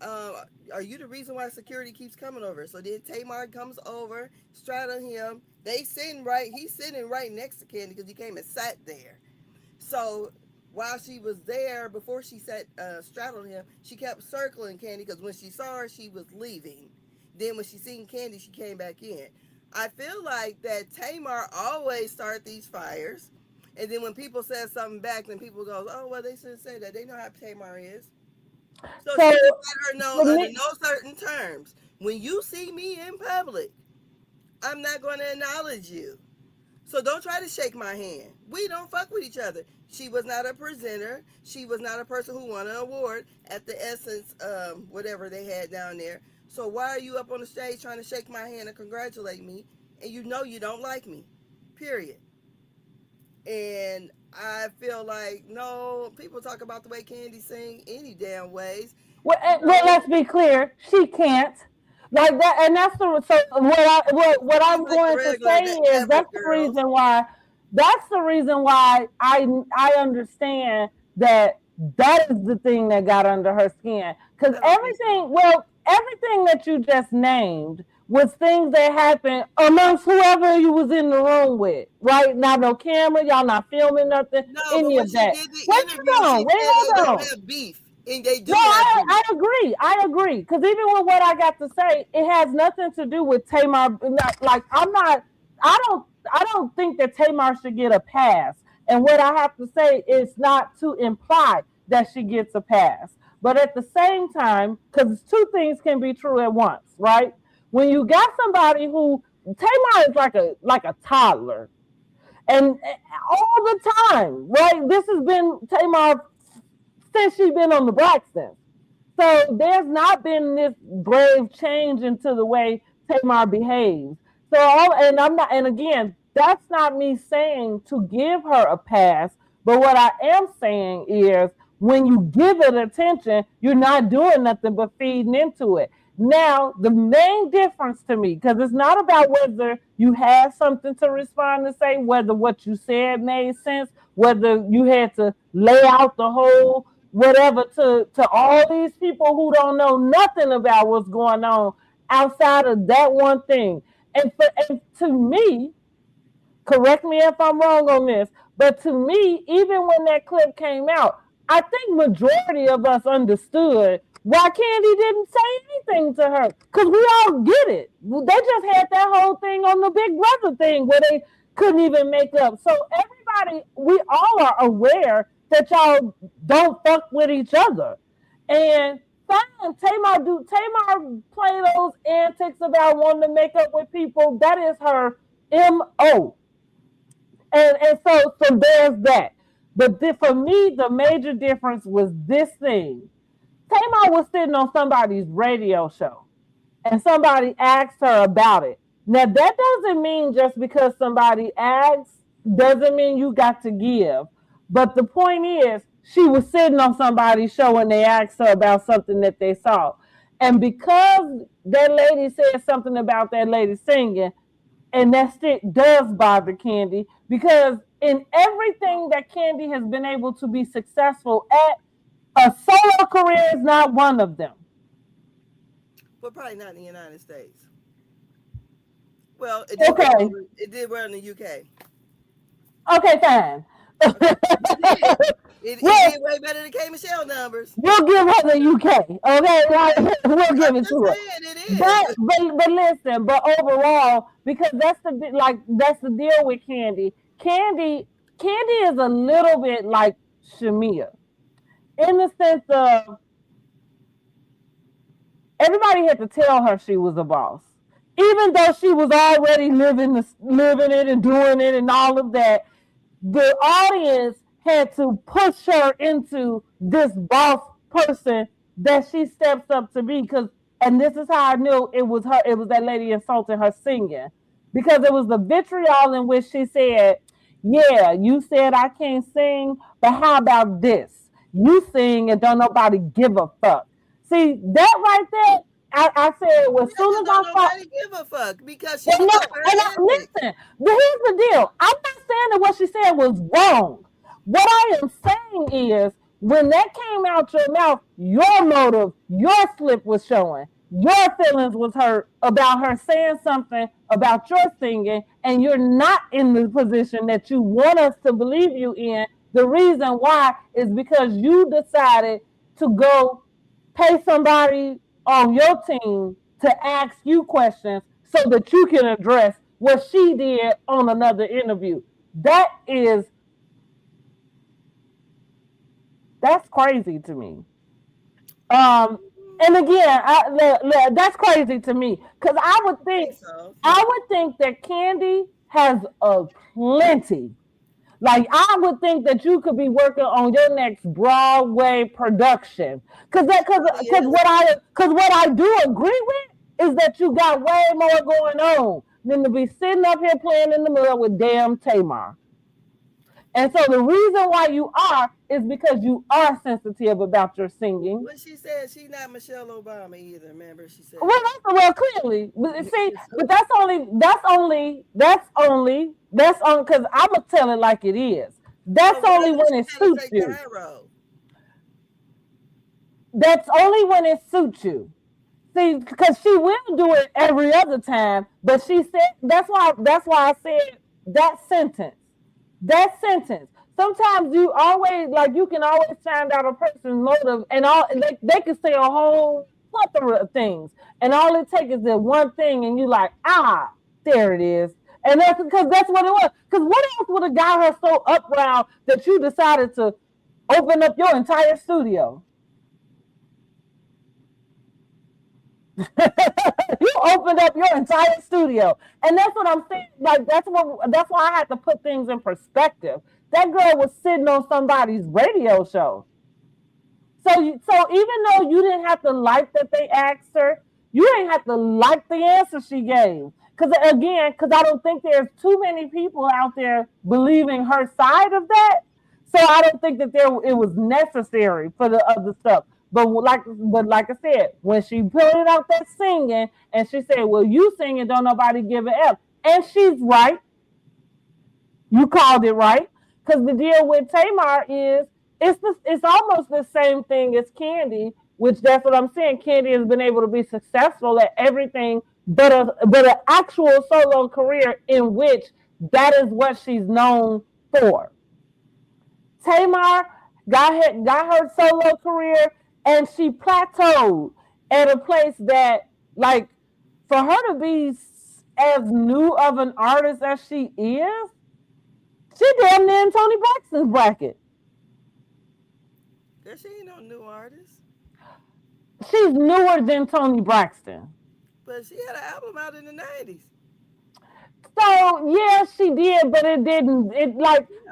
Are you the reason why security keeps coming over? So then Tamar comes over, straddle him. He's sitting right next to Candy because he came and sat there. So while she was there, before she straddled him, she kept circling Candy because when she saw her, she was leaving. Then when she seen Candy, she came back in. I feel like that Tamar always start these fires. And then when people say something back, then people go, oh, well, they shouldn't say that. They know how Tamar is. So she just let her know under no certain terms. When you see me in public, I'm not going to acknowledge you. So don't try to shake my hand. We don't fuck with each other. She was not a presenter. She was not a person who won an award at the Essence, whatever they had down there. So why are you up on the stage trying to shake my hand and congratulate me? And you know you don't like me. Period. And I feel like, no, people talk about the way Candy sing any damn ways. Well, let's be clear. She can't. Like that, and that's what I'm going to say is that's the reason why. That's the reason why I understand that is the thing that got under her skin. Because everything, well, everything that you just named was things that happened amongst whoever you was in the room with, right? Not no camera, y'all not filming nothing, No, any but of when that. she did the Wait, interview, hold on, she wait, said hold they on. don't have beef, and they do No, have beef. I agree. Because even with what I got to say, it has nothing to do with Tamar. Like I don't think that Tamar should get a pass. And what I have to say is not to imply that she gets a pass. But at the same time, because two things can be true at once, right? When you got somebody who Tamar is like a toddler, and all the time, right? This has been Tamar since she's been on the Braxton. So there's not been this grave change into the way Tamar behaves. And again, that's not me saying to give her a pass, but what I am saying is when you give it attention, you're not doing nothing but feeding into it. Now, the main difference to me, because it's not about whether you had something to respond to say, whether what you said made sense, whether you had to lay out the whole whatever to all these people who don't know nothing about what's going on outside of that one thing. And to me, correct me if I'm wrong on this, but to me, even when that clip came out, I think majority of us understood why Candy didn't say anything to her, because we all get it. They just had that whole thing on the Big Brother thing where they couldn't even make up. So everybody, we all are aware that y'all don't fuck with each other. And fine, Tamar play those antics about wanting to make up with people. That is her MO. And so there's that. But for me, the major difference was this thing. Tamar was sitting on somebody's radio show and somebody asked her about it. Now, that doesn't mean just because somebody asks, doesn't mean you got to give. But the point is, she was sitting on somebody's show and they asked her about something that they saw. And because that lady said something about that lady singing, and that stick does bother Candy, because in everything that Candy has been able to be successful at, a solo career is not one of them. But probably not in the United States. Well, it did well in the UK. Okay, fine. It did way better than K Michelle numbers. We'll give her the UK. Okay, right? We'll give it to her. It is. But listen, but overall, because that's the deal with Candy. Candy is a little bit like Shamia, in the sense of everybody had to tell her she was a boss, even though she was already living it and doing it and all of that. The audience had to push her into this boss person that she steps up to be. And this is how I knew it was her. It was that lady insulting her singing, because it was the vitriol in which she said, "Yeah, you said I can't sing, but how about this? You sing and don't nobody give a fuck." See that right there? I said, well, as soon as I saw, nobody give a fuck because she's listen. But here's the deal. I'm not saying that what she said was wrong. What I am saying is, when that came out your mouth, your motive, your slip was showing. Your feelings was hurt about her saying something about your singing, and you're not in the position that you want us to believe you in. The reason why is because you decided to go pay somebody on your team to ask you questions so that you can address what she did on another interview. That's crazy to me. And again, that's crazy to me, because I would think that Candy has a plenty. Like, I would think that you could be working on your next Broadway production, because what I do agree with is that you got way more going on than to be sitting up here playing in the mud with damn Tamar. And so the reason why you are is because you are sensitive about your singing. Well, she said she's not Michelle Obama either. Remember, she said. Well, clearly, but see, but that's only because I'm gonna tell it like it is. That's only when it suits you. That's only when it suits you. See, because she will do it every other time, but she said that's why I said that sentence. That sentence. Sometimes you always you can always find out a person's motive, and they can say a whole plethora of things, and all it takes is that one thing, and you like, there it is, and that's because that's what it was. Because what else would have got her so upround that you decided to open up your entire studio? You opened up your entire studio, and that's what I'm saying. Like that's why I had to put things in perspective. That girl was sitting on somebody's radio show. So even though you didn't have to like that they asked her, you didn't have to like the answer she gave. Because I don't think there's too many people out there believing her side of that. So I don't think that it was necessary for the other stuff. But like I said, when she put it out that singing, and she said, "Well, you singing, don't nobody give a F," and she's right. You called it right, because the deal with Tamar is it's almost the same thing as Candy, which that's what I'm saying. Candy has been able to be successful at everything, but an actual solo career in which that is what she's known for. Tamar got her solo career, and she plateaued at a place that, like, for her to be as new of an artist as she is, she damn near in Toni Braxton's bracket. Cause she ain't no new artist. She's newer than Toni Braxton. But she had an album out in the 90s. So yeah, she did, but it didn't.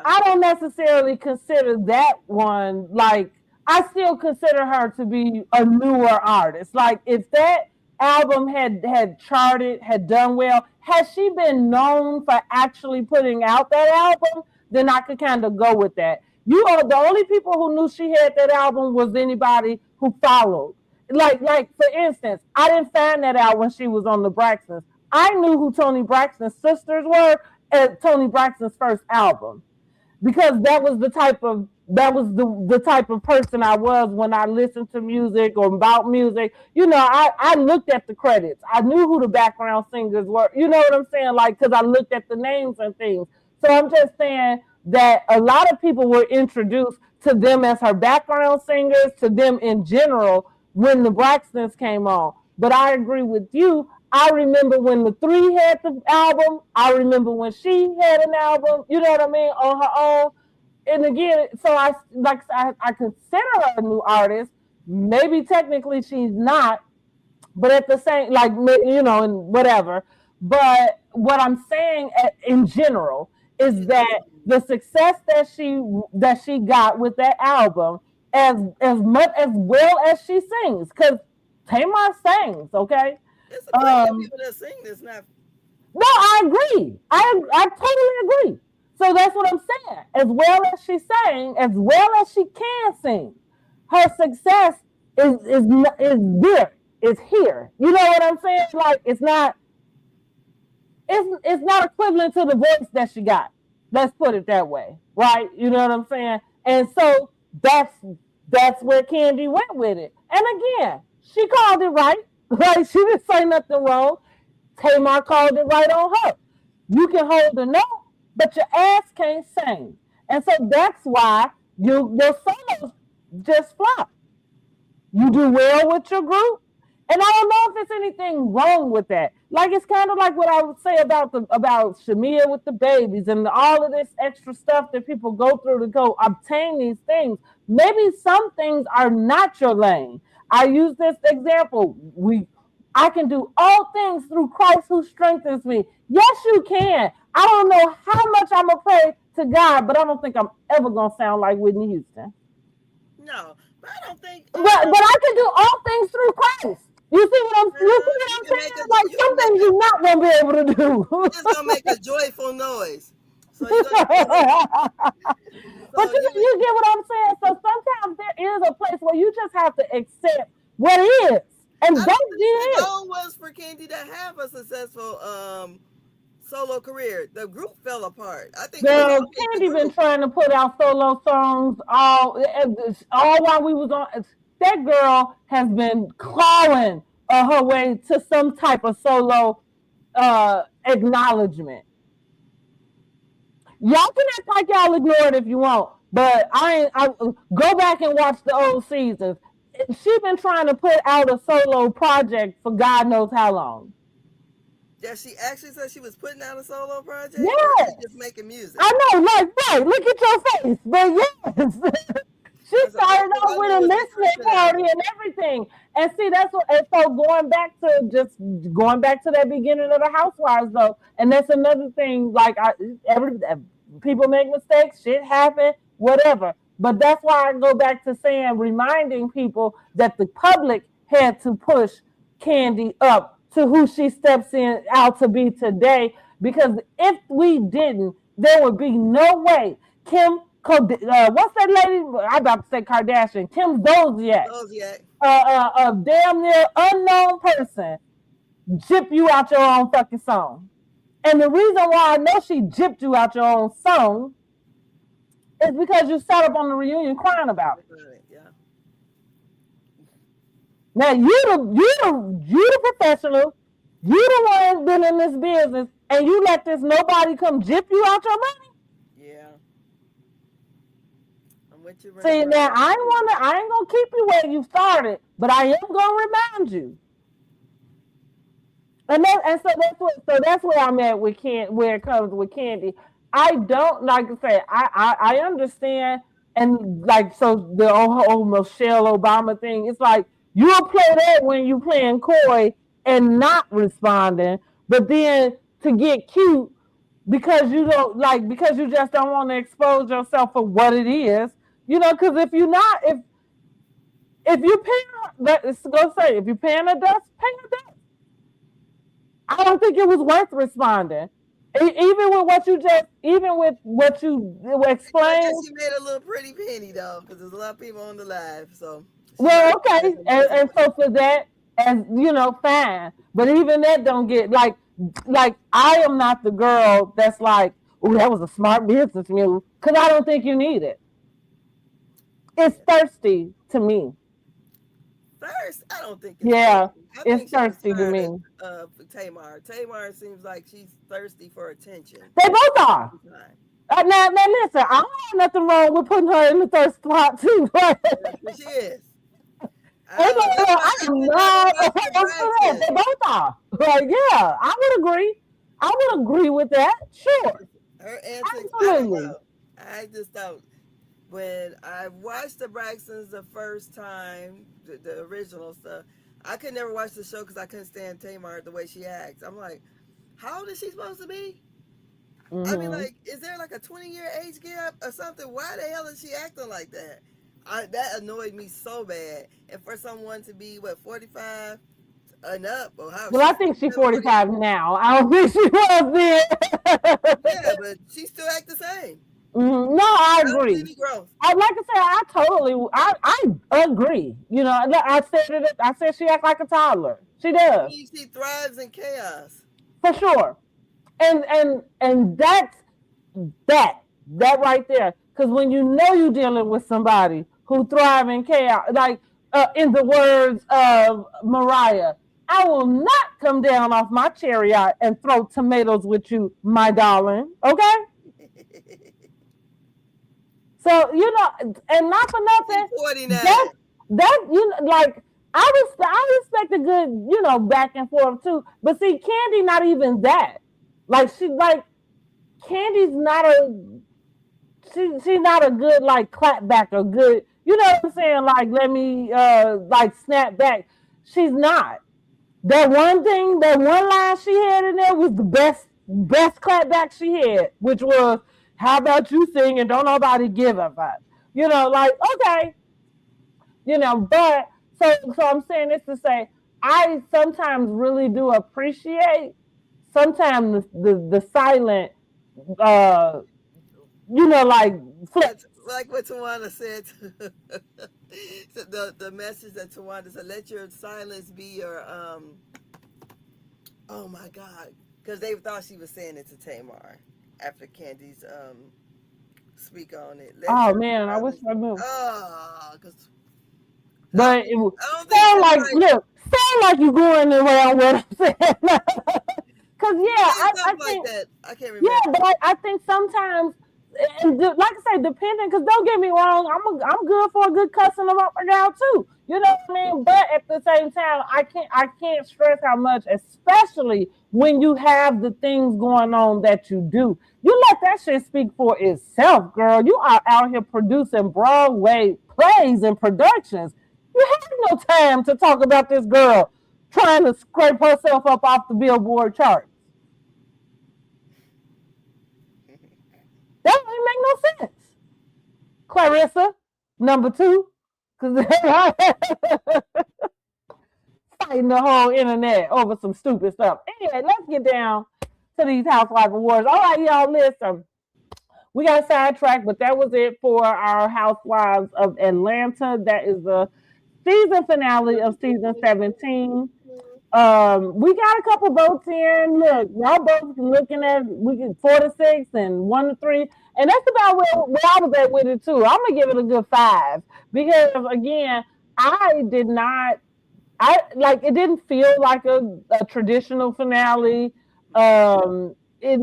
I don't necessarily consider that one. Like, I still consider her to be a newer artist. Like, if that album had charted, had done well, has she been known for actually putting out that album, then I could kind of go with that. The only people who knew she had that album was anybody who followed. Like for instance, I didn't find that out when she was on the Braxtons. I knew who Toni Braxton's sisters were at Toni Braxton's first album, because that was the type of person I was when I listened to music or about music. I looked at the credits. I knew who the background singers were. You know what I'm saying? Like, because I looked at the names and things. So I'm just saying that a lot of people were introduced to them as her background singers, to them in general, when the Braxtons came on. But I agree with you. I remember when the Three had the album. I remember when she had an album, you know what I mean, on her own. And again, so I consider her a new artist. Maybe technically she's not, but at the same, and whatever. But what I'm saying in general is that the success that she got with that album, as well as she sings, because Tamar sings, okay? It's a bunch of people that sing this now. No, I agree. I totally agree. So that's what I'm saying. As well as she sang, as well as she can sing, her success is there. It's here. You know what I'm saying? Like, it's not equivalent to the voice that she got. Let's put it that way, right? You know what I'm saying? And so that's where Candy went with it. And again, she called it right. Right? She didn't say nothing wrong. Tamar called it right on her. You can hold a note, but your ass can't sing. And so that's why your solos just flop. You do well with your group. And I don't know if there's anything wrong with that. Like, it's kind of like what I would say about Shamia with the babies and all of this extra stuff that people go through to go obtain these things. Maybe some things are not your lane. I use this example. I can do all things through Christ who strengthens me. Yes, you can. I don't know how much I'm going to pray to God, but I don't think I'm ever going to sound like Whitney Houston. No, but I don't think... But I can do all things through Christ. You see what I'm saying? Like, some things you're not going to be able to do. It's going to make a joyful noise. So you're But you get what I'm saying? So sometimes there is a place where you just have to accept what it is. And that's it. The goal was for Candy to have a successful solo career. The group fell apart. I think Candy been trying to put out solo songs all while we was on. That girl has been clawing her way to some type of solo acknowledgement. Y'all can act like y'all ignore it if you want, but I go back and watch the old seasons. She been trying to put out a solo project for God knows how long. Yeah, she actually said she was putting out a solo project. Yes, or just making music. I know, like right. Look at your face, but yes. She started off with a listening party and everything. And see, that's what, and so going back to that beginning of the Housewives though, and that's another thing, like people make mistakes, shit happen, whatever. But that's why I go back to saying, reminding people that the public had to push Kandi up to who she steps in out to be today. Because if we didn't, there would be no way Kim what's that lady? I'm about to say Kardashian. Kim Zolciak. A damn near unknown person gypped you out your own fucking song. And the reason why I know she gypped you out your own song is because you sat up on the reunion crying about it. Yeah. Now you the professional, you the one been in this business, and you let this nobody come gyp you out your money. Yeah. See, now I ain't gonna keep you where you started, but I am gonna remind you. And so that's where I'm at with where it comes with Kandi. I don't, like I say, I understand, and like, so the whole Michelle Obama thing, it's like you'll play that when you playing coy and not responding, but then to get cute because you just don't want to expose yourself for what it is. You know, because if you're not, if you're paying, if you're paying a dust, pay a dust. I don't think it was worth responding, even with what you explained. She made a little pretty penny though, because there's a lot of people on the live. So well, okay, and so for that, and you know, fine. But even that don't get like I am not the girl that's like, oh, that was a smart business move, because I don't think you need it. It's thirsty to me. Thirst? I don't think. It's thirsty to me. Tamar seems like she's thirsty for attention. They both are. Now listen, I don't have nothing wrong with putting her in the thirst spot too. She is. They both are. Like, yeah, I would agree. I would agree with that. Sure. Her antics. Absolutely. I just don't. When I watched the Braxtons the first time, the original stuff, I could never watch the show because I couldn't stand Tamar the way she acts. I'm like, how old is she supposed to be? Mm-hmm. I mean, like, is there like a 20-year age gap or something? Why the hell is she acting like that? That annoyed me so bad. And for someone to be, 45 and up? Or how? Well, I think she's 45 now. I don't think she was then. Yeah, but she still act the same. Mm-hmm. No, I agree. Like I said, I agree. You know, I said she acts like a toddler. She does. She thrives in chaos. For sure. And that's that right there. Because when you know you're dealing with somebody who thrives in chaos, like in the words of Mariah, I will not come down off my chariot and throw tomatoes with you, my darling. Okay? So, you know, and not for nothing, that you know, like, I respect a good, you know, back and forth too. But see, Kandi not even that. Like, Kandi's not she's not a good, like, clap back or good, you know what I'm saying? Like, let me, like, snap back. She's not. That one line she had in there was the best clap back she had, which was, how about you sing and don't nobody give a fuck? You know, like, okay. You know, but, so I'm saying this to say, I sometimes really do appreciate sometimes the silent, you know, like, flips. Like what Tawanda said, the message that Tawanda said, let your silence be your, oh my God, because they thought she was saying it to Tamar. After Kandi's speak on it. Oh man, I wish I knew. Oh, because but it sound sound like you going around what I'm saying. Cause I think like that. I can't remember. yeah, but I think sometimes, and like I say, depending. Cause don't get me wrong, I'm good for a good cussing them up and down too. You know what I mean? But at the same time, I can't stress how much, especially when you have the things going on that you do. You let that shit speak for itself, girl. You are out here producing Broadway plays and productions. You have no time to talk about this girl trying to scrape herself up off the Billboard chart. That don't make no sense. Clarissa, number 2, because fighting the whole internet over some stupid stuff. Anyway, let's get down to these Housewives Awards. All right, y'all, listen. We got sidetracked, but that was it for our Housewives of Atlanta. That is the season finale of season 17. We got a couple votes in. Look, y'all both looking at 4 to 6 and 1 to 3, and that's about where I was at with it too. I'm gonna give it a good 5 because again, it didn't feel like a traditional finale. It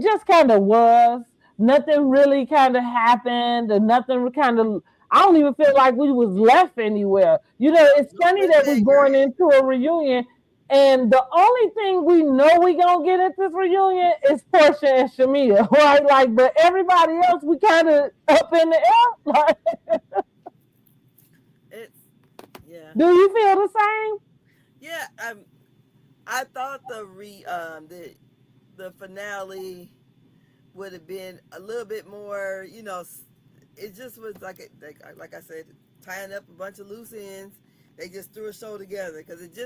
just kind of was. Nothing really kind of happened, and nothing kind of. I don't even feel like we was left anywhere. You know, it's funny that we're going into a reunion, and the only thing we know we gonna get at this reunion is Portia and Shamia, right? Like, but everybody else, we kind of up in the air. Like, yeah. Do you feel the same? Yeah, I thought the finale would have been a little bit more, you know. It just was like I said, tying up a bunch of loose ends. They just threw a show together because it's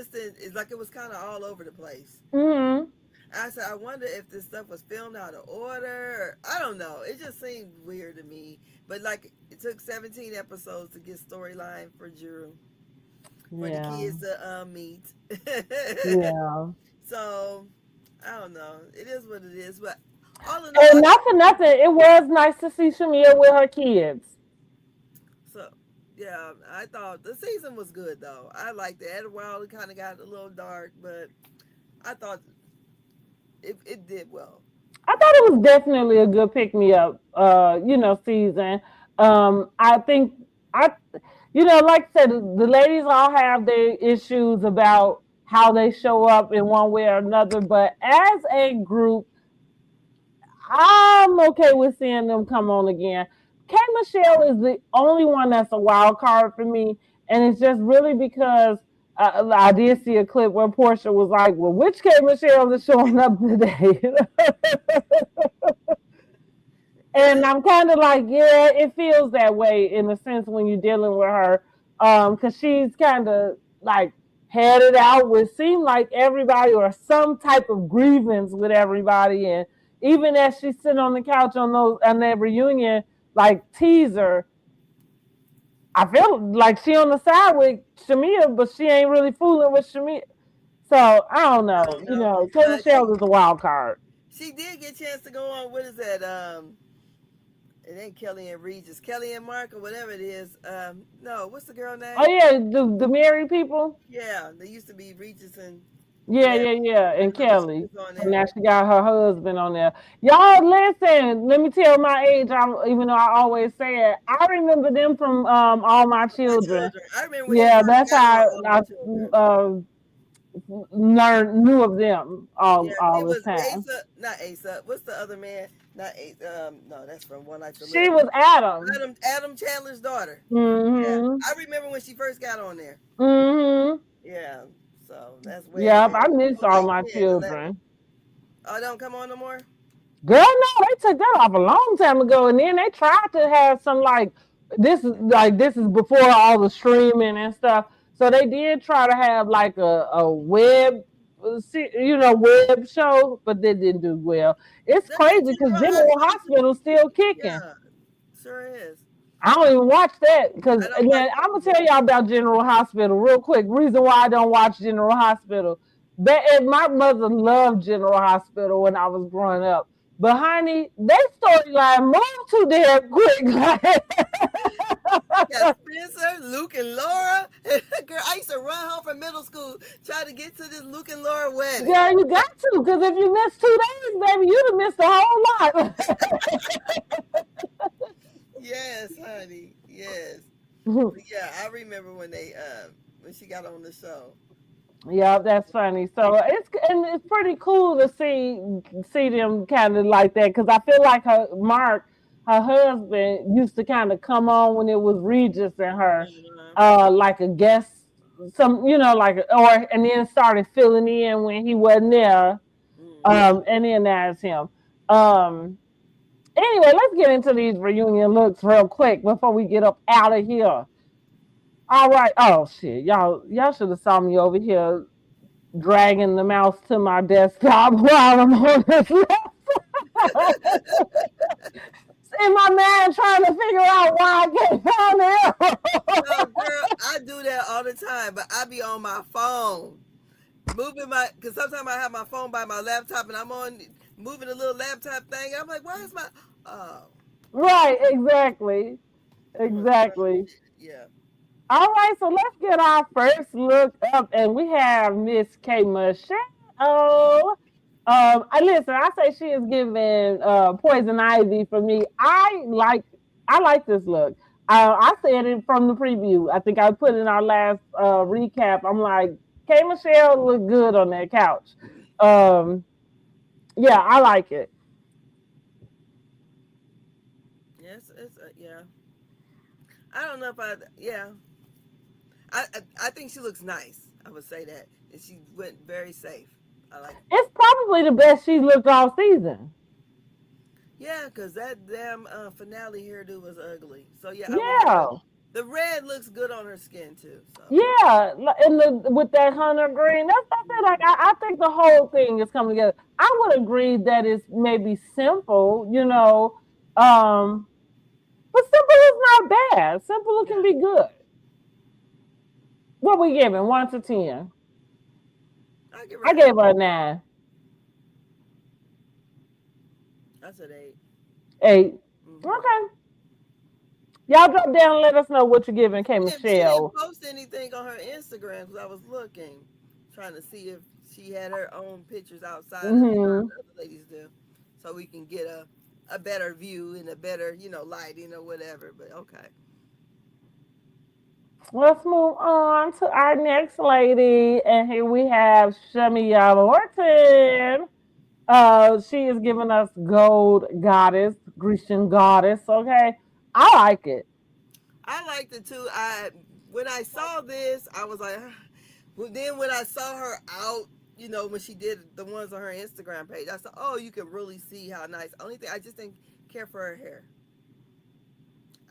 like it was kind of all over the place. Mm-hmm. I said, I wonder if this stuff was filmed out of order. I don't know. It just seemed weird to me. But like, it took 17 episodes to get storyline for Drew, for the kids to meet. Yeah. So I don't know. It is what it is, but. And not for nothing, it was nice to see Shamia with her kids. So, yeah, I thought the season was good, though. I liked it. After a while, it kind of got a little dark, but I thought it did well. I thought it was definitely a good pick-me-up, season. I think, like I said, the ladies all have their issues about how they show up in one way or another, but as a group, I'm okay with seeing them come on again. K. Michelle is the only one that's a wild card for me, and it's just really because I did see a clip where Portia was like, well, which K. Michelle is showing up today? And I'm kind of like, yeah, it feels that way in a sense when you're dealing with her, because she's kind of like headed out with seem like everybody or some type of grievance with everybody, and even as she's sitting on the couch on that reunion, like teaser, I feel like she on the side with Shamia, but she ain't really fooling with Shamia. So I don't know. K. Michelle is a wild card. She did get a chance to go on. What is that? It ain't Kelly and Regis, Kelly and Mark or whatever it is. No, what's the girl name? Oh yeah, the married people. Yeah, they used to be Regis and. Yeah, and Kelly. And now she got her husband on there. Y'all, listen, let me tell my age, even though I always say it. I remember them from All My Children. I remember that's how I knew of them all the time. Not Asa. What's the other man? Not Asa. No, that's from One Life to Live. She was Adam. Adam Chandler's daughter. Mm-hmm. Yeah. I remember when she first got on there. Mm-hmm. Yeah. So that's weird. Yeah, I missed All My Children. Oh, don't come on no more? Girl, no, they took that off a long time ago, and then they tried to have some this is before all the streaming and stuff. So they did try to have like a web show, but they didn't do well. It's crazy because General Hospital's still kicking. Yeah, sure is. I don't even watch that because again, I'm gonna tell y'all about General Hospital real quick. Reason why I don't watch General Hospital. My mother loved General Hospital when I was growing up. But honey, that storyline moved too damn quick. got Spencer, Luke, and Laura. Girl, I used to run home from middle school trying to get to this Luke and Laura wedding. Yeah, you got to, because if you miss 2 days, baby, you'd have missed a whole lot. Yes, honey. Yes. Yeah, I remember when she got on the show. Yeah, that's funny. So it's pretty cool to see them kind of like that, because I feel like her husband, used to kind of come on when it was Regis and her, like a guest, and then started filling in when he wasn't there, and then that's him. Anyway, let's get into these reunion looks real quick before we get up out of here. All right. Oh shit, y'all should have saw me over here dragging the mouse to my desktop while I'm on this list. In my mind, trying to figure out why I can't find it. No, girl, I do that all the time, but I be on my phone, because sometimes I have my phone by my laptop, and I'm moving a little laptop thing. I'm like, why is my? Oh. Right. Exactly. Yeah. All right, so let's get our first look up, and we have Miss K. Michelle. Listen, I say she is giving Poison Ivy for me. I like this look. I said it from the preview. I think I put in our last recap. I'm like, K. Michelle looked good on that couch. Yeah, I like it. Yes, it's yeah. I don't know if I think she looks nice. I would say that. And she went very safe. I like it. It's probably the best she's looked all season. Yeah, because that damn finale hairdo was ugly. So yeah. The red looks good on her skin too. So. Yeah, and with that hunter green, that's it. Like I think the whole thing is coming together. I would agree that it's maybe simple, but simple is not bad. Simple can be good. What we giving? 1 to 10? I gave her a 9. That's an 8. 8. Mm-hmm. Okay. Y'all drop down and let us know what you're giving K. Michelle. She didn't post anything on her Instagram because I was looking, trying to see if she had her own pictures outside of the other ladies do, so we can get a better view and a better, lighting or whatever. But okay. Let's move on to our next lady, and here we have Shamia Lorton. She is giving us Gold Goddess, Grecian Goddess. Okay, I like it. I liked it too. When I saw this, I was like, well, then when I saw her out, when she did the ones on her Instagram page, I said, oh, you can really see how nice. Only thing, I just didn't care for her hair.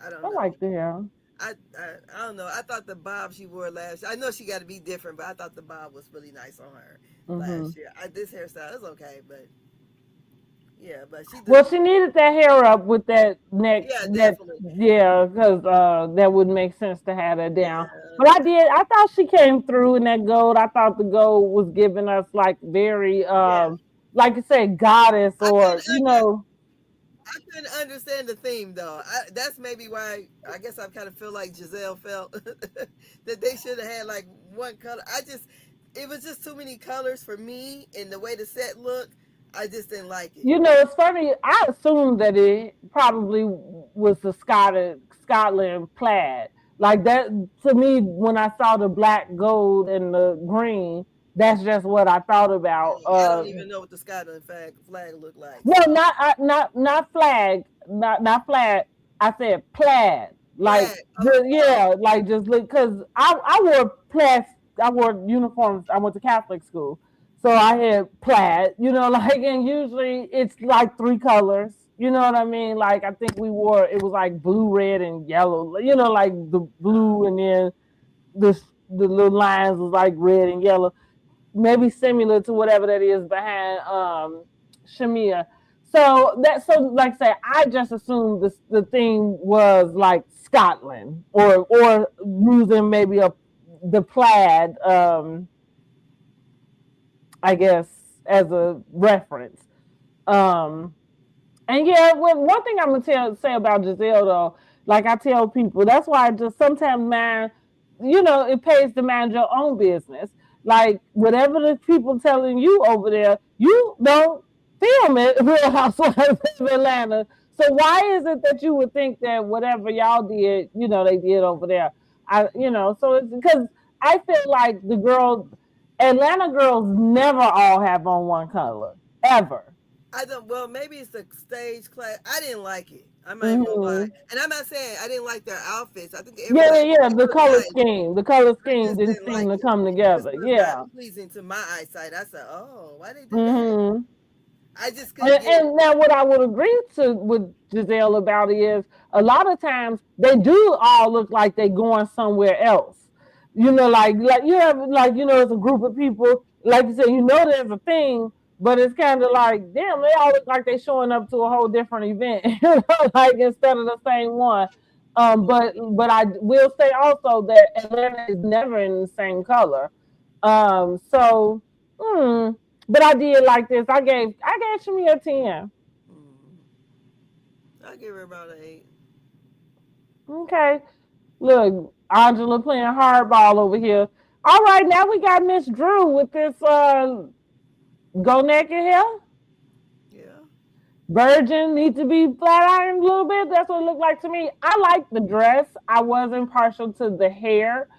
I don't know. I like the hair. I don't know. I thought the bob she wore last year, I know she got to be different, but I thought the bob was really nice on her last year. This hairstyle is okay, but yeah, but she did. Well, she needed that hair up with that neck. Yeah, definitely. Because that would make sense to have that down. Yeah. But I thought she came through in that gold. I thought the gold was giving us like very, like you said, goddess or, I couldn't understand the theme though. That's maybe why I guess I kind of feel like Giselle felt that they should have had like one color. It was just too many colors for me, and the way the set looked, I just didn't like it. It's funny. I assumed that it probably was the Scotland plaid. Like that, to me, when I saw the black, gold, and the green, that's just what I thought about. I don't even know what the Scotland flag looked like. No, not flag, not flag. I said plaid. Like like just look, because I wore plaid. I wore uniforms. I went to Catholic school, so I had plaid. And usually it's like 3 colors. You know what I mean? Like I think it was like blue, red, and yellow. Like the blue, and then the little lines was like red and yellow. Maybe similar to whatever that is behind Shamia. So like I said, I just assumed the theme was like Scotland or using maybe the plaid, I guess, as a reference. And yeah, one thing I'm gonna say about Giselle though, Like I tell people, that's why I just sometimes mind, it pays to mind your own business. Like whatever the people telling you over there, you don't film it. Real Housewives of Atlanta. So why is it that you would think that whatever y'all did, they did over there? So it's because I feel like the girls, Atlanta girls, never all have on one color ever. I don't. Well, maybe it's the stage class. I didn't like it. I'm not even gonna lie. Mm-hmm. And I'm not saying I didn't like their outfits. I think Yeah. it The was color nice. scheme, the color I scheme just didn't didn't seem like to it. come It just together. was not Yeah. pleasing to my eyesight. I said, "Oh, why they do that?" Mm-hmm. I just couldn't get it. And now, what I would agree to with Giselle about it is a lot of times they do all look like they're going somewhere else. Like you have it's a group of people. Like you said, there's a thing, but it's kind of like, damn, they all look like they're showing up to a whole different event, like instead of the same one. But I will say also that Atlanta is never in the same color. So. But I did like this. I gave Shamia a 10. I give her about an 8. Okay. Look, Angela playing hardball over here. All right, now we got Miss Drew with this go naked hair. Yeah. Virgin need to be flat ironed a little bit. That's what it looked like to me. I like the dress. I wasn't partial to the hair.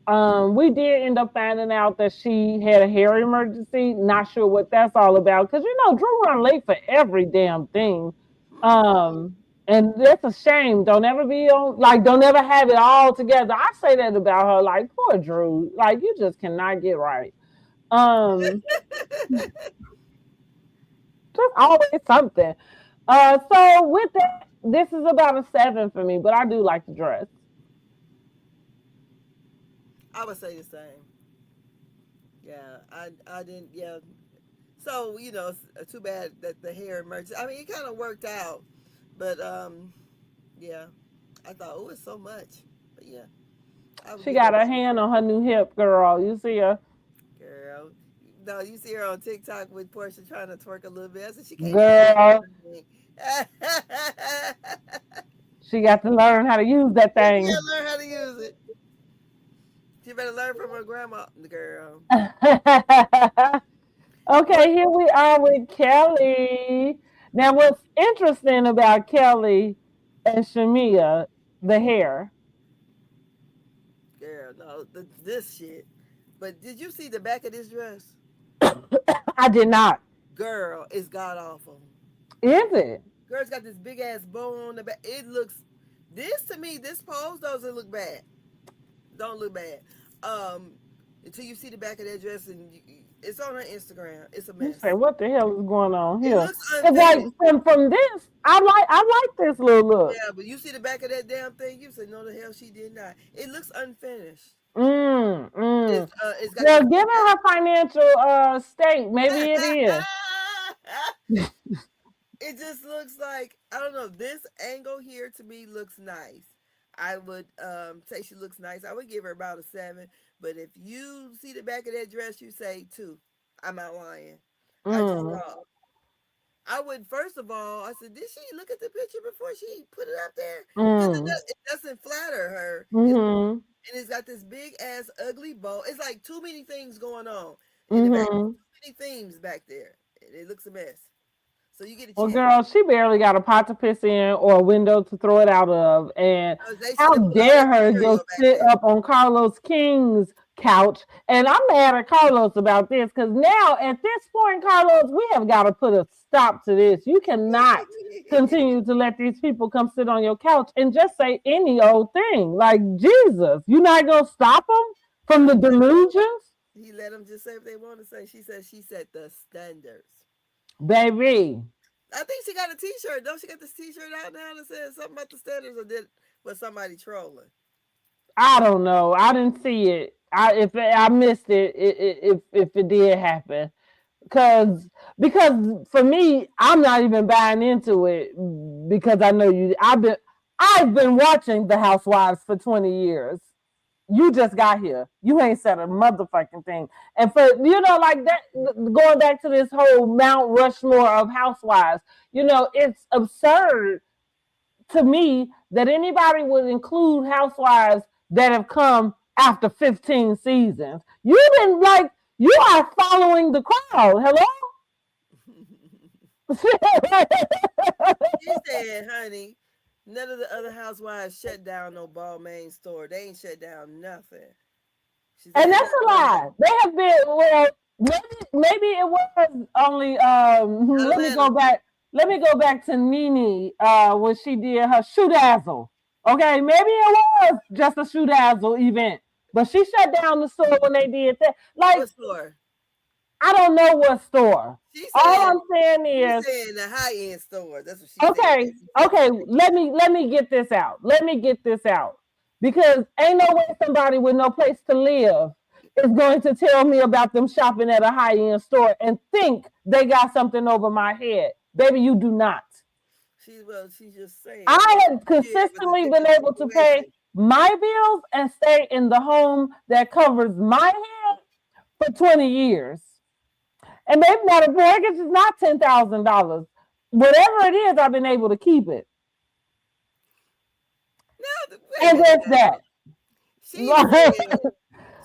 We did end up finding out that she had a hair emergency. Not sure what that's all about. Because Drew run late for every damn thing. And that's a shame. Don't ever be on, don't ever have it all together. I say that about her, like, poor Drew. Like, you just cannot get right. Just always something. So with that, this is about a 7 for me, but I do like the dress. I would say the same. Yeah, I didn't. Yeah. So too bad that the hair emerged. I mean, it kind of worked out, but yeah, I thought, oh, it's so much. But yeah, She got her hand on her new hip, girl. You see her? Girl, no, you see her on TikTok with Portia trying to twerk a little bit. I said she can't. Girl, she got to learn how to use that thing. She got to learn how to use it. She better learn from her grandma, girl. Okay, here we are with Kelly. Now, what's interesting about Kelly and Shamia, the hair. Girl, no, this shit. But did you see the back of this dress? I did not. Girl, it's god awful. Is it? Girl's got this big ass bow on the back. It looks. To me, this pose doesn't look bad. Don't look bad. Until you see the back of that dress, and it's on her Instagram. It's a mess. You say, what the hell is going on here? It looks unfinished. Like from this, I like this little look. Yeah, but you see the back of that damn thing, you say, no, the hell she did not. It looks unfinished. It's got given her financial state, maybe it is. It just looks like, I don't know, this angle here to me looks nice. I would say she looks nice. I would give her about a 7. But if you see the back of that dress, you say 2. I'm not lying. I would, first of all, I said, did she look at the picture before she put it up there? It doesn't flatter her. And it's got this big ass ugly bow. It's like too many things going on in the back. Too many themes back there. It looks a mess. So you get a chance. Well, girl, she barely got a pot to piss in or a window to throw it out of. And how dare her go sit up on Carlos King's couch. And I'm mad at Carlos about this because now at this point, Carlos, we have got to put a stop to this. You cannot continue to let these people come sit on your couch and just say any old thing. Like, Jesus, you're not going to stop them from the delusions? He let them just say what they want to say. She said the standards. Baby. I think she got a t-shirt. Don't she got this t-shirt out now that says something about the standards, or was somebody trolling? I don't know. I didn't see it. If I missed it, if it did happen. Because for me, I'm not even buying into it because I know you. I've been watching the Housewives for 20 years. You just got here. You ain't said a motherfucking thing. And for, like that, going back to this whole Mount Rushmore of Housewives, it's absurd to me that anybody would include housewives that have come after 15 seasons. You didn't like, you are following the crowd. Hello? She said, honey, none of the other housewives shut down no Balmain store. They ain't shut down nothing. She said, And that's a lie. They have been, well, maybe it was only, let me go back. Let me go back to Nene when she did her shoe dazzle. Okay, maybe it was just a shoe dazzle event, but she shut down the store when they did that. Like, what store? I don't know what store. All I'm saying is, she's saying the high end store. That's what she said. Okay. Let me get this out. Because ain't no way somebody with no place to live is going to tell me about them shopping at a high end store and think they got something over my head. Baby, you do not. She's just saying. I have consistently been able to pay my bills and stay in the home that covers my head for 20 years. And maybe not a mortgage is not $10,000. Whatever it is, I've been able to keep it. And that's that.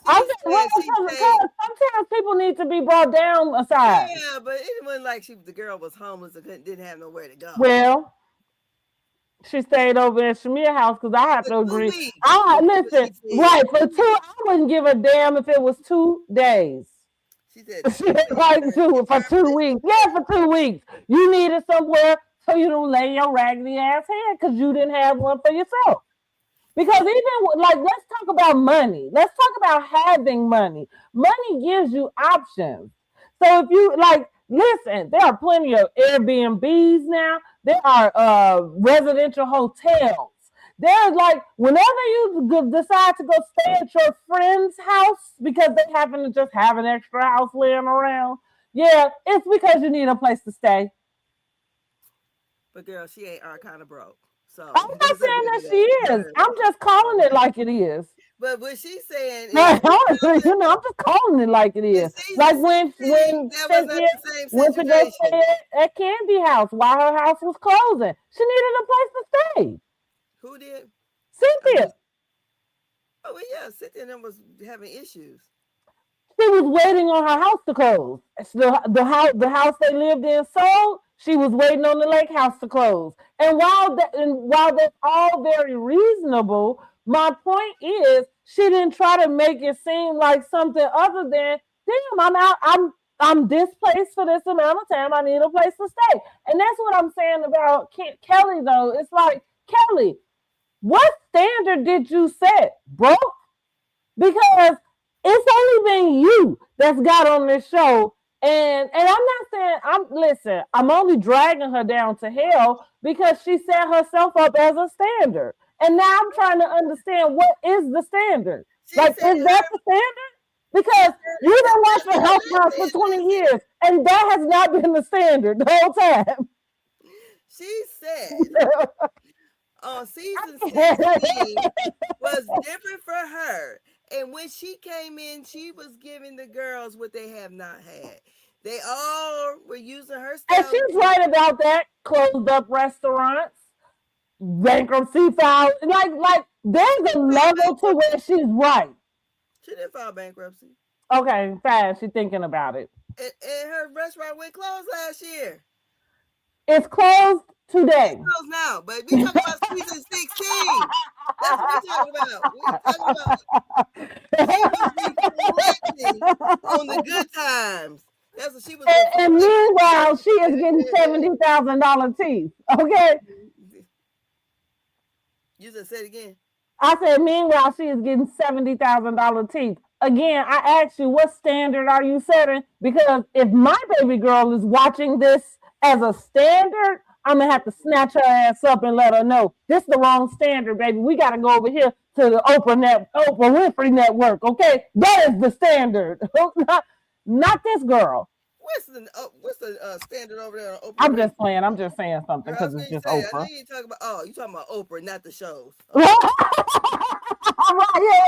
Sometimes people need to be brought down aside. Yeah, but it wasn't like the girl was homeless and didn't have nowhere to go. Well, she stayed over at Shamir's house because I have to agree. Listen, right, for I wouldn't give a damn if it was 2 days. She said like for 2 weeks. Yeah, for 2 weeks. You needed somewhere so you don't lay your raggedy ass head because you didn't have one for yourself. Because even like, let's talk about money. Let's talk about having money. Money gives you options. So if you like, listen, there are plenty of Airbnbs now. There are residential hotels. There's like, whenever you decide to go stay at your friend's house because they happen to just have an extra house laying around, yeah, it's because you need a place to stay. But girl, she ain't our kind of broke. So I'm not saying that she is. I'm just calling it like it is. But what she's saying is, I'm just calling it like it is. Like when Cynthia went to go stay at Candy House while her house was closing. She needed a place to stay. Who did? Cynthia. Oh, well, yeah, Cynthia and them was having issues. She was waiting on her house to close. The house they lived in sold. She was waiting on the lake house to close. And while that's all very reasonable, my point is she didn't try to make it seem like something other than, damn, I'm displaced for this amount of time. I need a place to stay. And that's what I'm saying about Kelly, though. It's like, Kelly, what standard did you set, bro? Because it's only been you that's got on this show. And I'm not saying, I'm only dragging her down to hell because she set herself up as a standard. And now I'm trying to understand, what is the standard? Is that the standard? Because you've been watching Housewives for 20 years, and that has not been the standard the whole time. She said on season 16 was different for her. And when she came in, she was giving the girls what they have not had. They all were using her style. And she's right about that. Closed up restaurants, bankruptcy filed. Like there's a level to where she's right. She didn't file bankruptcy. Okay, fine. She's thinking about it. And her restaurant went closed last year. It's closed today. It's closed now, but we talking about season 16. That's what we're talking about. We're talking about she was reflecting on the good times. That's what she was. And meanwhile, she is getting $70,000 teeth. Okay. You just said it again. I said, meanwhile, she is getting $70,000 teeth. Again, I asked you, what standard are you setting? Because if my baby girl is watching this as a standard, I'm going to have to snatch her ass up and let her know, this is the wrong standard, baby. We got to go over here to the Oprah Winfrey Network, okay? That is the standard. Not this girl. What's the standard over there on Oprah? I'm just playing. I'm just saying something because it's just Oprah. I know you talking about Oprah, not the shows. right,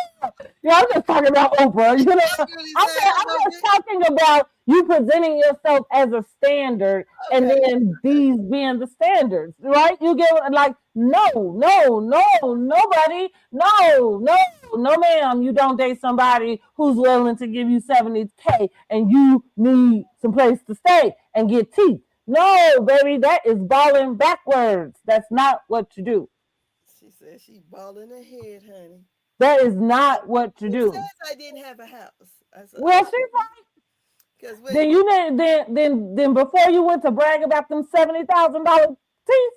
yeah, I'm just talking about Oprah. You know, I'm just talking about you presenting yourself as a standard, and then these being the standards, right? You get like, no, nobody, no, ma'am. You don't date somebody who's willing to give you $70K, and you need some place to stay and get teeth. No, baby, that is balling backwards. That's not what you do. She said she's balling her head, honey. That is not what you do. Who says I didn't have a house? Well, she's right. Then you then before you went to brag about them $70,000 teeth,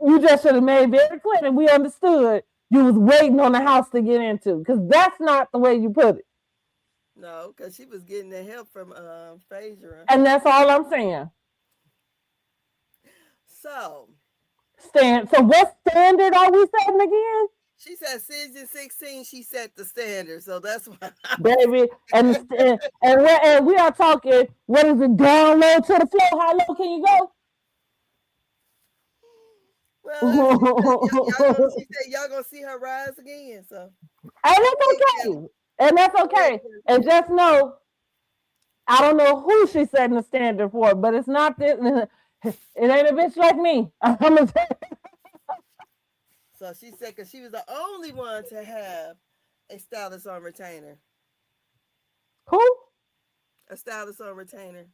you just should have made very clear that we understood you was waiting on the house to get into, because that's not the way you put it. No, because she was getting the help from Phaedra. And that's all I'm saying. So what standard are we setting again? She said season 16, she set the standard. So that's why. Baby, and we are talking, what is it, down low to the floor? How low can you go? Well, she said y'all gonna see her rise again. So and that's okay. And just know, I don't know who she's setting the standard for, but it's not this. It ain't a bitch like me. I'm gonna say. So she said, because she was the only one to have a stylist on retainer. Who? A stylist on retainer.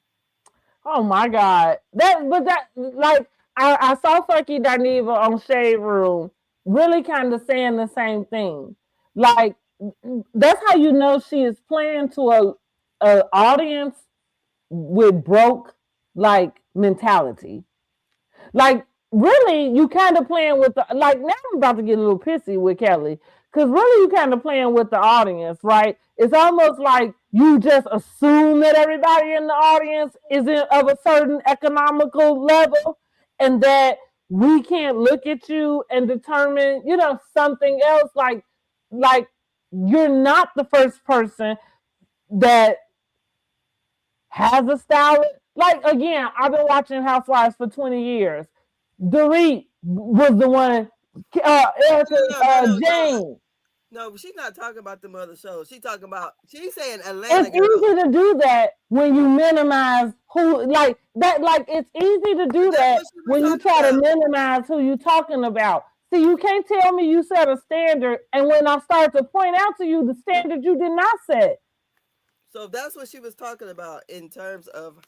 Oh my God! I saw Funky Dineva on Shade Room, really kind of saying the same thing. Like, that's how you know she is playing to a audience with broke mentality. Like, really, you kind of playing with now I'm about to get a little pissy with Kelly, because really you kind of playing with the audience, right? It's almost like you just assume that everybody in the audience is of a certain economical level, and that we can't look at you and determine, something else. Like you're not the first person that has a stylist. Like, again, I've been watching Housewives for 20 years. Dorit was the one, Jane. No, she's not talking about the other shows. She's saying Atlanta. It's easy to do that when you minimize who, it's easy to do that when you try to minimize who you're talking about. See, you can't tell me you set a standard, and when I start to point out to you the standard you did not set. So that's what she was talking about in terms of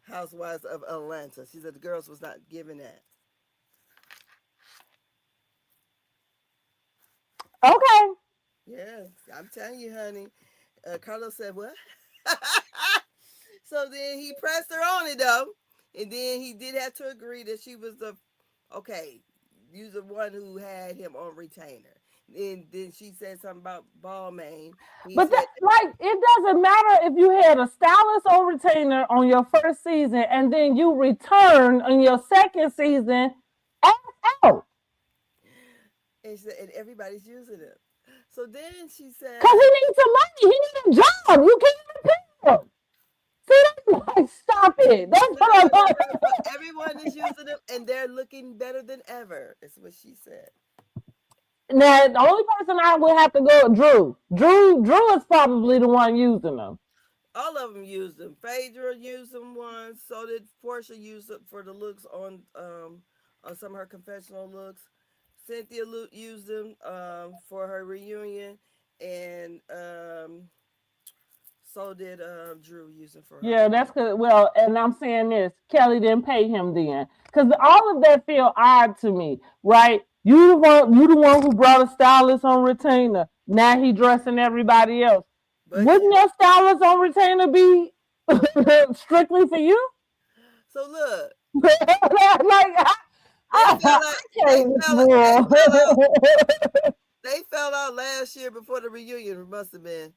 Housewives of Atlanta. She said the girls was not given that. Okay. Yeah, I'm telling you, honey. Carlos said, what? So then he pressed her on it, though. And then he did have to agree that she was you're the one who had him on retainer. And then she said something about Balmain. But it doesn't matter if you had a stylist on retainer on your first season and then you return on your second season. Out. And everybody's using it. So then she said, because he needs some money. He needs a job. You can't even pay him. See, stop it. That's what I'm talking about. Everyone is using them, and they're looking better than ever. Is what she said. Now, the only person I would have to go with Drew. Drew is probably the one using them. All of them used them. Phaedra used them once. So did Portia use it for the looks on some of her confessional looks. Cynthia used them for her reunion, and so did Drew use them for her. Yeah, that's good. Well, and I'm saying this, Kelly didn't pay him then, because all of that feel odd to me, right? You the one who brought a stylist on retainer. Now he dressing everybody else. But wouldn't that stylist on retainer be strictly for you? So look, they fell out last year before the reunion. It must have been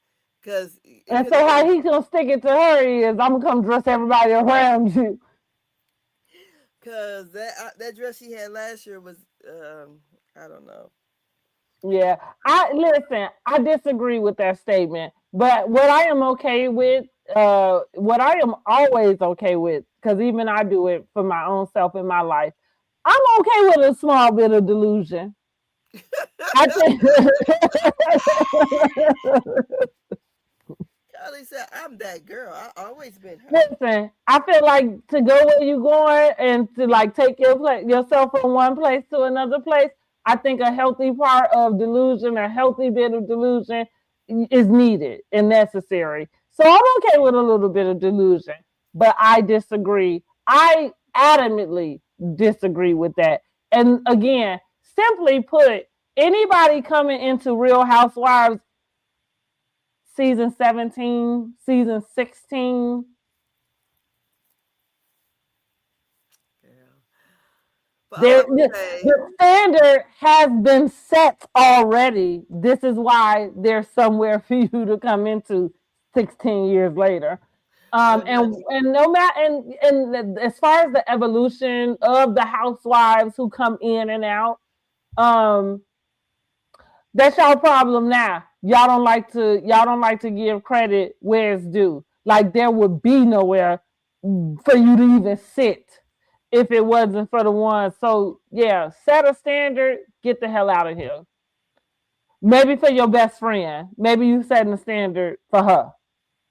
and so how he's gonna stick it to her is, I'm gonna come dress everybody around you. Because that dress she had last year was I don't know. Yeah, I disagree with that statement. But what I am okay with, what I am always okay with, because even I do it for my own self in my life, I'm okay with a small bit of delusion. I think Kelly said, "I'm that girl. I always been her." listen, I feel like to go where you're going and to like take yourself from one place to another place, I think a healthy part of delusion, a healthy bit of delusion is needed and necessary. So I'm okay with a little bit of delusion, but I disagree. I adamantly disagree with that. And again, simply put, anybody coming into Real Housewives season 17, season 16, But I would say, the standard has been set already. This is why there's somewhere for you to come into 16 years later. And no matter and as far as the evolution of the housewives who come in and out, that's y'all problem now. Y'all don't like to give credit where it's due. Like there would be nowhere for you to even sit if it wasn't for the ones. So yeah, set a standard, get the hell out of here. Maybe for your best friend. Maybe you setting the standard for her.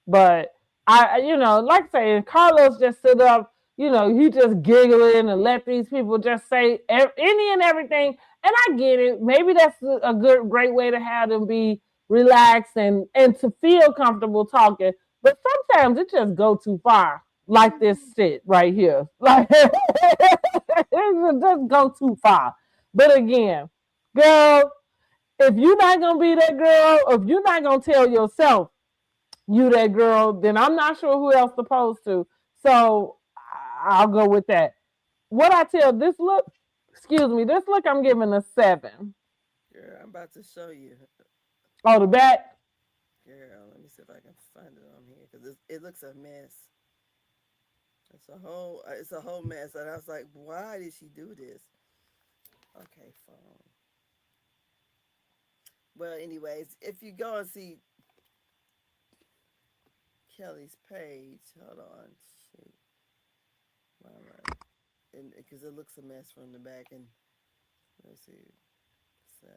But like I say, Carlos just stood up, he just giggling and let these people just say any and everything. And I get it. Maybe that's a great way to have them be relaxed and to feel comfortable talking. But sometimes it just go too far, like this shit right here. Like it just go too far. But again, girl, if you're not gonna be that girl, or if you're not gonna tell yourself you that girl, then I'm not sure who else supposed to. So I'll go with that. What I tell this look, I'm giving a 7. girl, I'm about to show you. Oh, the back? Girl, let me see if I can find it on here because it looks a mess. It's a whole mess, and I was like, why did she do this? Okay, phone. Well, anyways, if you go and see Kelly's page, hold on, shoot, and because it looks a mess from the back, and let's see, 7.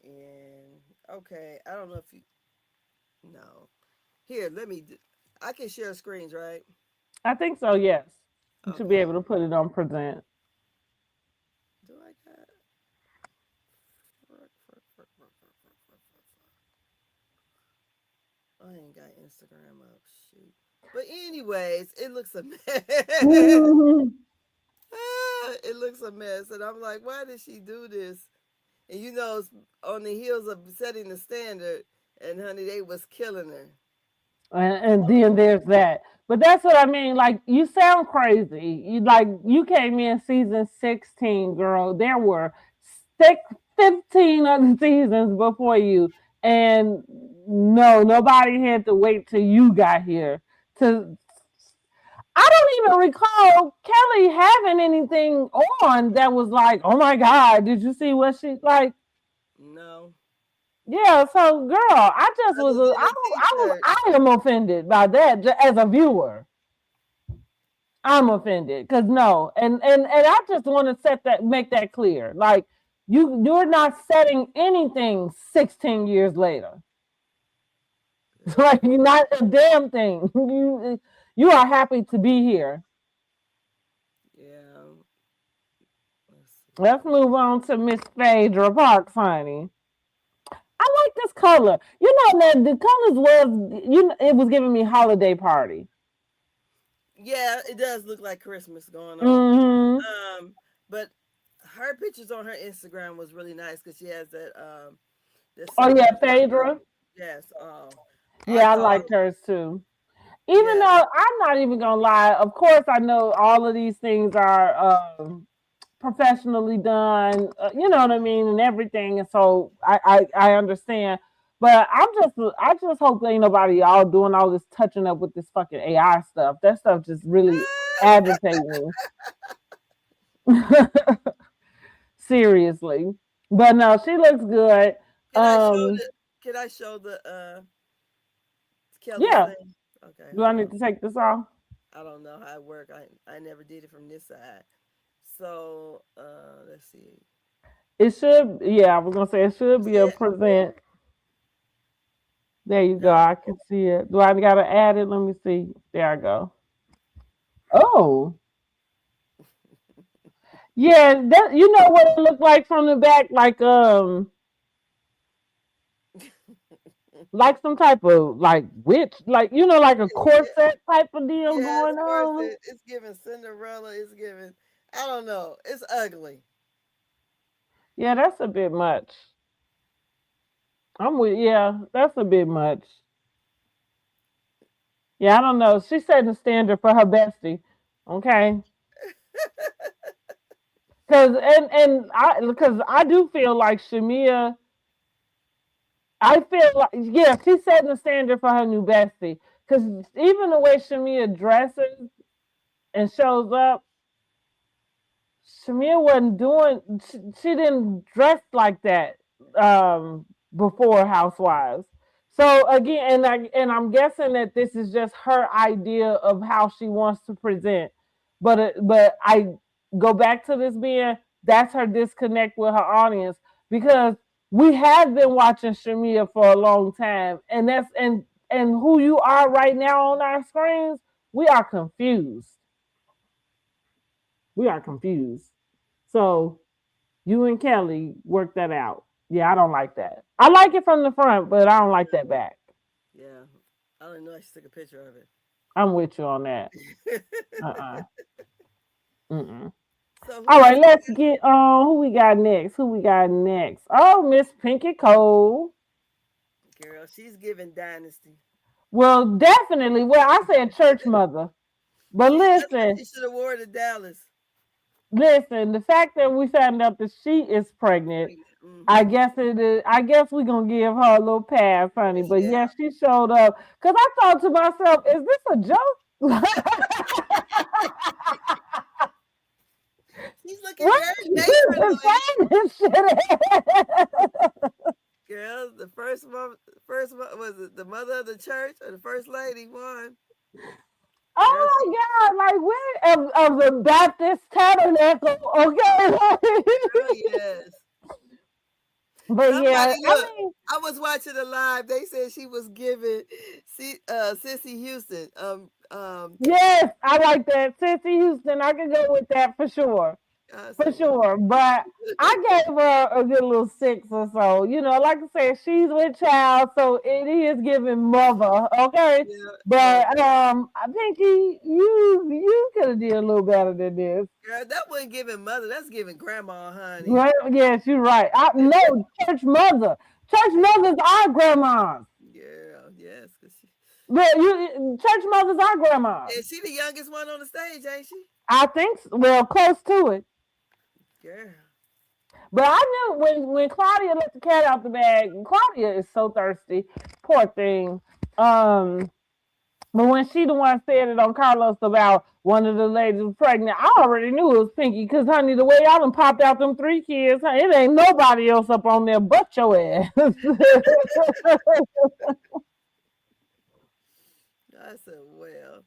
And okay, I don't know if you no. Here, I can share screens, right? I think so, yes. You should be able to put it on present. Do I got I ain't got Instagram up, shoot. But anyways, it looks a mess. It looks a mess. And I'm like, why did she do this? And it's on the heels of setting the standard, and honey, they was killing her. And then there's that. But that's what I mean. Like, you sound crazy. You came in season 16, girl. There were 15 other seasons before you. And no, nobody had to wait till you got here. I don't even recall Kelly having anything on that was like, oh my God, did you see what she like? No. Yeah, so girl, I am offended by that as a viewer. I'm offended because no, and I just want to make that clear. Like you're not setting anything 16 years later. Like you're not a damn thing. You are happy to be here. Yeah. Let's move on to Miss Phaedra Parks, honey. I like this color. That the colors it was giving me holiday party. Yeah, it does look like Christmas going on. Mm-hmm. But her pictures on her Instagram was really nice because she has that. Oh yeah, Phaedra. Yes. Yeah, I liked hers too. Even though I'm not even gonna lie, of course I know all of these things are professionally done. You know what I mean, and everything. And so I understand. But I just hope ain't nobody all doing all this touching up with this fucking AI stuff. That stuff just really agitates me. Seriously. But no, she looks good. Can I show the Kelly thing? Okay. Do I need to take this off? I don't know how it work. I never did it from this side. So let's see. It should, yeah, I was gonna say it should You be see a it? present. There you go. No. I can see it. Do I gotta add it? Let me see. There I go. Oh, yeah. That you know what it looked like from the back, like some type of like witch, like like a Yeah, corset type of deal yeah, going of course on. it's giving Cinderella. It's giving. I don't know. It's ugly. Yeah, that's a bit much. I'm with. Yeah, that's a bit much. Yeah, I don't know. She's setting the standard for her bestie. Okay. Because I do feel like Shamia. I feel like yeah, she's setting the standard for her new bestie. Because even the way Shamia dresses and shows up, Shamia wasn't doing. She didn't dress like that before Housewives. So again, I'm guessing that this is just her idea of how she wants to present. But I go back to this being that's her disconnect with her audience because we have been watching Shamia for a long time, and who you are right now on our screens, we are confused. We are confused. So you and Kelly work that out. Yeah, I don't like that. I like it from the front, but I don't like that back. Yeah, I don't know. I should take a picture of I'm with you on that. it. Uh-uh. Mm-mm. So All who right, else? let's get on. Who we got next? Who we got next? Oh, Miss Pinky Cole. Girl, she's giving dynasty. Well, definitely. Well, I said church mother. But I thought listen, she should have wore to Dallas. listen, the fact that we found out that she is pregnant, I Mm-hmm. guess it is. I guess we're gonna give her a little pass, honey. But Yeah, yeah, she showed up. Cause I thought to myself, is this a joke? she's looking What? very You've been matronly. saying this shit. Girl, the first one was it the mother of the church or the first lady one? Girl, Oh she, my God! Like where of the Baptist tabernacle? Okay. girl, yes. But yeah, Somebody I look. mean, I was watching a live. They said she was giving Sissy Houston. yes, I like that. Sissy Houston, I can go with that for sure. I For said, well, sure. But I gave her a good little 6 or so. Like I said, she's with child, so it is giving mother, okay? yeah, But mother. I think you could have did a little better than this. Girl, that wasn't giving mother. That's giving grandma, honey. Right? Yes, you're right. I no church mother. Church mothers are grandmas. Girl, yes. 'Cause But church mothers are grandmas. is she the youngest one on the stage, ain't she? I think well, close to it. Girl. But I knew when Claudia let the cat out the bag. Claudia is so thirsty, poor thing. Um, but when she the one said it on Carlos about one of the ladies was pregnant, I already knew it was Pinky because honey, the way y'all done popped out them 3 kids, honey, it ain't nobody else up on there but your ass. I said, well.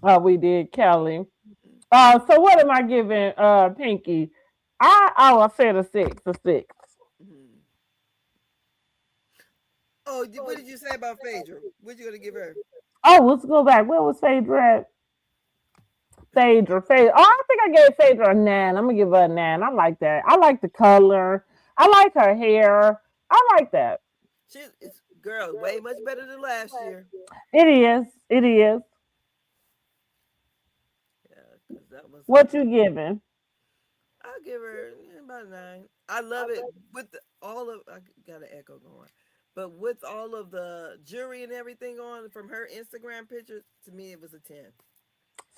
Oh, we did, Kelly. So what am I giving Pinky? I said a 6, a 6. Mhm. Oh, what did you say about Phaedra? What you gonna give her? Oh, let's go back. Where was Phaedra at? Phaedra. Oh, I think I gave Phaedra a 9. I'm gonna give her a 9. I like that. I like the color. I like her hair. I like that. It's girl, way much better than last year. It is. It is. Yeah, because that was What you giving? I'll give her about a 9. I love it with all of I got an echo going, but with all of the jewelry and everything on from her Instagram pictures, to me it was a 10.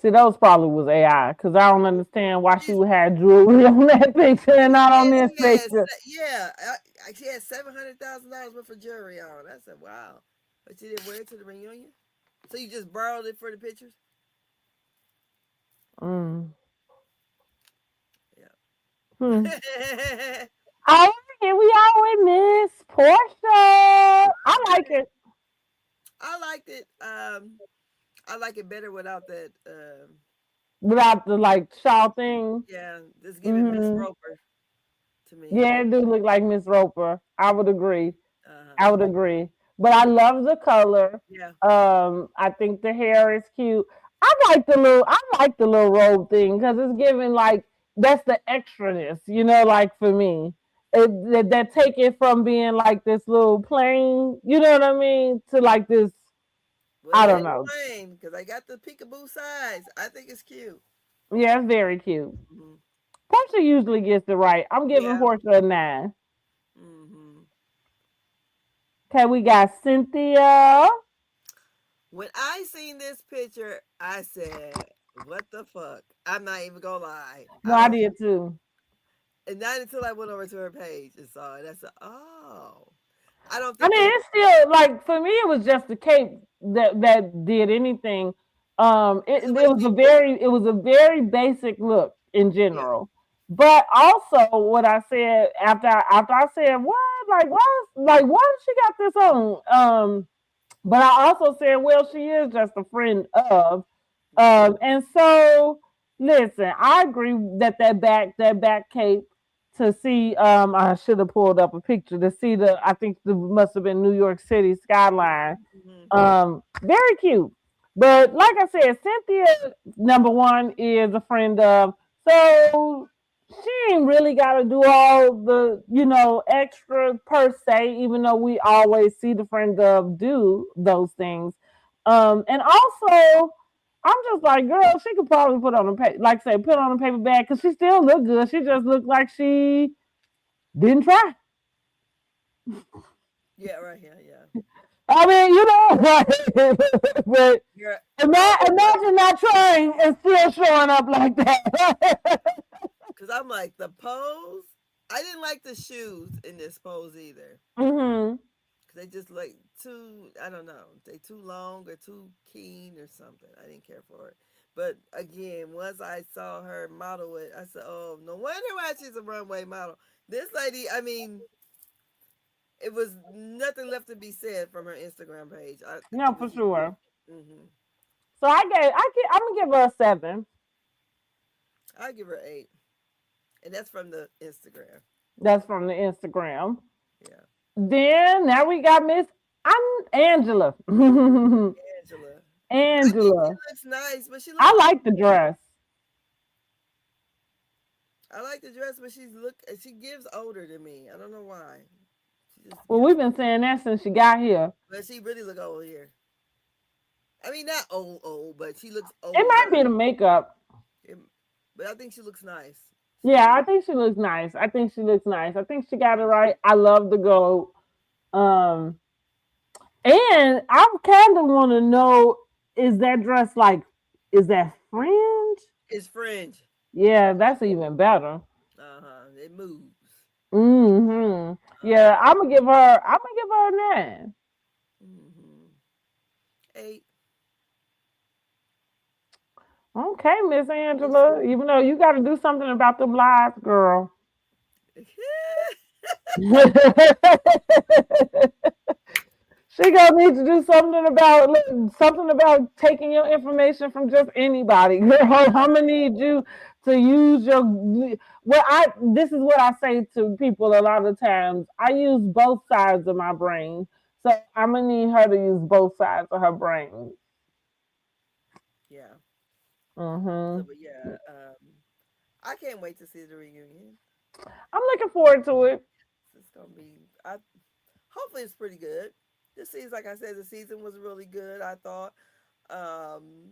See, those probably was AI because I don't understand why she would have jewelry on that picture and not on this picture. Yeah, she had $700,000 worth of jewelry on. I said, wow, but you didn't wear it to the reunion, so you just borrowed it for the pictures. Mm. Yeah. Hmm. All right, here we are with Miss Portia. I like it. I liked it. I like it better without that. Without the like shawl thing. Yeah, just give it Miss Roper to me. Yeah, it do look like Miss Roper. I would agree. I Uh-huh. would agree. But I love the color. Yeah. I think the hair is cute. I like the little robe thing because it's giving like that's the extraness, like for me. That take it from being like this little plain, you know what I mean, to like this, Well, I it don't ain't know. plain because I got the peekaboo size. I think it's cute. Yeah, it's very cute. Hmm. Portia usually gets it right. I'm giving Yeah. Portia a 9. Hmm. Okay, we got Cynthia. When I seen this picture, I said, "What the fuck?" I'm not even gonna lie. No, I did too. And not until I went over to her page and saw it. I said, "Oh, I don't I think mean, they." it's still like for me, it was just the cape that did anything. It was cute. It was a very basic look in Yeah. general. But also, what I said after I said what, why does she got this on? But I also said, well, she is just a friend of. And so listen, I agree that back cape to see. I should have pulled up a picture to see the. I think the must have been New York City skyline. Hmm. Very cute. But like I said, Cynthia number one is a friend of. So she ain't really got to do all the extra per se, even though we always see the friend of do those things. And also I'm just like, girl, she could probably put on a put on a paper bag because she still look good. She just looked like she didn't try. Yeah, right here. Yeah. I mean, but Yeah. I imagine not trying and still showing up like that. Because I'm like, the pose, I didn't like the shoes in this pose either. hmm Because they just like too, I don't know, they too long or too keen or something. I didn't care for it. But again, once I saw her model it, I said, oh, no wonder why she's a runway model. This lady, I mean, it was nothing left to be said from her Instagram page. No, It for was, sure. mm-hmm. So I'm gonna give her a 7. I give her 8. And that's from the Instagram. That's from the Instagram. Yeah. Then now we got Miss Angela. Angela. I think she Angela. looks nice, but she looks I like the dress. I like the dress, but she gives older to me. I don't know why. She just Well, gives, we've been saying that since she got here. but she really look old here. I mean, not old, but she looks It might older. be the makeup. It- but I think she looks nice. She Yeah, really, I think she looks nice. I think she got it right. I love the gold. Um, and I kind of want to know, is that dress is that fringe? it's fringe. Yeah, that's even better. It moves. Yeah, Uh, I'm gonna give her a 9. 8. Okay, Miss Angela. Even though you got to do something about them lies, girl. She gonna need to do something about taking your information from just anybody. Girl, I'm gonna need you to use your. This is what I say to people a lot of times. I use both sides of my brain, so I'm gonna need her to use both sides of her brain. Yeah. So, hmm but yeah, I can't wait to see the reunion. I'm looking forward to it. It's gonna be. Hopefully it's pretty good. This season, like I said, the season was really good. I thought. Um,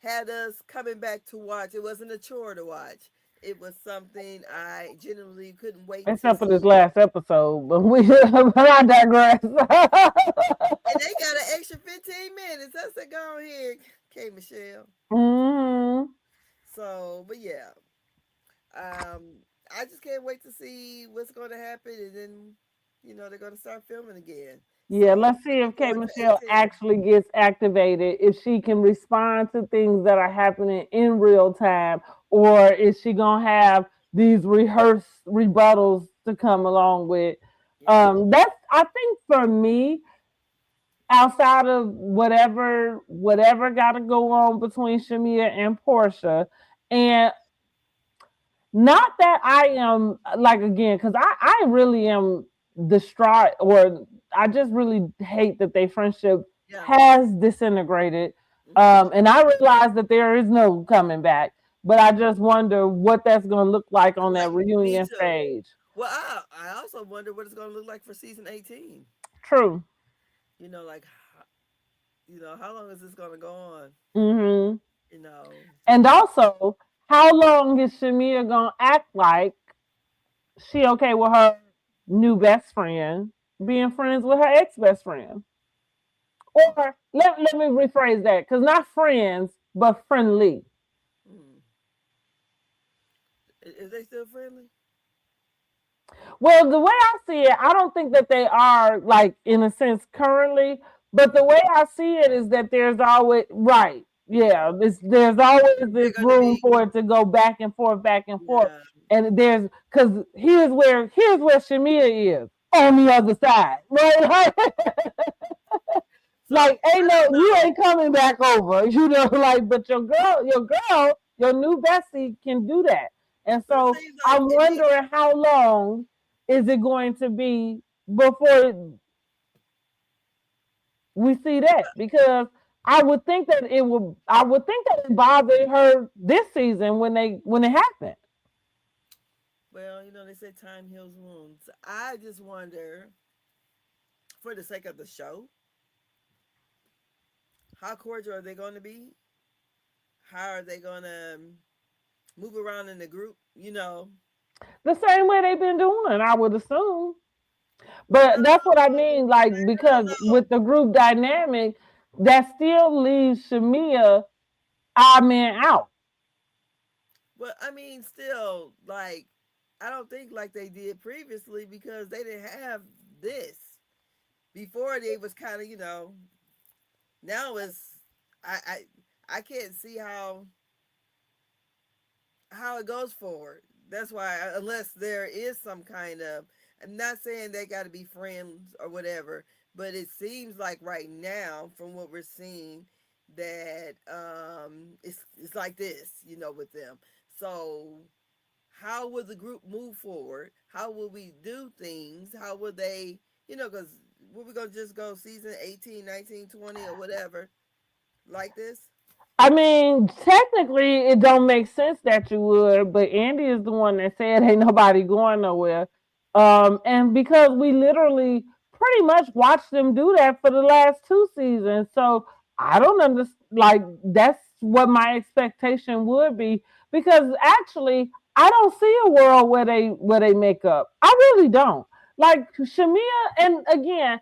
had us coming back to watch. It wasn't a chore to watch. It was something I genuinely couldn't wait to Except for this see. last episode, but I digress. And they got an extra 15 minutes. I said, go on here, K Michelle. hmm So, but yeah. I just can't wait to see what's going to happen, and then they're going to start filming again. Yeah, So let's see looking if Kate forward to Michelle 18. actually gets activated, if she can respond to things that are happening in real time, or is she gonna have these rehearsed rebuttals to come along with? Yeah. That's I think for me, outside of whatever got to go on between Shamia and Portia. And not that I am like, again, because I really am distraught, or I just really hate that their friendship has disintegrated. And I realize that there is no coming back, but I just wonder what that's going to look like on that reunion stage. Well, I also wonder what it's going to look like for season 18. True. You know, like, you know, how long is this going to go on? Mm-hmm. You know. And also, how long is Shamia going to act like she okay with her new best friend being friends with her ex-best friend? Or let me rephrase that, because not friends, but friendly. Is they still friendly? Well, the way I see it, I don't think that they are, like, in a sense currently, but the way I see it is that there's always, right, yeah, there's always this room for it to go back and forth. And there's, because here's where Shamia is on the other side, right? Like, you ain't coming back over, you know, like, but your new bestie can do that. And so I'm wondering how long is it going to be before we see that, because I would think that it bothered her this season when it happened. Well, you know, they say time heals wounds. I just wonder, for the sake of the show, how cordial are they going to be? How are they going to move around in the group? You know, the same way they've been doing, I would assume. But that's what I mean, like, because with the group dynamic, that still leaves Shamia odd man out. Well, I mean, still, like, I don't think like they did previously, because they didn't have this. Before, they was kind of, you know, now it's, I can't see how it goes forward. That's why, unless there is some kind of, I'm not saying they got to be friends or whatever, but it seems like right now, from what we're seeing, that it's like this, you know, with them. So how will the group move forward? How will we do things? How will they, you know, because we're going to just go season 18, 19, 20 or whatever like this? I mean, technically, it don't make sense that you would, but Andy is the one that said ain't nobody going nowhere. And because we literally pretty much watched them do that for the last 2 seasons. So I don't understand, like, that's what my expectation would be, because actually I don't see a world where they make up. I really don't. Like, Shamia, and again,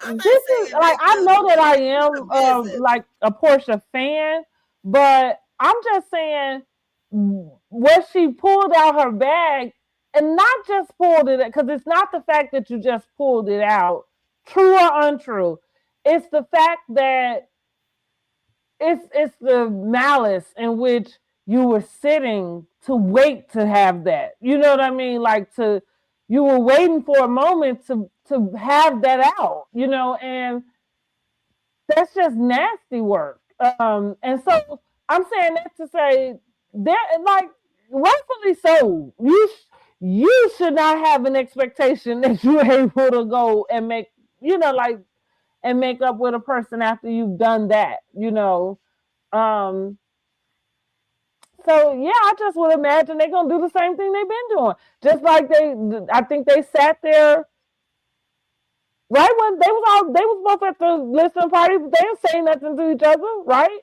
this is like, I know that I am like a Portia fan, but I'm just saying, what she pulled out her bag, and not just pulled it, because it's not the fact that you just pulled it out, true or untrue. It's the fact that it's the malice in which you were sitting to wait to have that. You know what I mean? Like, you were waiting for a moment to have that out, you know, and that's just nasty work. And so I'm saying that to say that, like, rightfully so, you should not have an expectation that you're able to go and make, you know, like, and make up with a person after you've done that, you know. So yeah, I just would imagine they're gonna do the same thing they've been doing. Just like I think they sat there, right, when they was both at the listening party, but they didn't say nothing to each other, right?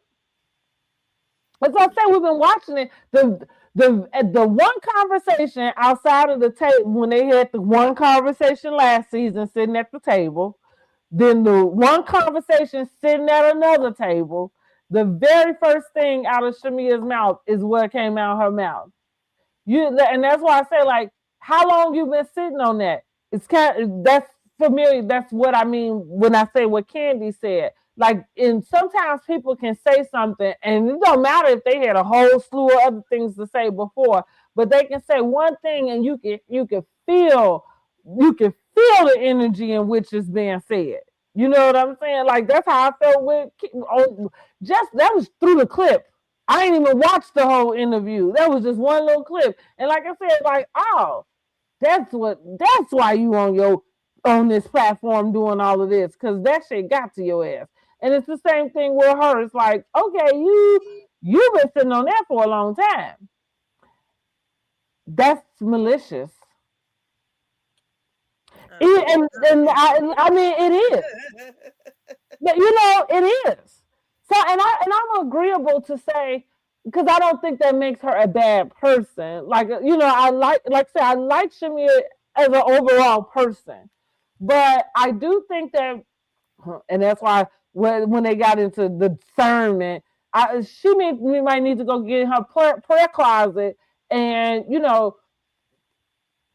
As I said, we've been watching it. The one conversation outside of the table, when they had the one conversation last season sitting at the table, then the one conversation sitting at another table, the very first thing out of Shamia's mouth is what came out of her mouth. And that's why I say, like, how long you been sitting on that? It's that's familiar. That's what I mean when I say what Candy said. Like, and sometimes people can say something, and it don't matter if they had a whole slew of other things to say before, but they can say one thing, and you can feel the energy in which is being said. You know what I'm saying? Like that's how I felt with just that was through the clip. I ain't even watched the whole interview. That was just one little clip. And like I said, like, oh, that's why you on this platform doing all of this, because that shit got to your ass. And it's the same thing with her. It's like, okay, you've been sitting on that for a long time. That's malicious. And I mean, it is. But, it is. So, and I'm agreeable to say, because I don't think that makes her a bad person. Like, I like I said, I like Shamia as an overall person. But I do think that, and that's why when they got into the discernment, we might need to go get in her prayer closet and,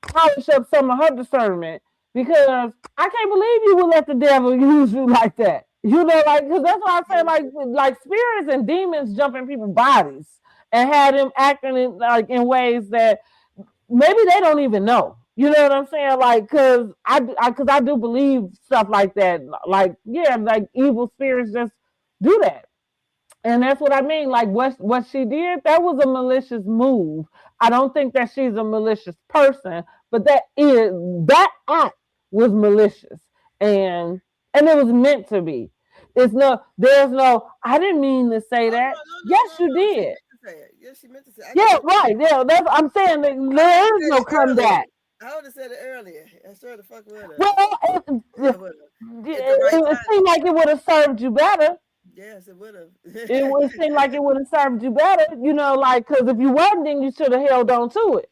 polish up some of her discernment, because I can't believe you would let the devil use you like that. Because that's why I say like spirits and demons jump in people's bodies and have them acting in ways that maybe they don't even know. You know what I'm saying? Like, because I do believe stuff like that. Like, yeah, like evil spirits just do that. And that's what I mean. Like what she did, that was a malicious move. I don't think that she's a malicious person, but that act was malicious, and it was meant to be. There's no. I didn't mean to say that. Yes, you did. Yes, she meant to say. Yeah, right. Yeah, I'm saying that there is no comeback. I would have said it earlier. I sure the fuck would have. Well, it seemed like it would have served you better. Yes, it would have. It would seem like it would have served you better, because if you wasn't, then you should have held on to it.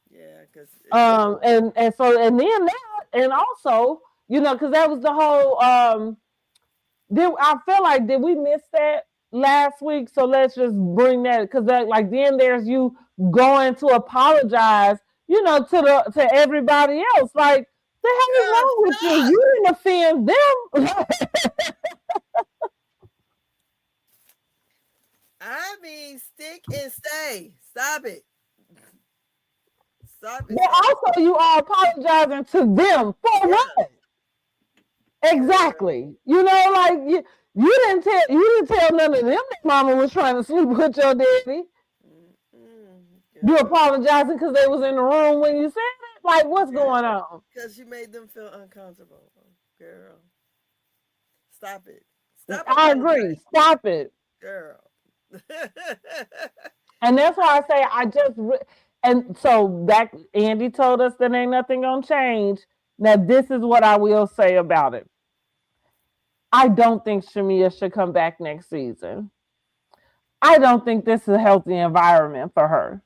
Yeah, because and then that, and also, because that was the whole. I feel like, did we miss that last week? So let's just bring that, because then there's you going to apologize, to everybody else. Like, the hell is wrong with you? You didn't offend them. I mean, stick and stay. Stop it. Stop it. But also, you are apologizing to them for what? Exactly. You didn't tell none of them that mama was trying to sleep with your daddy. You apologizing because they was in the room when you said it? Like, what's going on? Because you made them feel uncomfortable, girl. Stop it. I agree. Stop it, girl. And that's why I say and so that Andy told us that ain't nothing gonna change. Now this is what I will say about it. I don't think Shamia should come back next season. I don't think this is a healthy environment for her.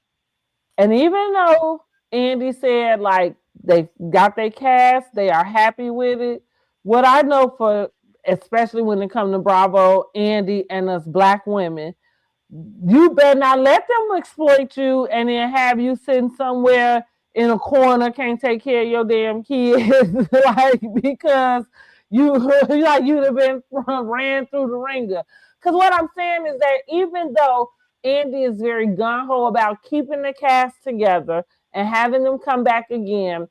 And even though Andy said like they got their cast, they are happy with it. What I know, for especially when it comes to Bravo, Andy, and us Black women, you better not let them exploit you and then have you sitting somewhere in a corner, can't take care of your damn kids, because you'd have been ran through the ringer. Because what I'm saying is that even though Andy is very gung-ho about keeping the cast together and having them come back again,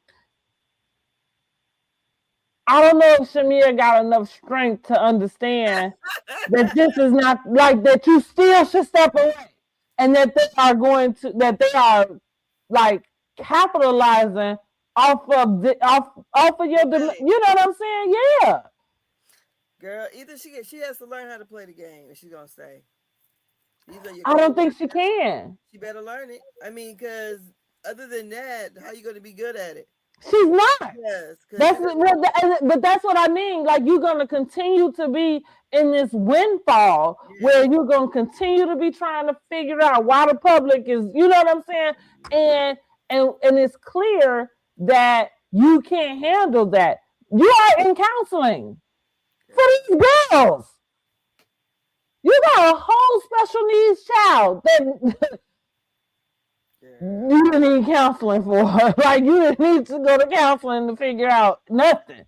I don't know if Shamia got enough strength to understand that this is not like that. You still should step away, and that they are like capitalizing off of your, you know what I'm saying? Yeah. Girl, either she has to learn how to play the game if she's gonna stay. I don't think she can. She better learn it. I mean, because other than that, how are you going to be good at it? She's not. Yes, but that's what I mean. Like, you're going to continue to be in this windfall where you're going to continue to be trying to figure out why the public is, you know what I'm saying? And it's clear that you can't handle that. You are in counseling for these girls. You got a whole special needs child that you didn't need counseling for. Like, you didn't need to go to counseling to figure out nothing.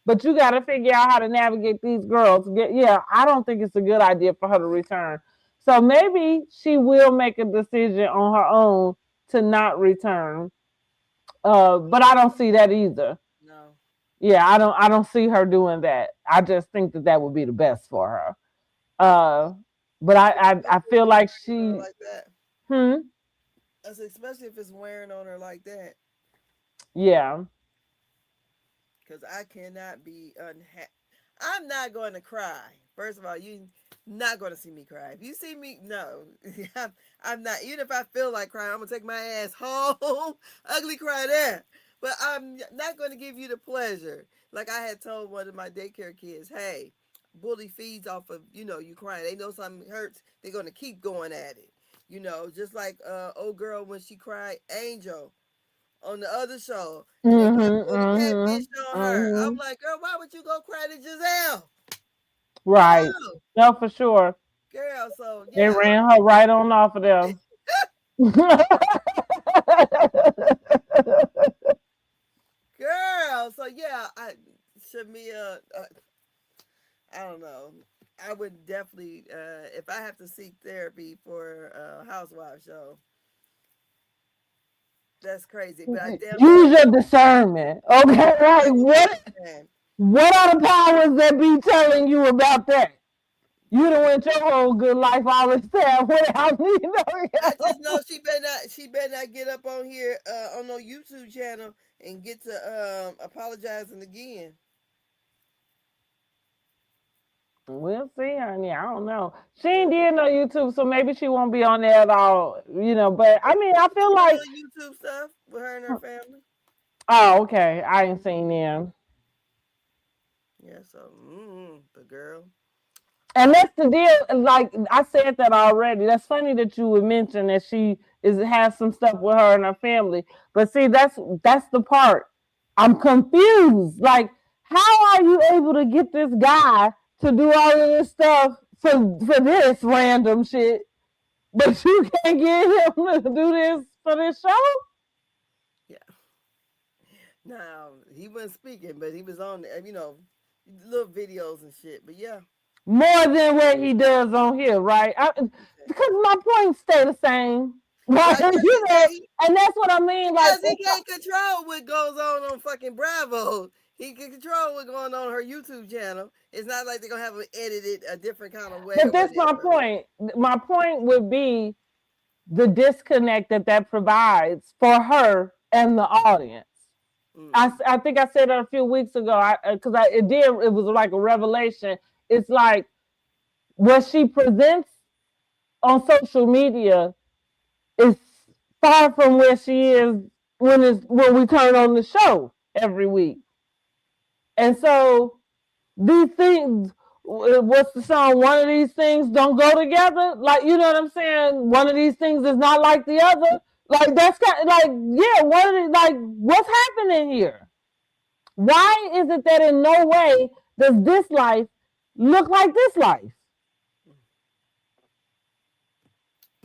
But you got to figure out how to navigate these girls. I don't think it's a good idea for her to return. So maybe she will make a decision on her own to not return. But I don't see that either. No. Yeah, I don't see her doing that. I just think that would be the best for her. But I feel like she, Like that. hmm, Especially if it's wearing on her like that. yeah. Because I cannot be unhappy. I'm not going to cry. First of all, you not going to see me cry. If you see me, no, I'm not. Even if I feel like crying, I'm gonna take my ass home. Ugly cry there. But I'm not going to give you the pleasure. Like I had told one of my daycare kids, hey, bully feeds off of you crying. They know something hurts. They're gonna keep going at it. Just like old girl when she cried, Angel on the other show, and they tried to Mm-hmm, pull the catfish mm-hmm, on her. I'm mm-hmm. like, girl, why would you go cry to Giselle? Right. No, No, for sure. girl. So They yeah, ran her right on off of them. girl. So yeah, Shamia, I don't know. I would definitely, if I have to seek therapy for a housewife show, that's crazy. But I damn sure Use your discernment. Okay, right. understand. What are the powers that be telling you about that? You done went your whole good life all this time without me knowing. I just know she better not get up on here on no YouTube channel and get to apologizing again. We'll see, honey. I don't know. She ain't did no YouTube, so maybe she won't be on there at all. But I mean, I feel Doing like, little YouTube stuff with her and her family. oh, okay. I ain't seen them. Yeah, so the girl. And that's the deal. Like I said that already. That's funny that you would mention that she has some stuff with her and her family. But see, that's the part. I'm confused. Like, how are you able to get this guy to do all of this stuff for this random shit, but you can't get him to do this for this show? Yeah. Now he wasn't speaking, but he was on little videos and shit. But yeah. More than what he does on here, right? Because my points stay the same. Right? Right, And that's what I mean. Like, because he can't control what goes on fucking Bravo. He can control what's going on her YouTube channel. It's not like they're gonna have it edited a different kind of way. but that's my point. My point would be the disconnect that provides for her and the audience. I think I said that a few weeks ago because it was like a revelation. It's like what she presents on social media is far from where she is when we turn on the show every week. And so these things, what's the song? One of these things don't go together. Like, you know what I'm saying? One of these things is not like the other. Like, that's kind of like, yeah, what's happening here? Why is it that in no way does this life look like this life?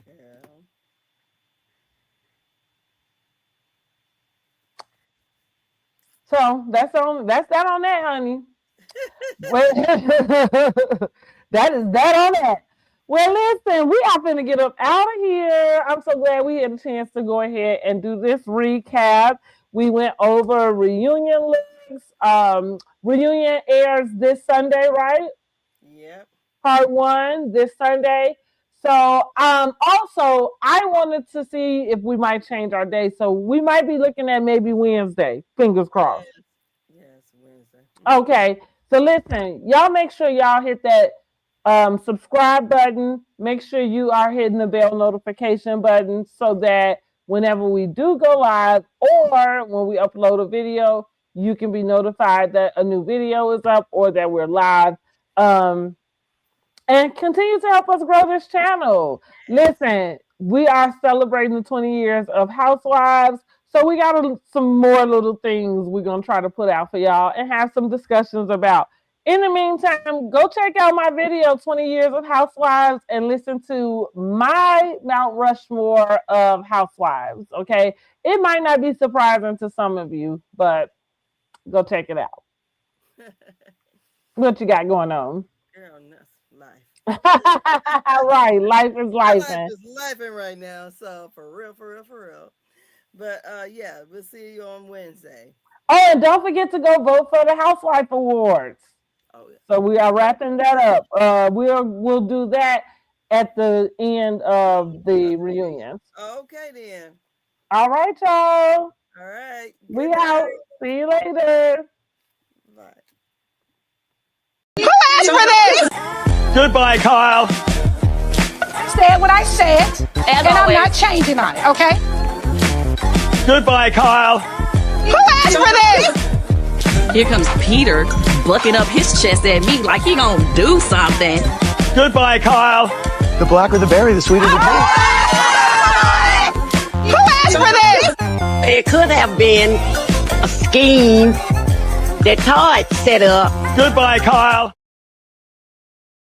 Yeah. So that's that on that, honey. That is that on that. Well, listen, we are finna get up out of here. I'm so glad we had a chance to go ahead and do this recap. We went over reunion links. Reunion airs this Sunday, right? Yep. Part 1 this Sunday. So also I wanted to see if we might change our day. So we might be looking at maybe Wednesday. Fingers crossed. Yes, Wednesday. Okay. So listen, y'all make sure y'all hit that subscribe button. Make sure you are hitting the bell notification button so that whenever we do go live or when we upload a video, you can be notified that a new video is up or that we're live. And continue to help us grow this channel. Listen, we are celebrating the 20 years of Housewives. So we got some more little things we're going to try to put out for y'all and have some discussions about. In the meantime, go check out my video, 20 Years of Housewives, and listen to my Mount Rushmore of Housewives, okay? It might not be surprising to some of you, but go check it out. What you got going on? Girl, that's life. Right, life is life. Life is lifing right now. So for real. But yeah, we'll see you on Wednesday. Oh, and don't forget to go vote for the Housewife Awards. Oh, yeah. So we are wrapping that up. We'll do that at the end of the reunions. Okay, then. All right, y'all. All right. We Good out. night. See you later. Bye. Goodbye, Kyle. Said what I said, and I'm always. not changing on it, okay? Goodbye, Kyle. Here comes Peter bucking up his chest at me like he gonna do something. Goodbye, Kyle. The blacker the berry, the sweeter the taste. It could have been a scheme that Todd set up. Goodbye, Kyle.